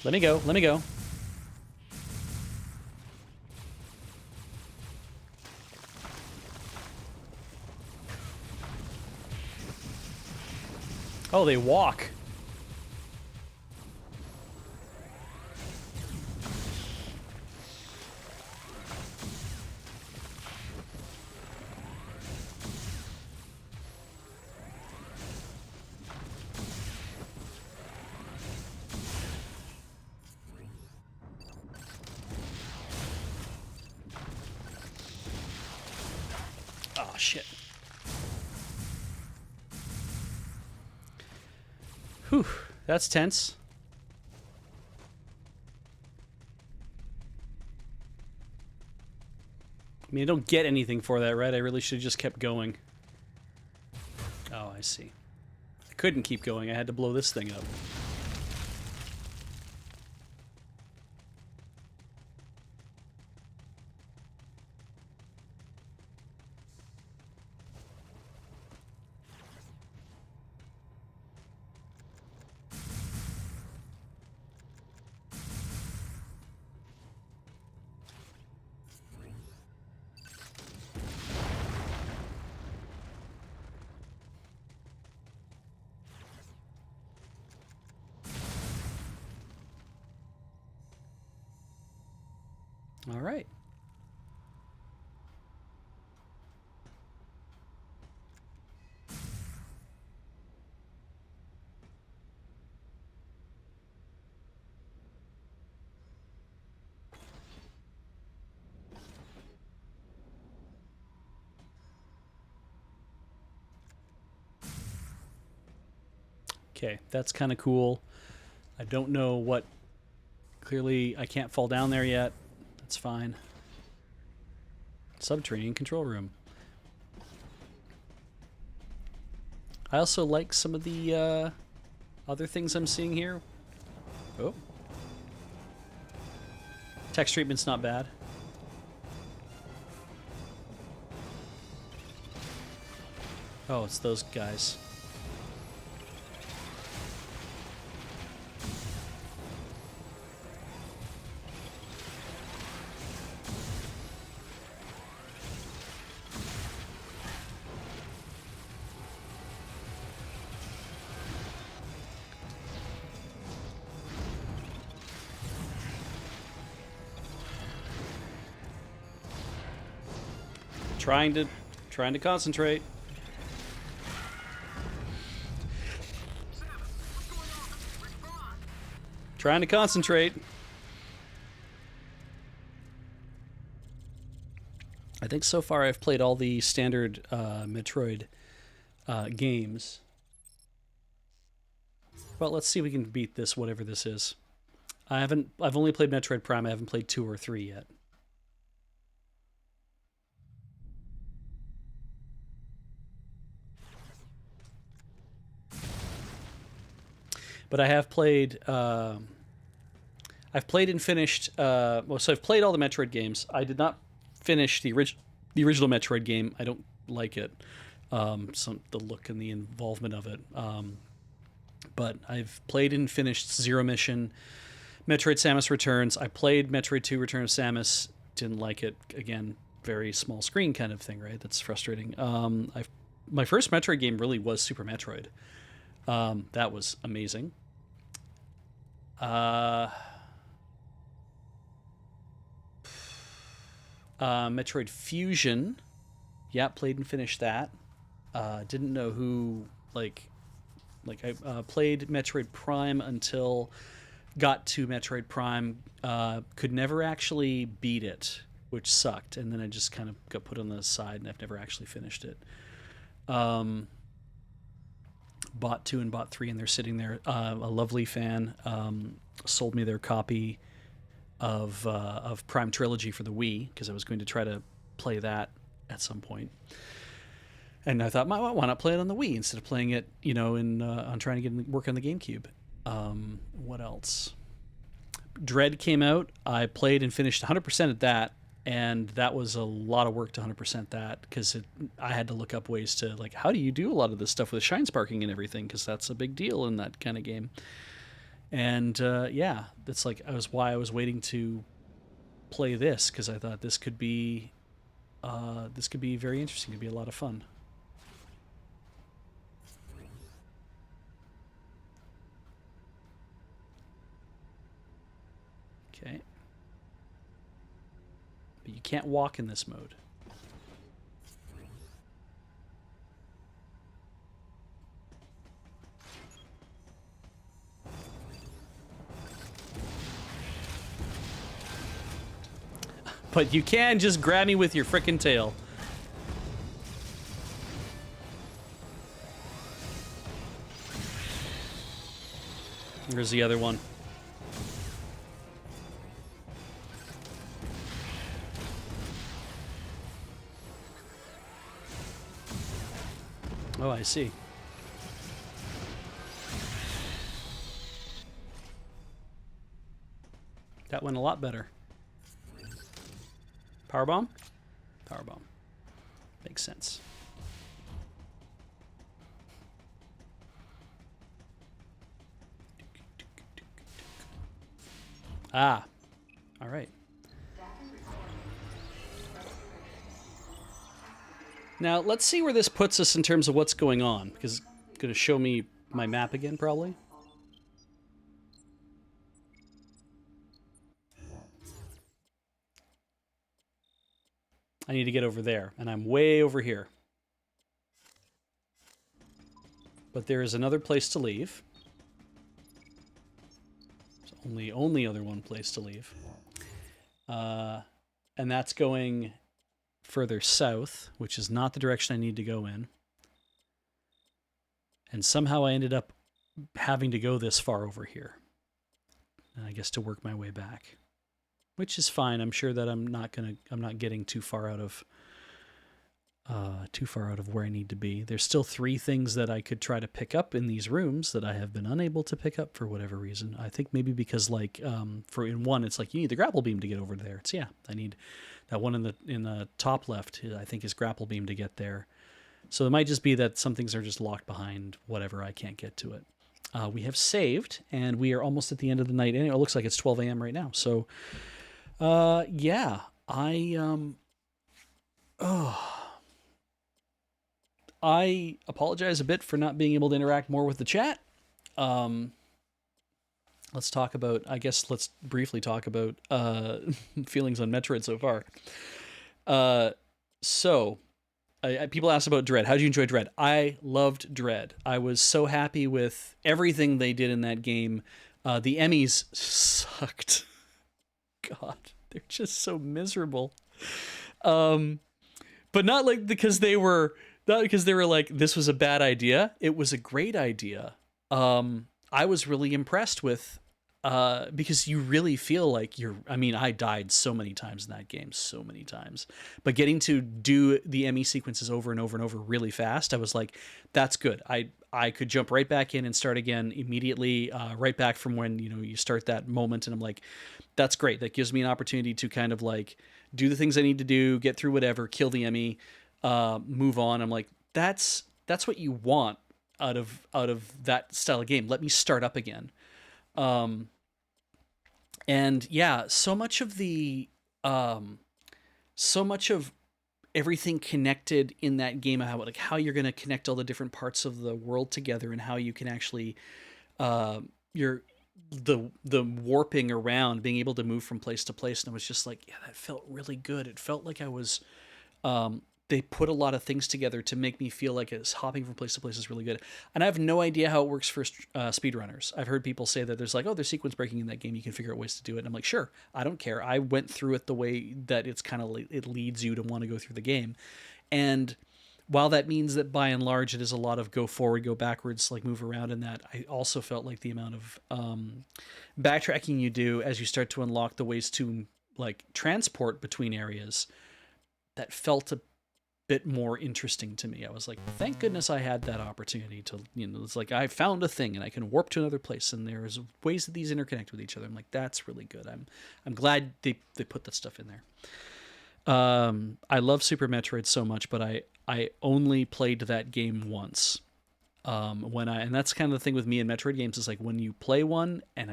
Let me go. Let me go. Oh, they walk. Oh, shit. Whew, that's tense. I mean, I don't get anything for that, right? I really should have just kept going. Oh, I see. I couldn't keep going. I had to blow this thing up. All right. Okay, that's kind of cool. I don't know what... Clearly, I can't fall down there yet. That's fine. Subterranean control room. I also like some of the other things I'm seeing here. Oh. Text treatment's not bad. Oh, it's those guys. Trying to concentrate. Trying to concentrate. I think so far I've played all the standard Metroid games. Well, let's see if we can beat this, whatever this is. I've only played Metroid Prime. I haven't played 2 or 3 yet. But I have played. I've played and finished. So I've played all the Metroid games. I did not finish the original Metroid game. I don't like it. The look and the involvement of it. But I've played and finished Zero Mission, Metroid Samus Returns. I played Metroid 2 Return of Samus. Didn't like it. Again, very small screen kind of thing, right? That's frustrating. My first Metroid game really was Super Metroid. That was amazing. Metroid Fusion. Yeah, played and finished that. Didn't know who, I played Metroid Prime until got to Metroid Prime. Could never actually beat it, which sucked. And then I just kind of got put on the side and I've never actually finished it. Bought 2 and bought 3 and they're sitting there. A lovely fan sold me their copy of Prime Trilogy for the Wii because I was going to try to play that at some point. And I thought, why not play it on the Wii instead of playing it, on trying to work on the GameCube. What else? Dread came out. I played and finished 100% at that. And that was a lot of work to 100% that because I had to look up ways to, how do you do a lot of this stuff with shine sparking and everything? Because that's a big deal in that kind of game. And that's why I was waiting to play this because I thought this could be very interesting. It'd be a lot of fun. Okay. But you can't walk in this mode. But you can just grab me with your frickin' tail. There's the other one. I see. That went a lot better. Powerbomb? Powerbomb. Makes sense. Ah. All right. Now, let's see where this puts us in terms of what's going on, because it's going to show me my map again, probably. I need to get over there, and I'm way over here. But there is another place to leave. There's only other one place to leave. And that's going further south, which is not the direction I need to go in. And somehow I ended up having to go this far over here. And I guess to work my way back. Which is fine. I'm sure that I'm not getting too far out of where I need to be. There's still 3 things that I could try to pick up in these rooms that I have been unable to pick up for whatever reason. I think maybe because like for in one, it's like you need the grapple beam to get over there. It's I need that one in the top left. I think is grapple beam to get there. So it might just be that some things are just locked behind whatever. I can't get to it. We have saved and we are almost at the end of the night. Anyway, it looks like it's 12 a.m. right now. So yeah, I apologize a bit for not being able to interact more with the chat. Let's talk about, I guess let's briefly talk about feelings on Metroid so far. People asked about Dread. How did you enjoy Dread? I loved Dread. I was so happy with everything they did in that game. The Emmys sucked. God, they're just so miserable. But not like because they were like, this was a bad idea. It was a great idea. I was really impressed with, because you really feel like I died so many times in that game, so many times, but getting to do the Emmy sequences over and over and over really fast, I was like, that's good. I could jump right back in and start again immediately, right back from when, you start that moment. And I'm like, that's great. That gives me an opportunity to kind of like do the things I need to do, get through whatever, kill the Emmy, move on. I'm like, that's what you want out of that style of game. Let me start up again. And yeah, so much of everything connected in that game, how you're going to connect all the different parts of the world together and how you can actually, the warping around, being able to move from place to place. And I was just like, yeah, that felt really good. It felt like I was, they put a lot of things together to make me feel like it's hopping from place to place is really good. And I have no idea how it works for speedrunners. I've heard people say that there's like, oh, there's sequence breaking in that game. You can figure out ways to do it. And I'm like, sure, I don't care. I went through it the way that it's kind of, it leads you to want to go through the game. And while that means that by and large, it is a lot of go forward, go backwards, like move around in that, I also felt like the amount of backtracking you do as you start to unlock the ways to like transport between areas, that felt a bit more interesting to me. I was like, thank goodness I had that opportunity to, it's like I found a thing and I can warp to another place and there's ways that these interconnect with each other. I'm like, that's really good. I'm glad they put that stuff in there. I love Super Metroid so much, but I only played that game once. And that's kind of the thing with me in Metroid games is like when you play one and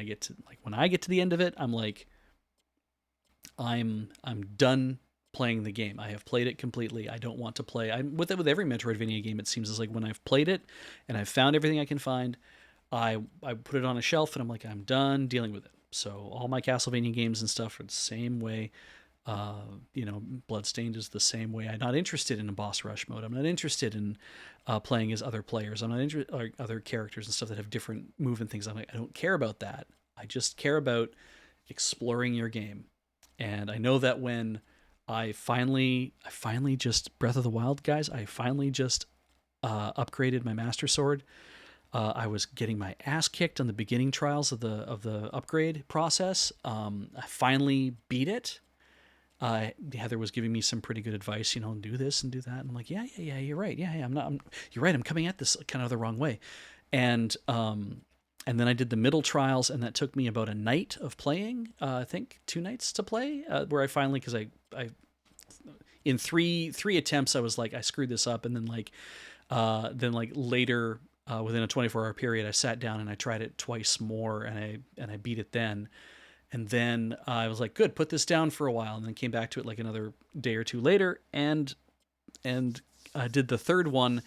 when I get to the end of it, I'm like, I'm done playing the game. I have played it completely. I don't want to play. I'm with every Metroidvania game. It seems like when I've played it and I've found everything I can find, I put it on a shelf and I'm like, I'm done dealing with it. So all my Castlevania games and stuff are the same way. Bloodstained is the same way. I'm not interested in a boss rush mode. I'm not interested in playing as other players. I'm not interested in other characters and stuff that have different move and things. I'm like, I don't care about that. I just care about exploring your game. And I know that when I finally just Breath of the Wild, guys, I finally just upgraded my Master Sword. I was getting my ass kicked on the beginning trials of the upgrade process. I finally beat it. Heather was giving me some pretty good advice, do this and do that. And I'm like, yeah, you're right. Yeah, you're right. I'm coming at this kind of the wrong way. And then I did the middle trials, and that took me about a night of playing. I think 2 nights to play, where I finally, because I in three attempts, I was like, I screwed this up, and then later, within a 24-hour period, I sat down and I tried it twice more, and I beat it then. And then I was like, good, put this down for a while, and then came back to it like another day or two later, and did the third one.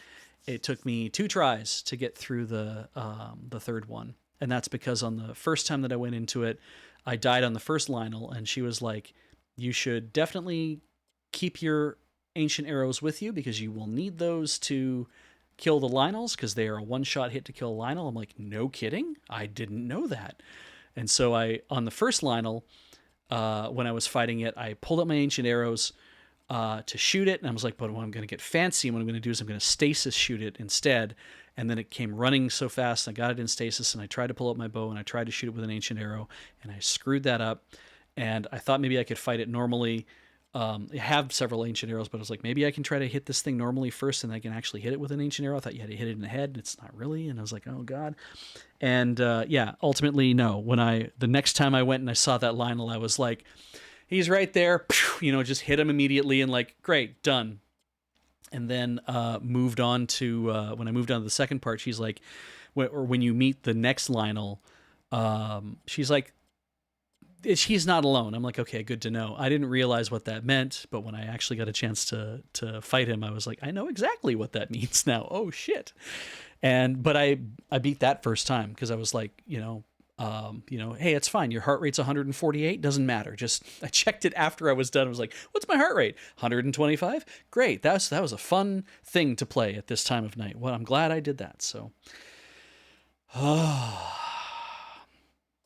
It took me 2 tries to get through the third one, and that's because on the first time that I went into it, I died on the first Lionel, and she was like, you should definitely keep your ancient arrows with you because you will need those to kill the Lionels, because they are a one-shot hit to kill a Lionel. I'm like, no kidding? I didn't know that. And so on the first Lionel, when I was fighting it, I pulled up my ancient arrows to shoot it, and I was like, but when I'm going to get fancy, what I'm going to do is I'm going to stasis shoot it instead. And then it came running so fast, I got it in stasis, and I tried to pull up my bow, and I tried to shoot it with an ancient arrow, and I screwed that up. And I thought maybe I could fight it normally. I have several ancient arrows, but I was like, maybe I can try to hit this thing normally first, and I can actually hit it with an ancient arrow. I thought you had to hit it in the head, and it's not really. And I was like, oh god. And ultimately, no. The next time I went and I saw that Lionel, I was like, he's right there, just hit him immediately, and like, great, done. And then moved on to when I moved on to the second part, she's like, when you meet the next Lionel, she's like, he's not alone. I'm like, okay, good to know. I didn't realize what that meant, but when I actually got a chance to fight him, I was like, I know exactly what that means now. Oh shit. But I beat that first time because I was like, hey, it's fine. Your heart rate's 148. Doesn't matter. I checked it after I was done. I was like, what's my heart rate? 125. Great. That was a fun thing to play at this time of night. Well, I'm glad I did that. So,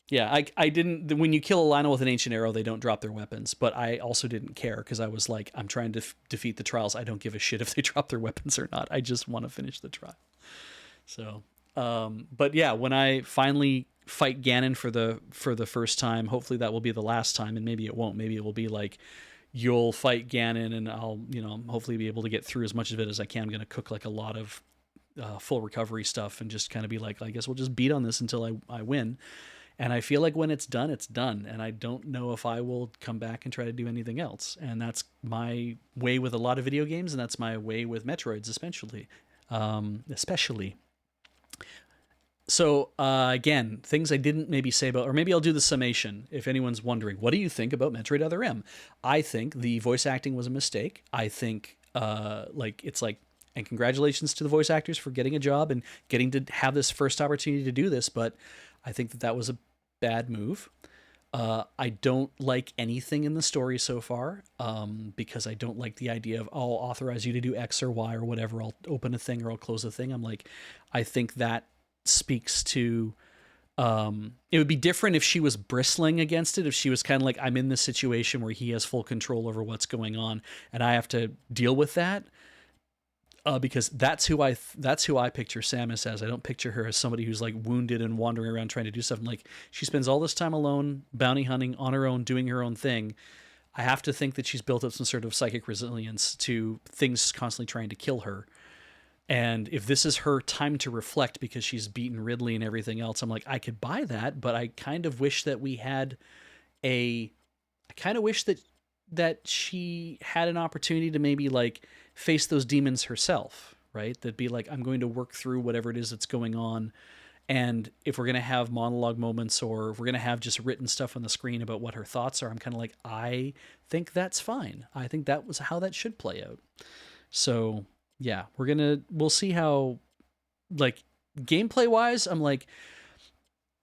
yeah, I didn't. When you kill a Lionel with an ancient arrow, they don't drop their weapons. But I also didn't care because I was like, I'm trying to defeat the trials. I don't give a shit if they drop their weapons or not. I just want to finish the trial. So, but yeah, when I finally fight Ganon for the first time, hopefully that will be the last time, and maybe it won't. Maybe it will be like, you'll fight Ganon, and I'll hopefully be able to get through as much of it as I can. I'm going to cook like a lot of full recovery stuff and just kind of be like, I guess we'll just beat on this until I win. And I feel like when it's done, it's done. And I don't know if I will come back and try to do anything else. And that's my way with a lot of video games, and that's my way with Metroids, especially. So, again, things I didn't maybe say about, or maybe I'll do the summation if anyone's wondering, what do you think about Metroid Other M? I think the voice acting was a mistake. I think, and congratulations to the voice actors for getting a job and getting to have this first opportunity to do this, but I think that was a bad move. I don't like anything in the story so far, because I don't like the idea of, I'll authorize you to do X or Y or whatever. I'll open a thing or I'll close a thing. I'm like, I think that speaks to, it would be different if she was bristling against it. If she was kind of like, I'm in this situation where he has full control over what's going on and I have to deal with that. Because that's who I picture Samus as. I don't picture her as somebody who's like wounded and wandering around trying to do stuff. I'm like, she spends all this time alone, bounty hunting on her own, doing her own thing. I have to think that she's built up some sort of psychic resilience to things constantly trying to kill her. And if this is her time to reflect because she's beaten Ridley and everything else, I'm like, I could buy that, but I kind of wish that that she had an opportunity to maybe like face those demons herself, right? That'd be like, I'm going to work through whatever it is that's going on. And if we're going to have monologue moments, or if we're going to have just written stuff on the screen about what her thoughts are, I'm kind of like, I think that's fine. I think that was how that should play out. So yeah, we'll see how, like, gameplay wise, I'm like,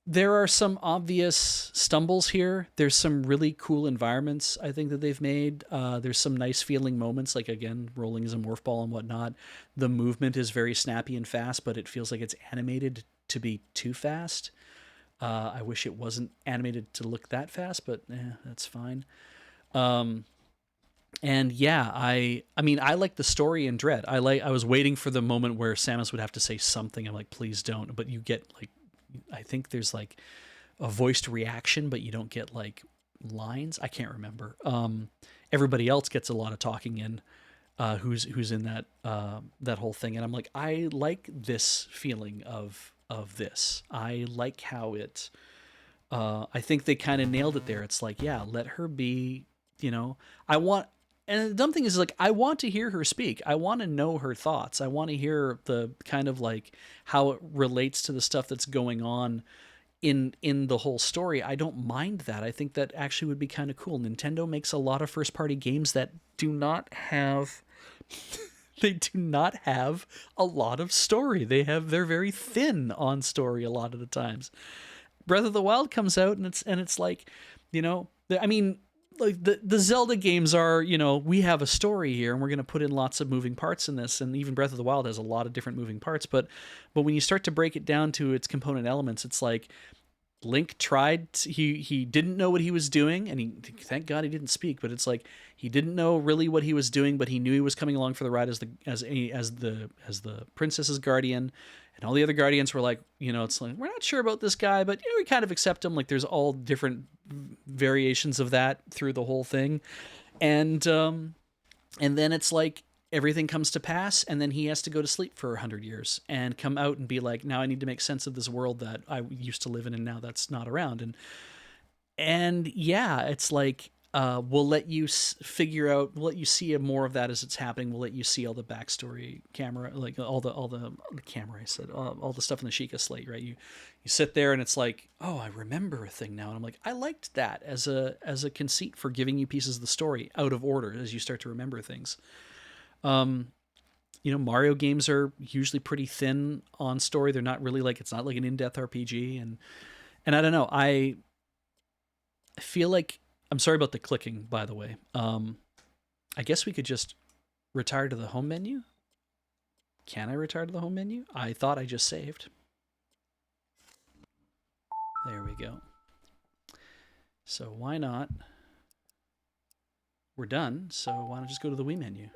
there are some obvious stumbles here. There's some really cool environments I think that they've made. There's some nice feeling moments, like, again, rolling as a morph ball and whatnot. The movement is very snappy and fast, but it feels like it's animated to be too fast. I wish it wasn't animated to look that fast, but that's fine. And yeah, I mean, I like the story in Dread. I was waiting for the moment where Samus would have to say something. I'm like, please don't. But you get like, I think there's like a voiced reaction, but you don't get like lines. I can't remember. everybody else gets a lot of talking in, who's in that that whole thing. And I'm like, I like this feeling of this. I like how it. I think they kind of nailed it there. It's like, yeah, let her be. You know, I want. And the dumb thing is, like, I want to hear her speak. I want to know her thoughts. I want to hear the kind of like how it relates to the stuff that's going on in the whole story. I don't mind that. I think that actually would be kind of cool. Nintendo makes a lot of first party games that do not have they do not have a lot of story. They're very thin on story a lot of the times. Breath of the Wild comes out and it's like, you know, I mean, like the Zelda games are, you know, we have a story here and we're going to put in lots of moving parts in this, and even Breath of the Wild has a lot of different moving parts, but when you start to break it down to its component elements, it's like Link tried he didn't know what he was doing, and he, thank God he didn't speak, but it's like he didn't know really what he was doing, but he knew he was coming along for the ride as the princess's guardian. And all the other guardians were like, you know, it's like, we're not sure about this guy, but, you know, we kind of accept him. Like, there's all different variations of that through the whole thing. And then it's like everything comes to pass, and then he has to go to sleep for 100 years and come out and be like, now I need to make sense of this world that I used to live in, and now that's not around. And yeah, it's like, we'll let you figure out, we'll let you see more of that as it's happening. We'll let you see all the backstory camera, like all the camera, I said, all the stuff in the Sheikah slate, right? You sit there and it's like, oh, I remember a thing now. And I'm like, I liked that as a conceit for giving you pieces of the story out of order as you start to remember things. You know, Mario games are usually pretty thin on story. They're not really like, it's not like an in-depth RPG. And I don't know, I feel like, I'm sorry about the clicking, by the way. I guess we could just retire to the home menu. Can I retire to the home menu? I thought I just saved. There we go. So why not? We're done, so why not just go to the Wii menu?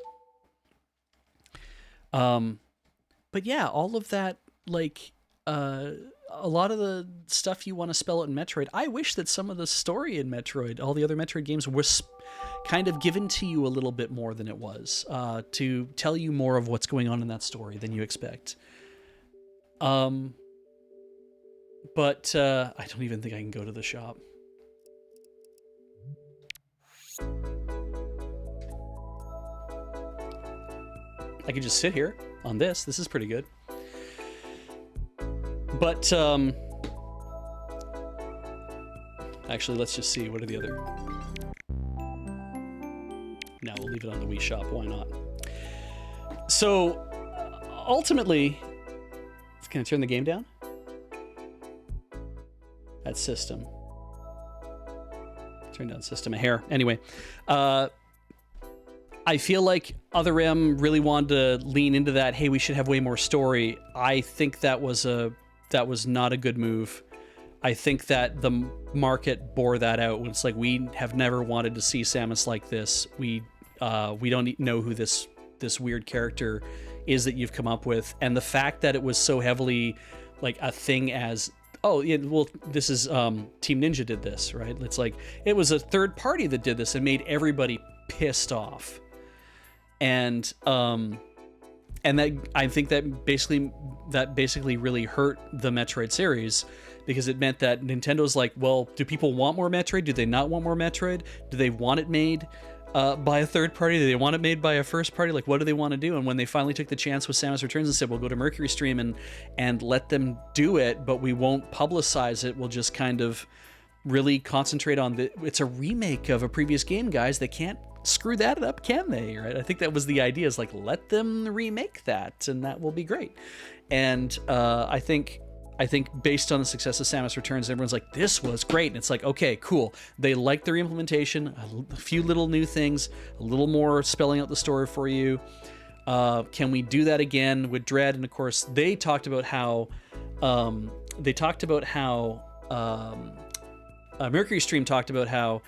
But yeah, all of that, like, a lot of the stuff you want to spell out in Metroid, I wish that some of the story in Metroid, all the other Metroid games, was kind of given to you a little bit more than it was, to tell you more of what's going on in that story than you expect. But I don't even think I can go to the shop. I could just sit here on this. This is pretty good. But, actually, let's just see. What are the other... No, we'll leave it on the Wii shop. Why not? So, ultimately... Can I turn the game down? That's system. Turn down system a hair. Anyway, I feel like Other M really wanted to lean into that, hey, we should have way more story. I think that was not a good move. I think that the market bore that out. It's like, we have never wanted to see Samus like this. We don't know who this weird character is that you've come up with. And the fact that it was so heavily like a thing as, oh, yeah, well, this is Team Ninja did this, right? It's like, it was a third party that did this and made everybody pissed off. And that, I think that basically really hurt the Metroid series, because it meant that Nintendo's like, well, do people want more Metroid? Do they not want more Metroid? Do they want it made by a third party? Do they want it made by a first party? Like, what do they want to do? And when they finally took the chance with Samus Returns and said, we'll go to Mercury Stream and let them do it, but we won't publicize it. We'll just kind of really concentrate on it's a remake of a previous game, guys. They can't screw that up, can they? Right? I think that was the idea, is like, let them remake that and that will be great. And I think based on the success of Samus Returns, everyone's like, this was great. And it's like, okay, cool. They liked their implementation, a few little new things, a little more spelling out the story for you. Can we do that again with Dread? And of course, they talked about how Mercury Stream talked about how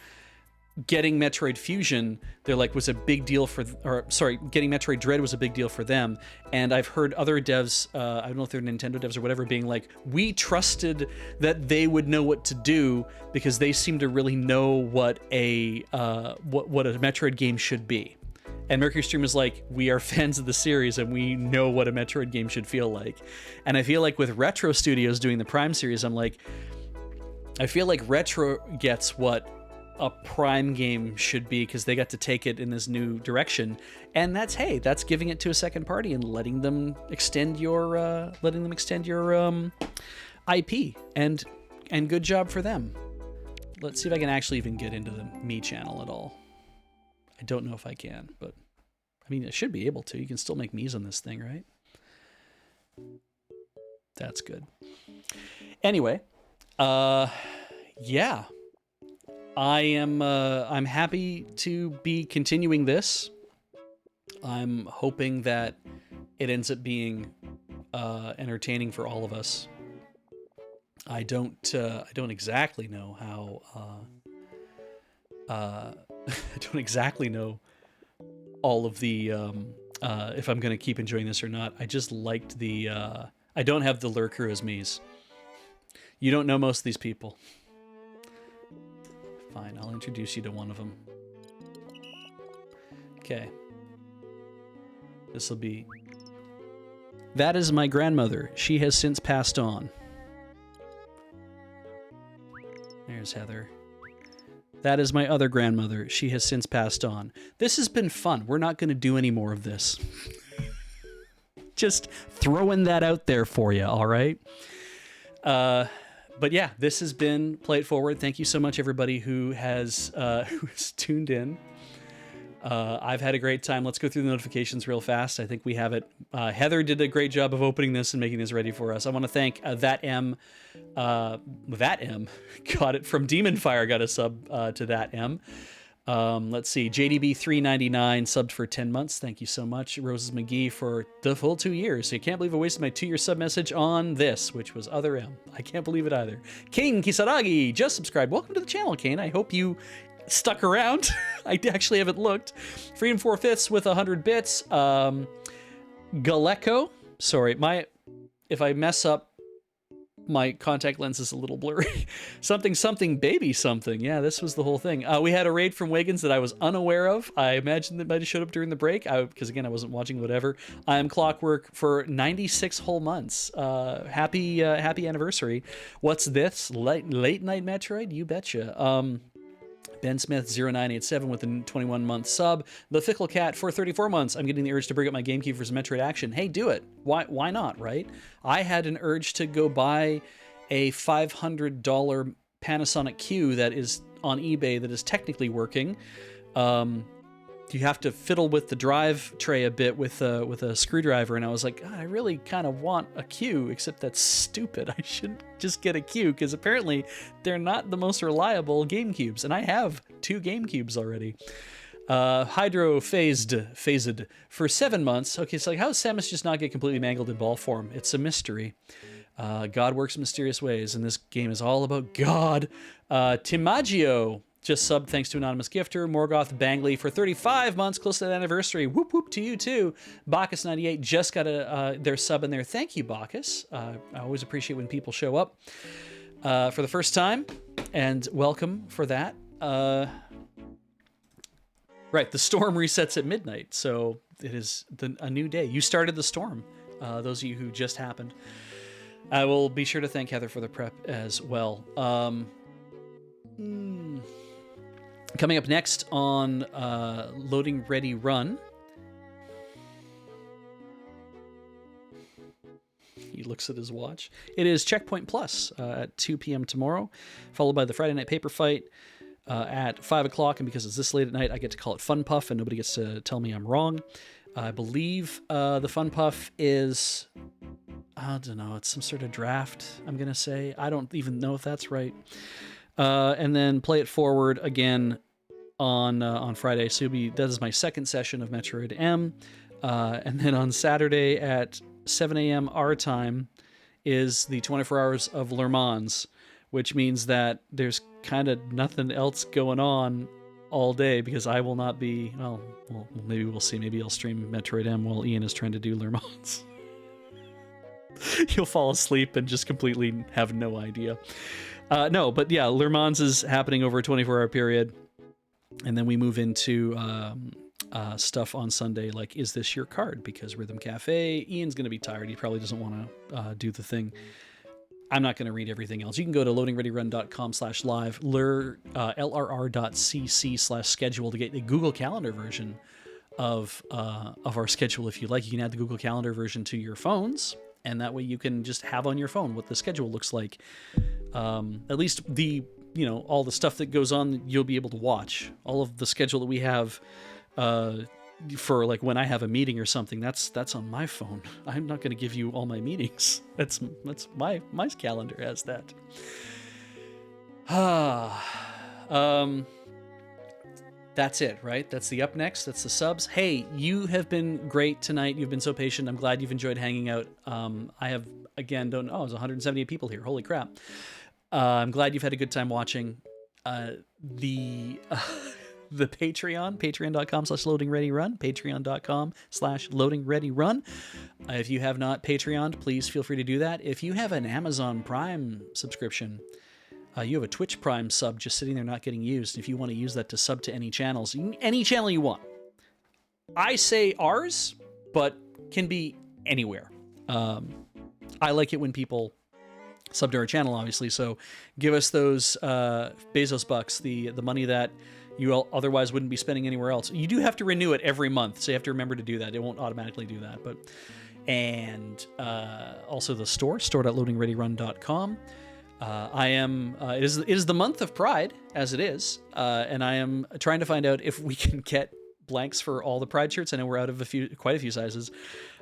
getting Metroid Fusion, they're like, was a big deal for, or sorry, getting Metroid Dread was a big deal for them. And I've heard other devs, I don't know if they're Nintendo devs or whatever, being like, we trusted that they would know what to do because they seem to really know what a Metroid game should be. And Mercury Stream is like, we are fans of the series and we know what a Metroid game should feel like. And I feel like with Retro Studios doing the Prime series, I'm like, I feel like Retro gets what a Prime game should be because they got to take it in this new direction, and that's giving it to a second party and letting them extend your IP, and good job for them. Let's see if I can actually even get into the Me channel at all. I don't know if I can, but I mean I should be able to. You can still make Miis on this thing, right? That's good. Anyway, yeah. I'm happy to be continuing this. I'm hoping that it ends up being entertaining for all of us. I don't exactly know how I don't exactly know all of the if I'm gonna keep enjoying this or not. I just liked the I don't have the lurker as Miis. You don't know most of these people. Fine, I'll introduce you to one of them. Okay. This'll be... That is my grandmother. She has since passed on. There's Heather. That is my other grandmother. She has since passed on. This has been fun. We're not going to do any more of this. Just throwing that out there for you, all right? But yeah, this has been Play It Forward. Thank you so much, everybody who has tuned in. I've had a great time. Let's go through the notifications real fast. I think we have it. Heather did a great job of opening this and making this ready for us. I want to thank That M got it from Demon Fire, got a sub to That M. Let's see, JDB399 subbed for 10 months. Thank you so much. Roses McGee for the full 2 years. I can't believe I wasted my 2-year sub message on this, which was Other M. I can't believe it either. King Kisaragi just subscribed. Welcome to the channel, Kane. I hope you stuck around. I actually haven't looked. Freedom 4/5 with 100 bits. Galeko. Sorry, if I mess up, my contact lens is a little blurry. something baby something. Yeah, this was the whole thing. We had a raid from Wiggins that I was unaware of. I imagine that might have showed up during the break because again I wasn't watching whatever. I am Clockwork for 96 whole months. Happy anniversary. What's this? Late night Metroid? You betcha. Ben Smith 0987 with a 21-month sub. The Fickle Cat for 34 months. I'm getting the urge to bring up my GameCube for some Metroid action. Hey, do it. Why not, right? I had an urge to go buy a $500 Panasonic Q that is on eBay that is technically working. You have to fiddle with the drive tray a bit with a screwdriver, and I was like, God, I really kind of want a Q, except that's stupid. I should just get a Q, because apparently they're not the most reliable GameCubes, and I have 2 GameCubes already. Hydro phased for 7 months. Okay, so like, how does Samus just not get completely mangled in ball form? It's a mystery. God works in mysterious ways, and this game is all about God. Timaggio just subbed thanks to Anonymous Gifter. Morgoth Bangley for 35 months, close to that anniversary. Whoop whoop to you too. Bacchus98 just got their sub in there. Thank you, Bacchus. I always appreciate when people show up for the first time, and welcome for that. Right, the storm resets at midnight, so it is a new day. You started the storm, those of you who just happened. I will be sure to thank Heather for the prep as well. Coming up next on Loading Ready Run. He looks at his watch. It is Checkpoint Plus at 2 p.m. tomorrow, followed by the Friday Night Paper Fight at 5 o'clock. And because it's this late at night, I get to call it Fun Puff, and nobody gets to tell me I'm wrong. I believe the Fun Puff is, I don't know, it's some sort of draft, I'm going to say. I don't even know if that's right. And then Play It Forward again on Friday. So that is my second session of Metroid M. And then on Saturday at 7 a.m. our time is the 24 Hours of Le Mans, which means that there's kind of nothing else going on all day because I will not be. Well, maybe we'll see. Maybe I'll stream Metroid M while Ian is trying to do Le Mans. You'll fall asleep and just completely have no idea. No, but yeah, Le Mans is happening over a 24-hour period. And then we move into stuff on Sunday, like, is this your card? Because Rhythm Cafe, Ian's going to be tired. He probably doesn't want to do the thing. I'm not going to read everything else. You can go to loadingreadyrun.com/live, lrr.cc/schedule to get the Google Calendar version of our schedule if you like. You can add the Google Calendar version to your phones, and that way you can just have on your phone what the schedule looks like. At least all the stuff that goes on, you'll be able to watch. All of the schedule that we have for like when I have a meeting or something, that's on my phone. I'm not going to give you all my meetings. That's my calendar has that. That's it, right? That's the up next. That's the subs. Hey, you have been great tonight. You've been so patient. I'm glad you've enjoyed hanging out. I have, again, there's 178 people here. Holy crap. I'm glad you've had a good time watching. The Patreon, patreon.com/loadingreadyrun, patreon.com/loadingreadyrun. If you have not Patreoned, please feel free to do that. If you have an Amazon Prime subscription, you have a Twitch Prime sub just sitting there not getting used. If you want to use that to sub to any channels, any channel you want. I say ours, but can be anywhere. I like it when people sub to our channel, obviously, so give us those Bezos bucks, the money that you otherwise wouldn't be spending anywhere else. You do have to renew it every month, so you have to remember to do that. It won't automatically do that. And also the store.loadingreadyrun.com. It is the month of Pride, as it is, and I am trying to find out if we can get blanks for all the Pride shirts. I know we're out of quite a few sizes.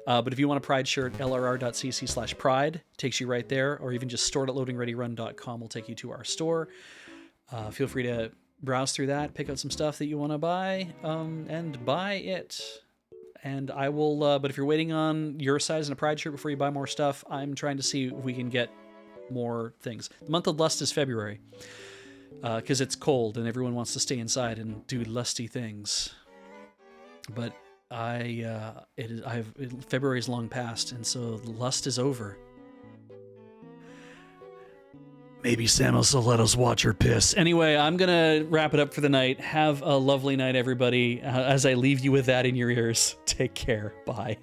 But if you want a Pride shirt, lrr.cc/pride takes you right there, or even just store.loadingreadyrun.com will take you to our store. Feel free to browse through that, pick out some stuff that you want to buy, and buy it. And I will, but if you're waiting on your size in a Pride shirt before you buy more stuff, I'm trying to see if we can get more things. The month of lust is February, because it's cold and everyone wants to stay inside and do lusty things. But February is long past, and so lust is over. Maybe Samus will let us watch her piss. Anyway, I'm gonna wrap it up for the night. Have a lovely night, everybody. As I leave you with that in your ears, take care. Bye.